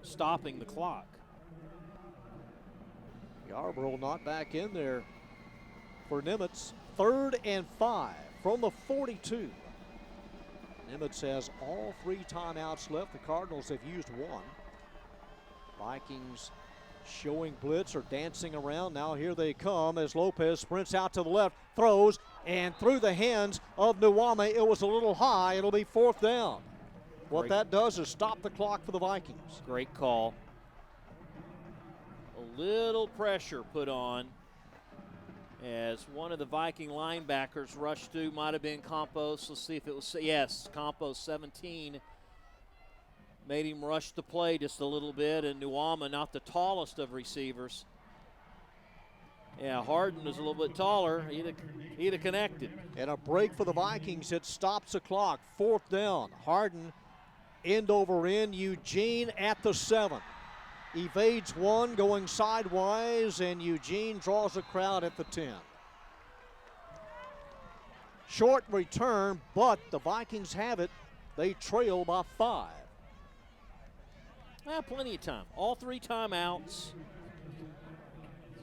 stopping the clock. Yarborough not back in there for Nimitz. 3rd and 5 from the 42. Nimitz has all 3 timeouts left. The Cardinals have used 1. Vikings showing blitz or dancing around. Now here they come as Lopez sprints out to the left, throws, and through the hands of Nuwame. It was a little high. It'll be 4th down. What that does is stop the clock for the Vikings. Great call. A little pressure put on as one of the Viking linebackers rushed through. Might have been Campos. Let's see if it was, yes, Campos 17. Made him rush the play just a little bit, and Nuwama, not the tallest of receivers. Yeah, Harden was a little bit taller. He'd have connected. And a break for the Vikings. It stops the clock. 4th down. Harden end over end. Eugene at the 7. evades one going sidewise, and Eugene draws a crowd at the 10. Short return, but the Vikings have it. They trail by 5. Plenty of time. All 3 timeouts.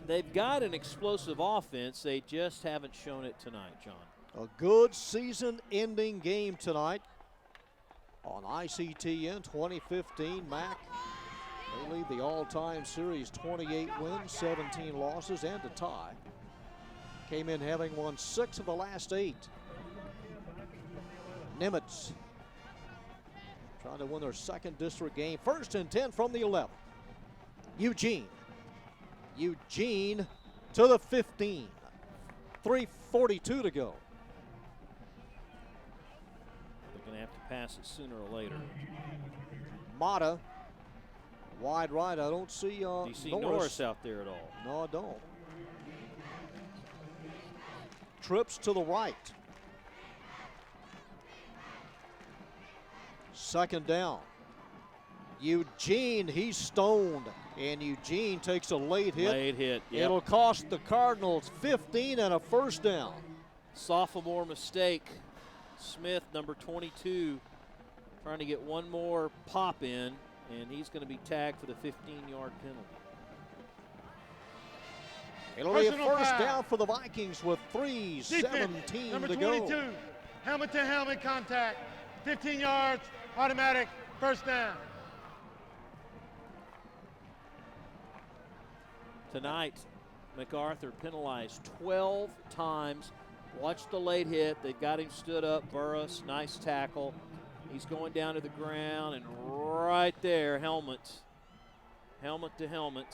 They've got an explosive offense. They just haven't shown it tonight, John. A good season-ending game tonight on ICTN 2015. Mac, they lead the all-time series 28 wins, 17 losses, and a tie. Came in having won 6 of the last 8. Nimitz trying to win their 2nd district game. 1st and 10 from the 11. Eugene to the 15. 3:42 to go. They're going to have to pass it sooner or later. Mata, wide right. I don't see Do you see Norris out there at all? No, I don't. Trips to the right. 2nd down. Eugene, he's stoned, and Eugene takes a late hit. Late hit, yep. It'll cost the Cardinals 15 and a 1st down. Sophomore mistake. Smith, number 22, trying to get one more pop in, and he's going to be tagged for the 15-yard penalty. It'll be a Personal 1st foul. down for the Vikings with 3:17 number to 22, go. helmet-to-helmet contact, 15 yards, automatic, 1st down. Tonight, MacArthur penalized 12 times. Watch the late hit. They've got him stood up. Burris, nice tackle. He's going down to the ground, and right there, helmet to helmet.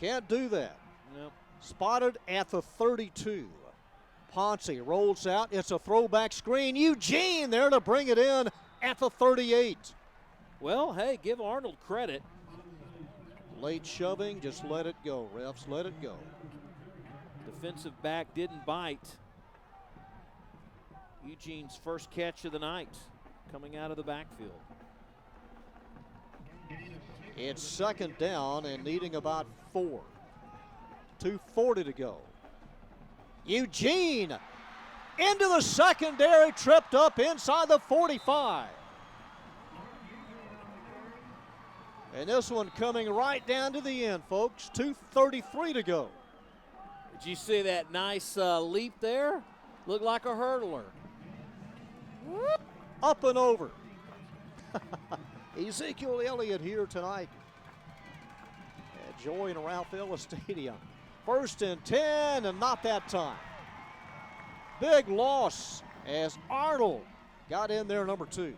Can't do that. Nope. Spotted at the 32. Ponce rolls out. It's a throwback screen. Eugene there to bring it in at the 38. Well, hey, give Arnold credit. Late shoving, just let it go. Refs, let it go. Defensive back didn't bite. Eugene's first catch of the night coming out of the backfield. It's 2nd down and needing about 4. 2:40 to go. Eugene into the secondary, tripped up inside the 45. And this one coming right down to the end, folks. 2:33 to go. Did you see that nice leap there? Looked like a hurdler. Up and over. Ezekiel Elliott here tonight at Joy and Ralph Ellis Stadium. 1st and 10, and not that time. Big loss as Arnold got in there, number 2.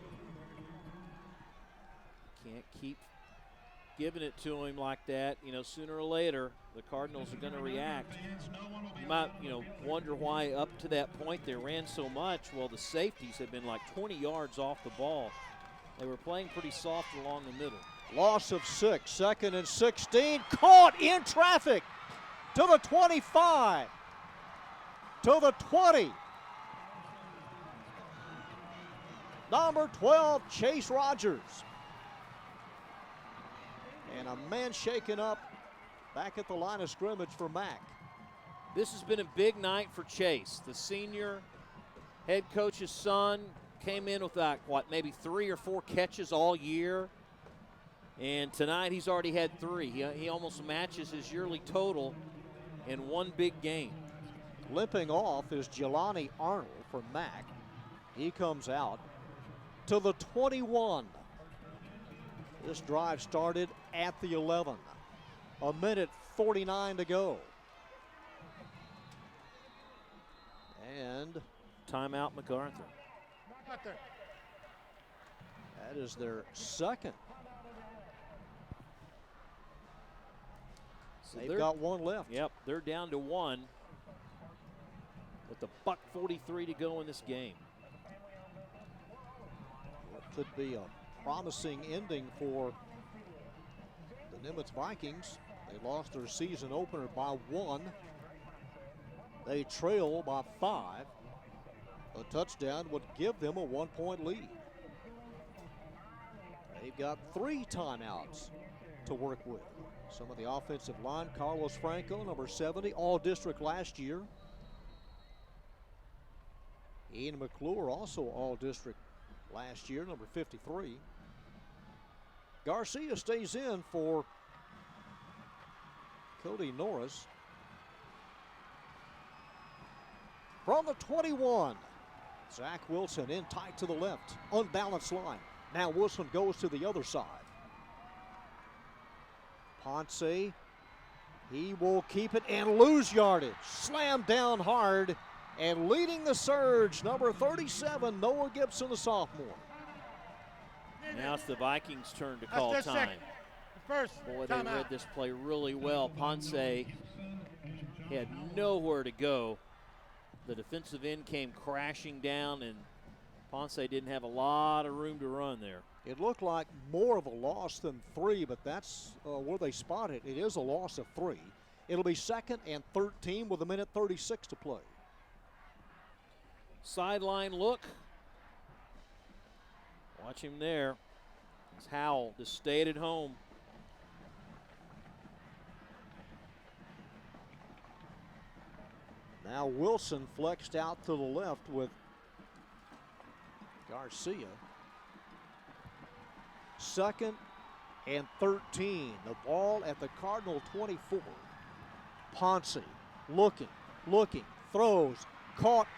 Can't keep giving it to him like that. You know, sooner or later, the Cardinals are going to react. You might, wonder why up to that point they ran so much. Well, the safeties have been like 20 yards off the ball. They were playing pretty soft along the middle. Loss of 6, 2nd and 16. Caught in traffic to the 25, to the 20. Number 12, Chase Rogers. And a man shaken up back at the line of scrimmage for Mack. This has been a big night for Chase. The senior head coach's son came in with maybe 3 or 4 catches all year. And tonight he's already had 3. He almost matches his yearly total in one big game. Limping off is Jelani Arnold from Mack. He comes out to the 21. This drive started at the 11. 1:49 to go. And Timeout, MacArthur. that is their 2nd. So They've got 1 left. Yep, they're down to 1 with a $1:43 to go in this game. It could be a promising ending for the Nimitz Vikings. They lost their season opener by 1. They trail by 5. A touchdown would give them a 1-point lead. They've got 3 timeouts to work with. Some of the offensive line, Carlos Franco, number 70, all-district last year. Ian McClure, also all-district last year, number 53. Garcia stays in for Cody Norris. From the 21, Zach Wilson in tight to the left, unbalanced line. Now Wilson goes to the other side. Ponce, he will keep it and lose yardage. Slammed down hard and leading the surge, number 37, Noah Gibson, the sophomore. Now it's the Vikings' turn to call That's time. First, Boy, they read this play really well. Ponce had nowhere to go. The defensive end came crashing down, and Ponce didn't have a lot of room to run there. It looked like more of a loss than 3, but that's where they spot it. It is a loss of 3. It'll be 2nd and 13 with 1:36 to play. Sideline look. Watch him there. It's Howell just stayed at home. Now Wilson flexed out to the left with Garcia. 2nd and 13. The ball at the Cardinal 24. Ponce looking, throws, caught,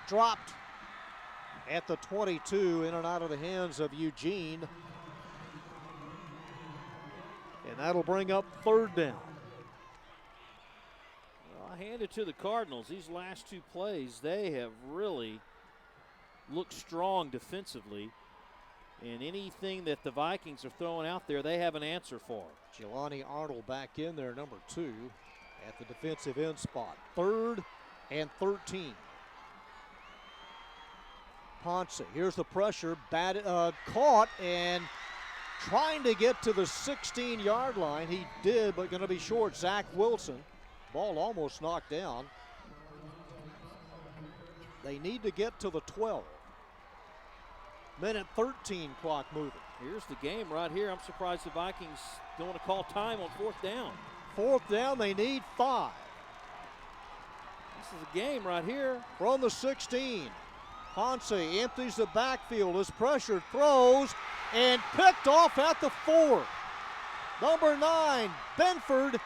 dropped at the 22, in and out of the hands of Eugene. And that'll bring up 3rd down. Well, I hand it to the Cardinals. These last 2 plays, they have really looked strong defensively. And anything that the Vikings are throwing out there, they have an answer for. Jelani Arnold back in there, number 2, at the defensive end spot. 3rd and 13. Ponce, here's the pressure, caught and trying to get to the 16-yard line. He did, but going to be short. Zach Wilson, ball almost knocked down. They need to get to the 12. 1:13 clock moving. Here's the game right here. I'm surprised the Vikings don't want to call time on 4th down. 4th down, they need 5. This is a game right here. From the 16. Ponce empties the backfield, is pressured, throws, and picked off at the 4. Number 9, Benford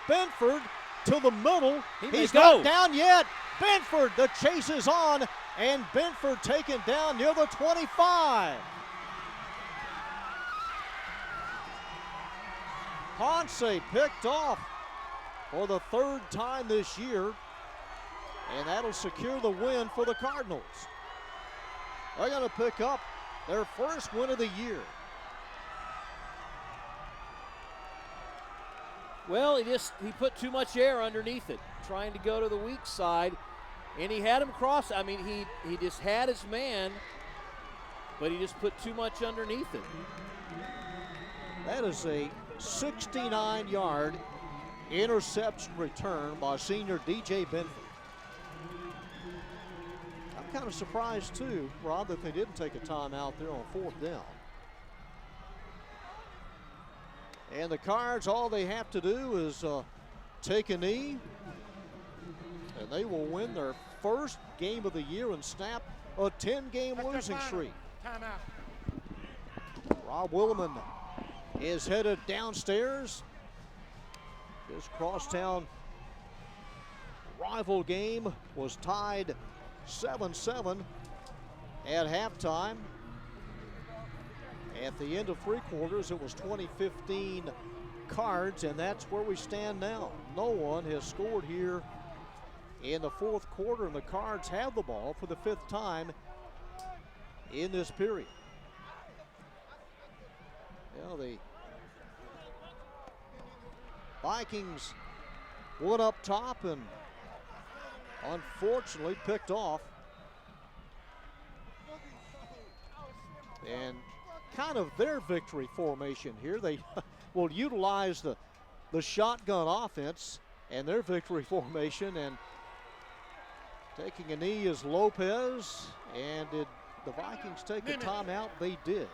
to the middle. He's not down yet. Benford, the chase is on, and Benford taken down near the 25. Ponce picked off for the 3rd time this year, and that'll secure the win for the Cardinals. They're going to pick up their 1st win of the year. Well, he put too much air underneath it, trying to go to the weak side, and he had him cross. I mean, he just had his man, but he just put too much underneath it. That is a 69-yard interception return by senior DJ Benford. I'm kind of surprised too, Rob, that they didn't take a timeout there on 4th down. And the Cards, all they have to do is take a knee, and they will win their 1st game of the year and snap a 10-game losing streak. Timeout. Rob Williman is headed downstairs. This crosstown rival game was tied 7-7 at halftime. At the end of 3 quarters, it was 2015 Cards, and that's where we stand now. No one has scored here in the 4th quarter, and the Cards have the ball for the 5th time in this period. Well, the Vikings went up top and unfortunately picked off. And kind of their victory formation here. They will utilize the shotgun offense and their victory formation, and taking a knee is Lopez. And did the Vikings take a timeout? They did.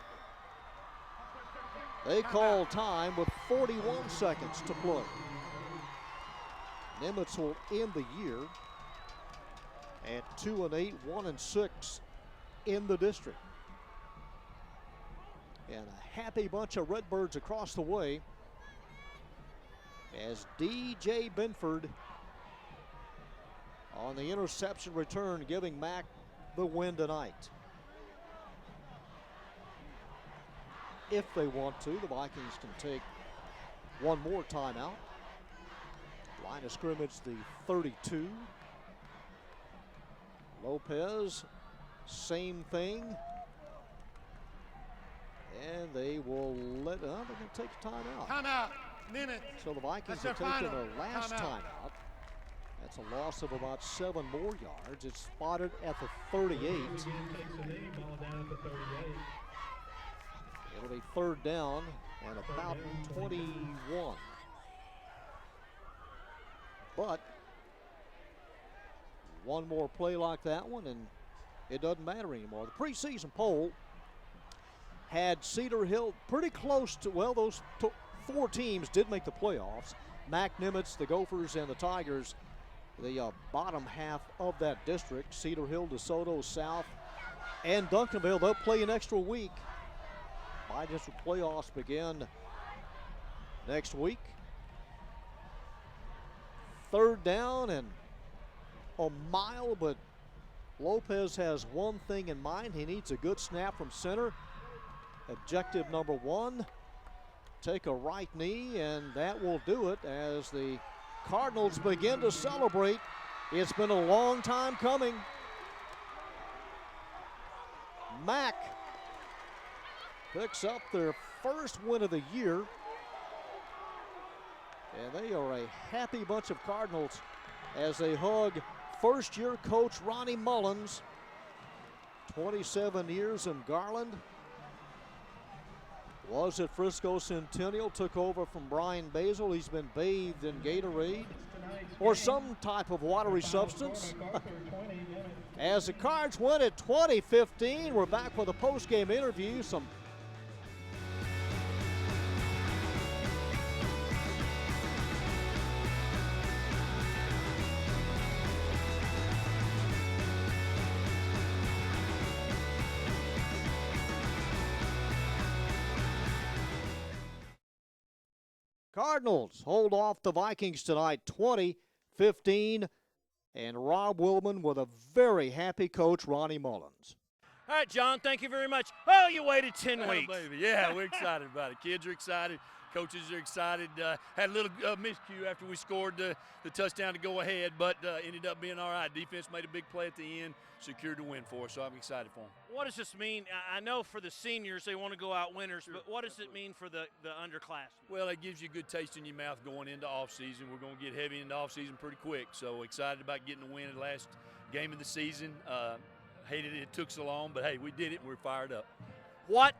They call time with 41 seconds to play. Nimitz will end the year at 2-8, 1-6 in the district. And a happy bunch of Redbirds across the way as DJ Benford on the interception return, giving Mac the win tonight. If they want to, the Vikings can take one more timeout. Line of scrimmage, the 32. Lopez, same thing. And they will let, they're going to take a timeout. Timeout, Nimitz. So the Vikings are taking their last timeout. That's a loss of about 7 more yards. It's spotted at the 38. It'll be third down and about 21. But one more play like that one, and it doesn't matter anymore. The preseason poll had Cedar Hill pretty close to, well, those 4 teams did make the playoffs. Mac, Nimitz, the Gophers, and the Tigers, the bottom half of that district. Cedar Hill, DeSoto, South, and Duncanville, they'll play an extra week. Bi-district playoffs begin next week. Third down and a mile, but Lopez has one thing in mind. He needs a good snap from center. Objective number 1, take a right knee, and that will do it as the Cardinals begin to celebrate. It's been a long time coming. Mac picks up their first win of the year. And they are a happy bunch of Cardinals as they hug first-year coach Ronnie Mullins. 27 years in Garland. Was at Frisco Centennial, took over from Brian Basil. He's been bathed in Gatorade or some type of watery substance. As the Cards win at 20-15, we're back with a post-game interview. Cardinals hold off the Vikings tonight, 20-15, and Rob Willman with a very happy coach, Ronnie Mullins. All right, John, thank you very much. Oh, you waited 10 weeks. Baby. Yeah, we're excited about it. Kids are excited. Coaches are excited. Had a little miscue after we scored the touchdown to go ahead, but ended up being all right. Defense made a big play at the end, secured the win for us, so I'm excited for them. What does this mean? I know for the seniors they want to go out winners, sure. But what does it mean for the underclassmen? Well, it gives you a good taste in your mouth going into off-season. We're going to get heavy into off-season pretty quick, so excited about getting the win in the last game of the season. Hated it took so long, but hey, we did it and we're fired up. What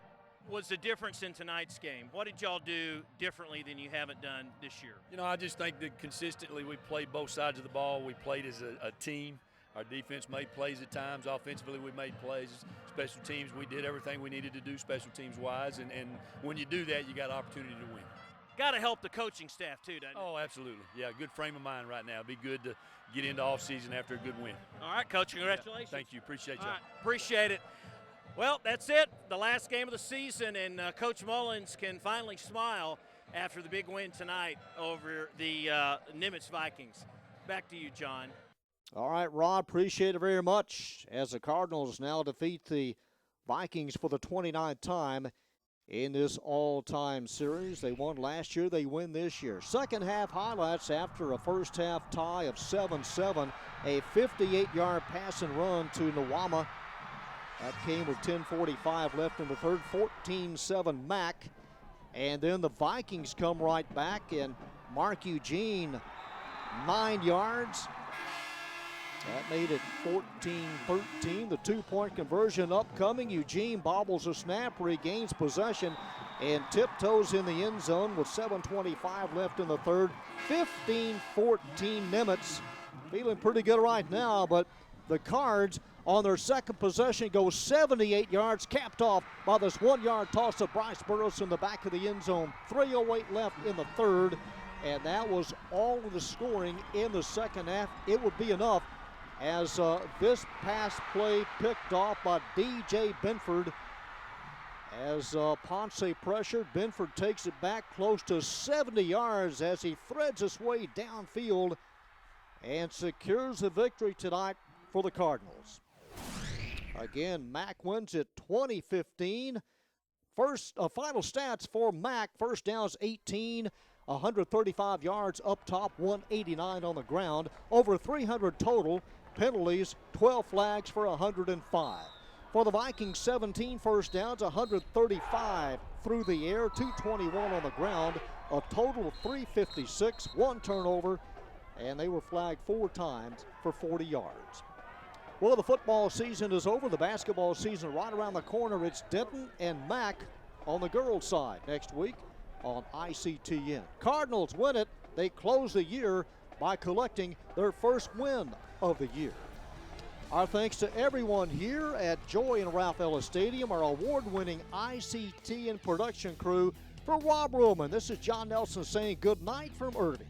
was the difference in tonight's game? What did y'all do differently than you haven't done this year? You know, I just think that consistently we played both sides of the ball. We played as a team. Our defense made plays at times. Offensively, we made plays. Special teams, we did everything we needed to do special teams-wise, and when you do that, you got an opportunity to win. Got to help the coaching staff, too, doesn't it? Oh, absolutely. Yeah, good frame of mind right now. It'd be good to get into off-season after a good win. All right, Coach, congratulations. Yeah, thank you. Appreciate you. Right, appreciate it. Well, that's it. The last game of the season, and Coach Mullins can finally smile after the big win tonight over the Nimitz Vikings. Back to you, John. All right, Rod, appreciate it very much as the Cardinals now defeat the Vikings for the 29th time in this all-time series. They won last year, they win this year. Second half highlights after a first half tie of 7-7, a 58-yard pass and run to Nawama. That came with 10:45 left in the third, 14-7 Mac. And then the Vikings come right back, and Mark Eugene, 9 yards. That made it 14-13. The two-point conversion upcoming. Eugene bobbles a snap, regains possession, and tiptoes in the end zone with 7:25 left in the third. 15-14 Nimitz. Feeling pretty good right now, but the Cards on their second possession, goes 78 yards, capped off by this 1-yard toss to Bryce Burris in the back of the end zone. 3:08 left in the third, and that was all of the scoring in the second half. It would be enough as this pass play picked off by DJ Benford. As Ponce pressured, Benford takes it back close to 70 yards as he threads his way downfield and secures the victory tonight for the Cardinals. Again, Mac wins it 20-15. Final stats for Mac: first downs 18, 135 yards up top, 189 on the ground, over 300 total, penalties 12 flags for 105. For the Vikings, 17 first downs, 135 through the air, 221 on the ground, a total of 356, 1 turnover, and they were flagged 4 times for 40 yards. Well, the football season is over. The basketball season right around the corner. It's Denton and Mac on the girls' side next week on ICTN. Cardinals win it. They close the year by collecting their first win of the year. Our thanks to everyone here at Joy and Ralph Ellis Stadium, our award-winning ICTN production crew. For Rob Ruhlman, this is John Nelson saying good night from Irving.